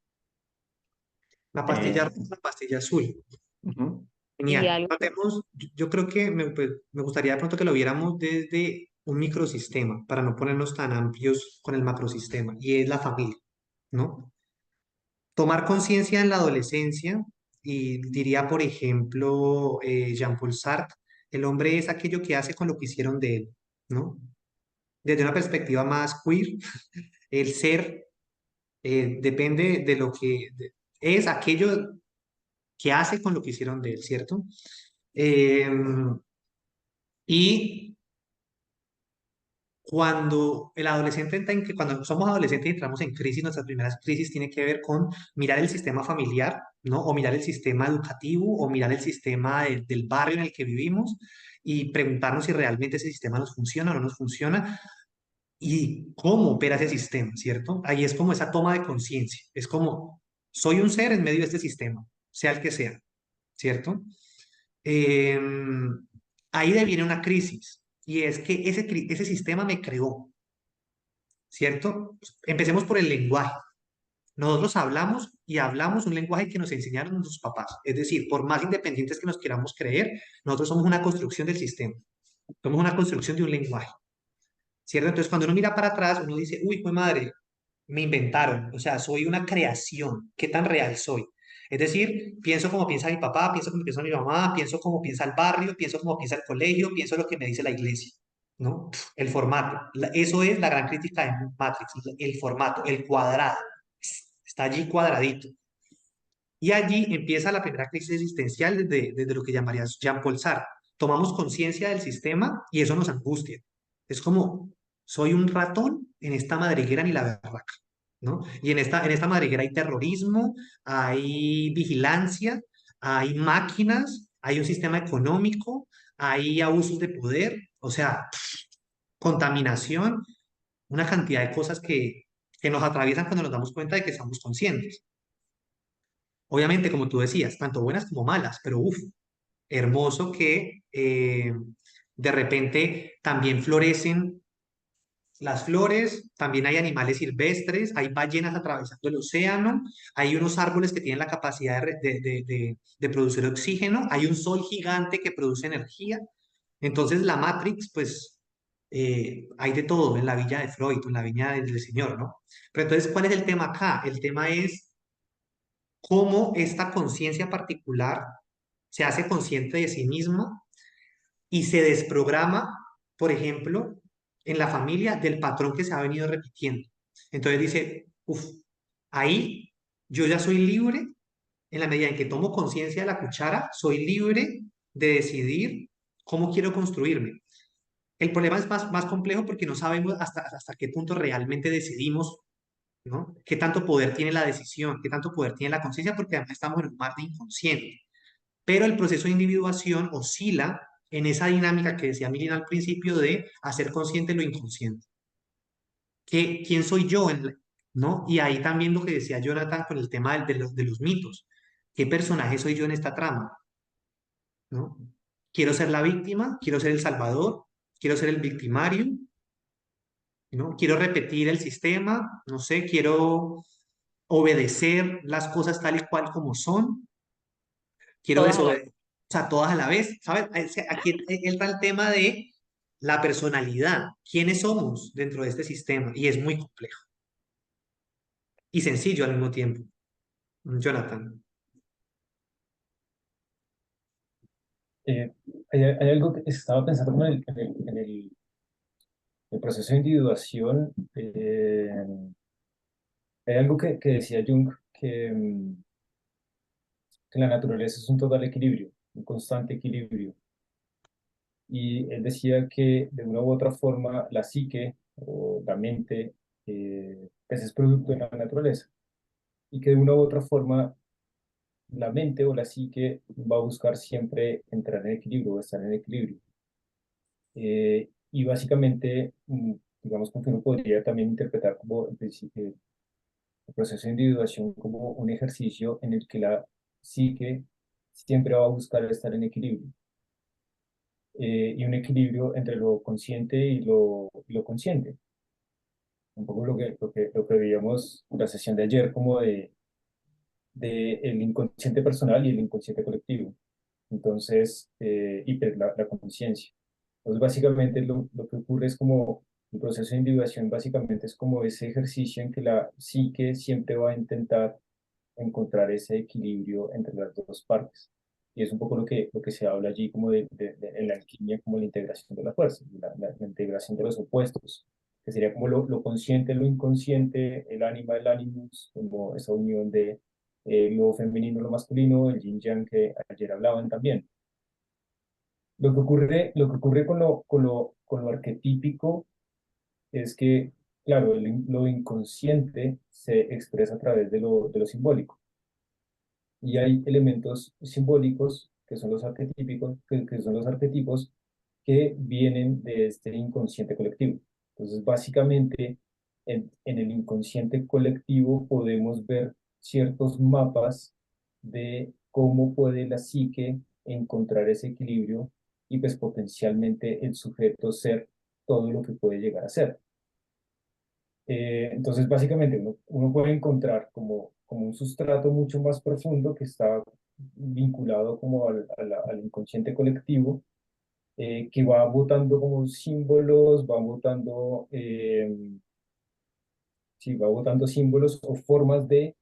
La pastilla
Eh,
roja, la pastilla azul.
ujú.
Y
Genial.
algo,
Yo creo que pues, me gustaría de pronto que lo viéramos desde un microsistema, para no ponernos tan amplios con el macrosistema, y es la familia, ¿no? Tomar conciencia en la adolescencia, y diría, por ejemplo, Jean-Paul Sartre, el hombre es aquello que hace con lo que hicieron de él, ¿no? Desde una perspectiva más queer, el ser depende de lo que es aquello que hace con lo que hicieron de él, ¿cierto? Y cuando el adolescente cuando somos adolescentes y entramos en crisis, nuestras primeras crisis tiene que ver con mirar el sistema familiar, ¿no? O mirar el sistema educativo, o mirar el sistema del barrio en el que vivimos y preguntarnos si realmente ese sistema nos funciona o no nos funciona y cómo opera ese sistema, ¿cierto? Ahí es como esa toma de conciencia. Es como, soy un ser en medio de este sistema, sea el que sea, ¿cierto? Em, Ahí deviene una crisis, y es que ese sistema me creó, ¿cierto? Empecemos por el lenguaje. Nosotros hablamos y hablamos un lenguaje que nos enseñaron nuestros papás. Es decir, por más independientes que nos queramos creer, nosotros somos una construcción del sistema. Somos una construcción de un lenguaje, ¿cierto? Entonces, cuando uno mira para atrás, uno dice, uy, pues madre, me inventaron, o sea, soy una creación, ¿qué tan real soy? Es decir, pienso como piensa mi papá, pienso como piensa mi mamá, pienso como piensa el barrio, pienso como piensa el colegio, pienso lo que me dice la iglesia, ¿no? El formato, eso es la gran crítica de Matrix, el formato, el cuadrado, está allí cuadradito. Y allí empieza la primera crisis existencial desde lo que llamaría Jean-Paul Sartre. Tomamos conciencia del sistema y eso nos angustia. Es como, soy un ratón en esta madriguera ni la berraca, ¿no? Y en esta madriguera hay terrorismo, hay vigilancia, hay máquinas, hay un sistema económico, hay abusos de poder, o sea, contaminación, una cantidad de cosas que nos atraviesan cuando nos damos cuenta de que somos conscientes. Obviamente, como tú decías, tanto buenas como malas, pero uff, hermoso que de repente también florecen las flores, también hay animales silvestres, hay ballenas atravesando el océano, hay unos árboles que tienen la capacidad de producir oxígeno, hay un sol gigante que produce energía. Entonces la Matrix, pues hay de todo en la viña de Freud, en la viña del Señor, ¿no? Pero entonces, ¿cuál es el tema acá? El tema es cómo esta conciencia particular se hace consciente de sí misma y se desprograma, por ejemplo, en la familia del patrón que se ha venido repitiendo. Entonces dice, uff, ahí yo ya soy libre en la medida en que tomo conciencia de la cuchara, soy libre de decidir cómo quiero construirme. El problema es más complejo porque no sabemos hasta qué punto realmente decidimos, ¿no? ¿Qué tanto poder tiene la decisión? ¿Qué tanto poder tiene la conciencia? Porque además estamos en un mar de inconsciente. Pero el proceso de individuación oscila en esa dinámica que decía Milena al principio de hacer consciente lo inconsciente. ¿Quién soy yo? ¿No? Y ahí también lo que decía Jonathan con el tema de los mitos. ¿Qué personaje soy yo en esta trama? ¿No? ¿Quiero ser la víctima? ¿Quiero ser el salvador? ¿Quiero ser el victimario? ¿No? ¿Quiero repetir el sistema? No sé, ¿quiero obedecer las cosas tal y cual como son? Quiero
Todas a la
desobedecer, o sea, todas a la vez, ¿sabes? Aquí entra el tema de la personalidad, quiénes somos dentro de este sistema, y es muy complejo y sencillo al mismo tiempo. Jonathan.
Eh, hay algo que estaba pensando como el proceso de individuación. Hay algo que decía Jung, que la naturaleza es un total equilibrio, un constante equilibrio. Y él decía que de una u otra forma la psique o la mente pues es producto de la naturaleza y que de una u otra forma la mente o la psique va a buscar siempre entrar en equilibrio o estar en equilibrio. Y básicamente, digamos que uno podría también interpretar como el proceso de individuación como un ejercicio en el que la psique siempre va a buscar estar en equilibrio. Y un equilibrio entre lo consciente y lo consciente. Un poco lo que veíamos en la sesión de ayer, como de el inconsciente personal y el inconsciente colectivo. Entonces, y pues la conciencia. Entonces, básicamente lo que ocurre es como el proceso de individuación, básicamente es como ese ejercicio en que la psique siempre va a intentar encontrar ese equilibrio entre las dos partes. Y es un poco lo que se habla allí como en la alquimia, como la integración de las fuerzas, la integración de los opuestos, que sería como lo consciente, lo inconsciente, el ánima, el animus, como esa unión de lo femenino, lo masculino, el yin yang que ayer hablaban también. Lo que ocurre con lo arquetípico es que, claro, lo inconsciente se expresa a través de lo simbólico. Y hay elementos simbólicos que son los arquetípicos, que son los arquetipos que vienen de este inconsciente colectivo. Entonces, básicamente, en el inconsciente colectivo podemos ver ciertos mapas de cómo puede la psique encontrar ese equilibrio y pues potencialmente el sujeto ser todo lo que puede llegar a ser. Entonces, básicamente, uno puede encontrar como un sustrato mucho más profundo que está vinculado como al inconsciente colectivo, que va botando como símbolos, sí, va botando símbolos o formas de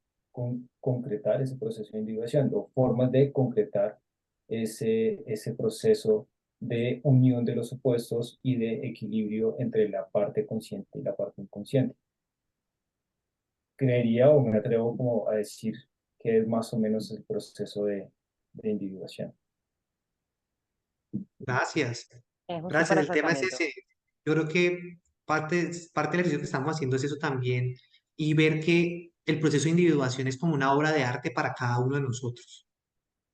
concretar ese proceso de individuación, o formas de concretar ese proceso de unión de los opuestos y de equilibrio entre la parte consciente y la parte inconsciente. Creería o me atrevo como a decir que es más o menos el proceso de individuación.
Gracias.
Es un
Gracias.
súper
El tema es
acercamiento.
ese. Yo creo que parte del ejercicio que estamos haciendo es eso también y ver que el proceso de individuación es como una obra de arte para cada uno de nosotros,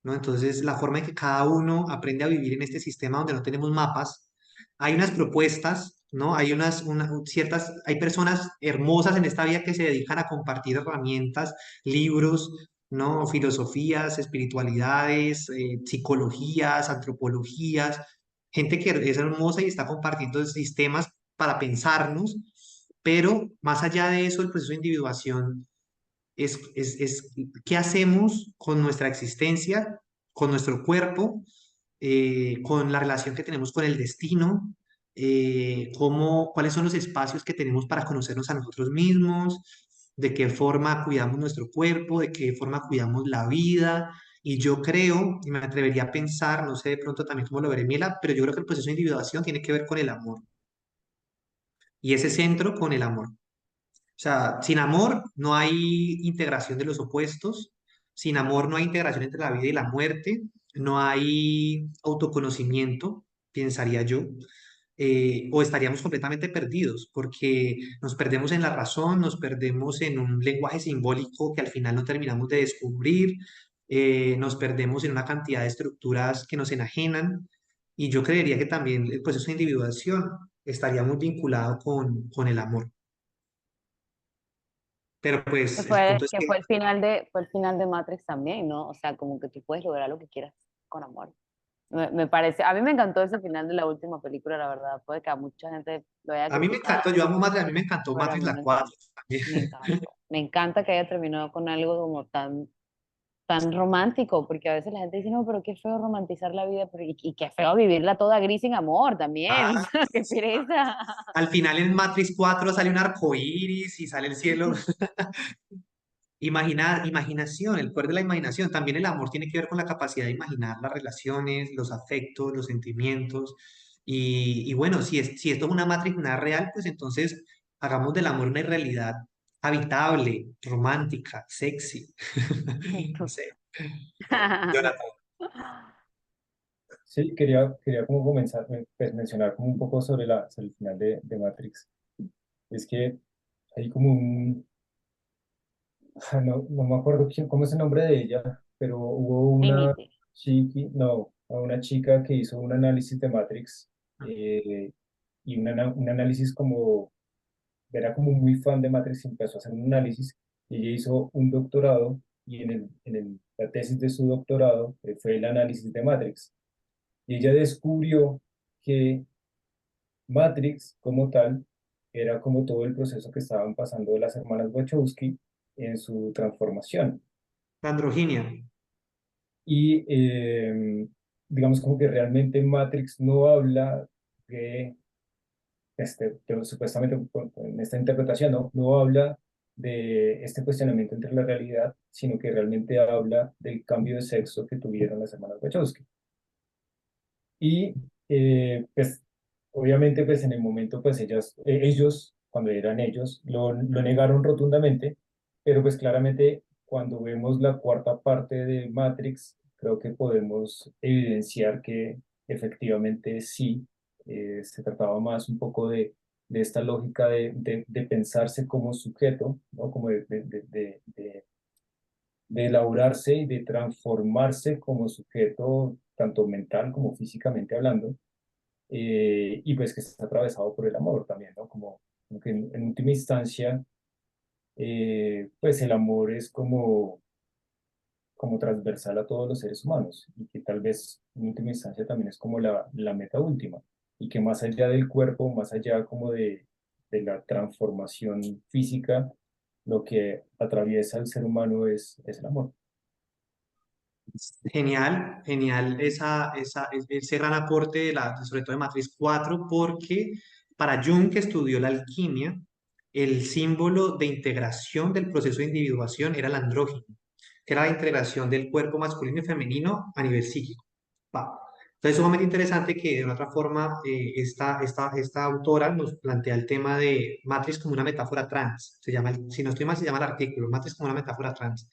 ¿no? Entonces, la forma en que cada uno aprende a vivir en este sistema donde no tenemos mapas, hay unas propuestas, ¿no? Hay hay personas hermosas en esta vida que se dedican a compartir herramientas, libros, ¿no? Filosofías, espiritualidades, psicologías, antropologías, gente que es hermosa y está compartiendo sistemas para pensarnos, pero más allá de eso, el proceso de individuación es qué hacemos con nuestra existencia, con nuestro cuerpo, con la relación que tenemos con el destino, cuáles son los espacios que tenemos para conocernos a nosotros mismos, de qué forma cuidamos nuestro cuerpo, de qué forma cuidamos la vida. Y yo creo, y me atrevería a pensar, no sé de pronto también cómo lo veré Mila, pero yo creo que el proceso de individuación tiene que ver con el amor y ese centro con el amor. O sea, sin amor no hay integración de los opuestos, sin amor no hay integración entre la vida y la muerte, no hay autoconocimiento, pensaría yo, o estaríamos completamente perdidos, porque nos perdemos en la razón, nos perdemos en un lenguaje simbólico que al final no terminamos de descubrir, nos perdemos en una cantidad de estructuras que nos enajenan, y yo creería que también el proceso de individuación estaría muy vinculado con el amor. Pero
Que
pues el
fue,
punto es
que
que
fue el final de Matrix también, ¿no? O sea, como que tú puedes lograr lo que quieras con amor. Me parece, a mí me encantó ese final de la última película, la verdad. Puede que a mucha gente lo haya
a mí me
criticado,
encantó, yo amo Matrix, a mí me encantó
pero a
Matrix
mí
la 4 también.
me encantó. Me encanta que haya terminado con algo como tan romántico, porque a veces la gente dice, no, pero qué feo romantizar la vida, pero, y qué feo vivirla toda gris sin amor también.
Ah,
Qué pereza.
al final en Matrix 4 sale un arco iris y sale el cielo. Imaginación, el poder de la imaginación. También el amor tiene que ver con la capacidad de imaginar las relaciones, los afectos, los sentimientos. Y bueno, si esto es una Matrix, nada real, pues entonces hagamos del amor una realidad habitable, romántica, sexy. No sé. Jonathan.
Sí, quería como comenzar, pues, mencionar como un poco sobre el final de Matrix. Es que hay como no me acuerdo cómo es el nombre de ella, pero hubo
Trinity.
una chica que hizo un análisis de Matrix, y un análisis como, era como muy fan de Matrix y empezó a hacer un análisis y ella hizo un doctorado y la tesis de su doctorado fue el análisis de Matrix. Y ella descubrió que Matrix como tal era como todo el proceso que estaban pasando las hermanas Wachowski en su transformación.
La androginia.
Y digamos como que realmente Matrix no habla de, supuestamente en esta interpretación, no habla de este cuestionamiento entre la realidad, sino que realmente habla del cambio de sexo que tuvieron las hermanas Wachowski. Y pues obviamente pues en el momento pues ellos, cuando eran ellos, lo negaron rotundamente, pero pues claramente cuando vemos la cuarta parte de Matrix, creo que podemos evidenciar que efectivamente sí, se trataba más un poco de esta lógica de pensarse como sujeto, ¿no? Como de elaborarse y de transformarse como sujeto, tanto mental como físicamente hablando, y pues que está atravesado por el amor también, ¿no? Como que en última instancia, pues el amor es como transversal a todos los seres humanos y que tal vez en última instancia también es como la meta última y que más allá del cuerpo, más allá como de la transformación física, lo que atraviesa al ser humano es el amor.
Genial, genial ese gran aporte sobre todo de Matrix 4, porque para Jung, que estudió la alquimia, el símbolo de integración del proceso de individuación era el andrógino, que era la integración del cuerpo masculino y femenino a nivel psíquico. Va. Entonces, es sumamente interesante que de una otra forma esta autora nos plantea el tema de Matrix como una metáfora trans. Si no estoy mal, se llama el artículo, Matrix como una metáfora trans.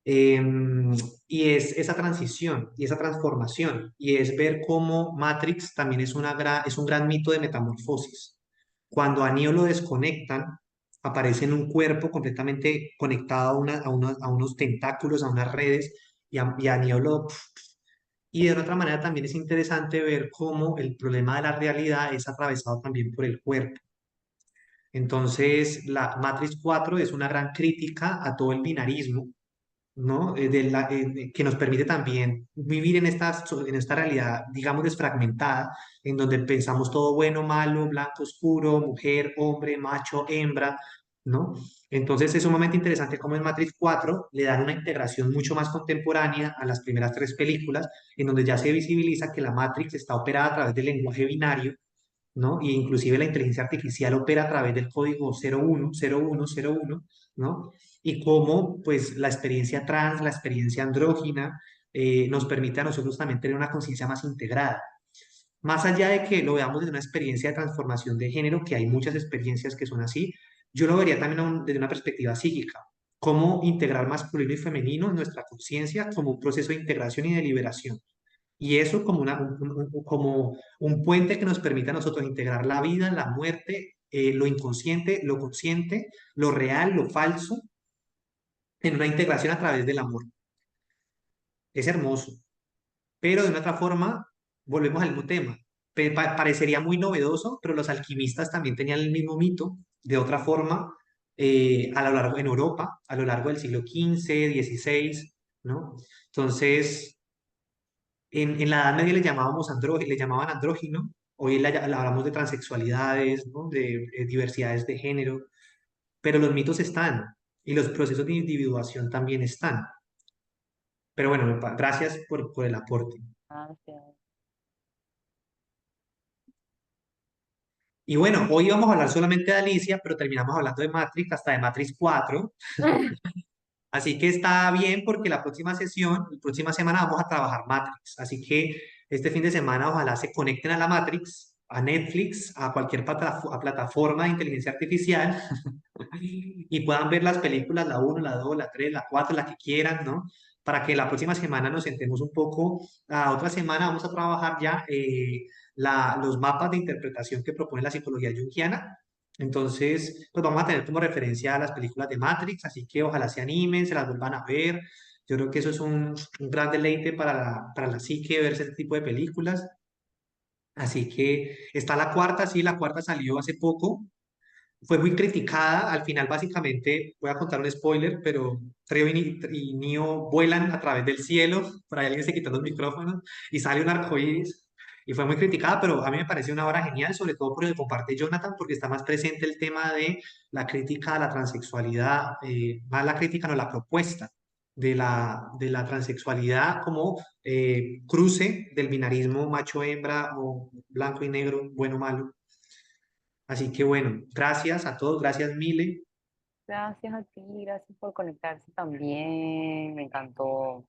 Y es esa transición y esa transformación, y es ver cómo Matrix también es un gran mito de metamorfosis. Cuando a Neo lo desconectan, aparece en un cuerpo completamente conectado a unos tentáculos, a unas redes, y a Neo lo... Y de otra manera también es interesante ver cómo el problema de la realidad es atravesado también por el cuerpo. Entonces, la Matrix 4 es una gran crítica a todo el binarismo, ¿no? Que nos permite también vivir en esta realidad, digamos, desfragmentada, en donde pensamos todo bueno, malo, blanco, oscuro, mujer, hombre, macho, hembra, ¿no? Entonces es sumamente interesante cómo en Matrix 4 le dan una integración mucho más contemporánea a las primeras tres películas, en donde ya se visibiliza que la Matrix está operada a través del lenguaje binario, ¿no? Y inclusive la inteligencia artificial opera a través del código 010101, ¿no? Y cómo, pues, la experiencia trans, la experiencia andrógina, nos permite a nosotros también tener una conciencia más integrada. Más allá de que lo veamos desde una experiencia de transformación de género, que hay muchas experiencias que son así, yo lo vería también desde una perspectiva psíquica. Cómo integrar masculino y femenino en nuestra conciencia como un proceso de integración y de liberación. Y eso como, como un puente que nos permite a nosotros integrar la vida, la muerte, lo inconsciente, lo consciente, lo real, lo falso, en una integración a través del amor. Es hermoso. Pero de una otra forma, volvemos al mismo tema. Parecería muy novedoso, pero los alquimistas también tenían el mismo mito, de otra forma, a lo largo, en Europa, a lo largo del siglo XV, XVI, ¿no? Entonces, en la Edad Media le llamábamos le llamaban andrógino, hoy hablamos de transexualidades, ¿no? De diversidades de género, pero los mitos están y los procesos de individuación también están. Pero bueno, gracias por el aporte.
Gracias.
Y bueno, hoy vamos a hablar solamente de Alicia, pero terminamos hablando de Matrix, hasta de Matrix 4. Así que está bien porque la próxima sesión, la próxima semana vamos a trabajar Matrix. Así que este fin de semana ojalá se conecten a la Matrix, a Netflix, a cualquier plataforma de inteligencia artificial y puedan ver las películas, la 1, la 2, la 3, la 4, la que quieran, ¿no? Para que la próxima semana nos sentemos un poco. La otra semana vamos a trabajar ya los mapas de interpretación que propone la psicología junguiana. Entonces, pues vamos a tener como referencia a las películas de Matrix, así que ojalá se animen, se las vuelvan a ver. Yo creo que eso es un gran deleite para la psique, verse este tipo de películas. Así que está la cuarta, sí, la cuarta salió hace poco, fue muy criticada. Al final, básicamente, voy a contar un spoiler, pero Treo y Neo vuelan a través del cielo. Por ahí alguien se quitó los micrófonos y sale un arcoíris. Y fue muy criticada, pero a mí me parece una obra genial, sobre todo por el que comparte Jonathan, porque está más presente el tema de la crítica a la transexualidad, más la crítica, no la propuesta de la transexualidad como cruce del binarismo macho-hembra o blanco y negro, bueno-malo. Así que bueno, gracias a todos, gracias Mile.
Gracias a ti, gracias por conectarse también, me encantó.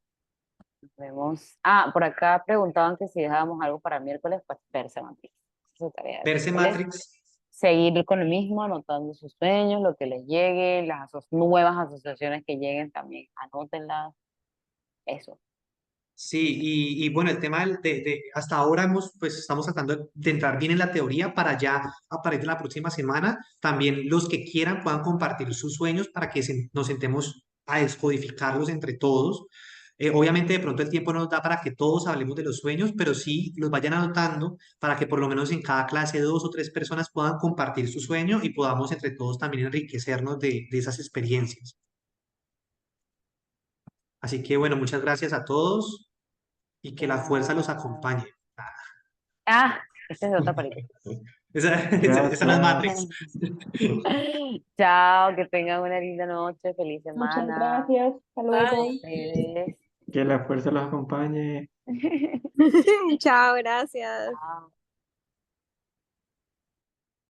Nos vemos. Ah, por acá preguntaban que si dejábamos algo para miércoles, pues verse Matrix. Esa es su tarea de
Verse
miércoles.
Matrix,
Seguir con lo mismo, anotando sus sueños, lo que les llegue, las nuevas asociaciones que lleguen también, anótenlas. Eso.
sí, y bueno, el tema hasta ahora pues estamos tratando de entrar bien en la teoría para ya a partir de la próxima semana, también los que quieran puedan compartir sus sueños para que nos sentemos a descodificarlos entre todos. Obviamente de pronto el tiempo no nos da para que todos hablemos de los sueños, pero sí los vayan anotando para que por lo menos en cada clase 2 o 3 personas puedan compartir su sueño y podamos entre todos también enriquecernos de esas experiencias. Así que bueno, muchas gracias a todos y que la fuerza los
Chao.
acompañe.
Ah, esta es de otra película.
Esa no es
Gracias.
Matrix.
Chao, que tengan una linda noche, feliz
Muchas
semana.
gracias. Hasta luego.
Bye.
Ustedes.
Que la fuerza los acompañe.
Chao, gracias.
Chao.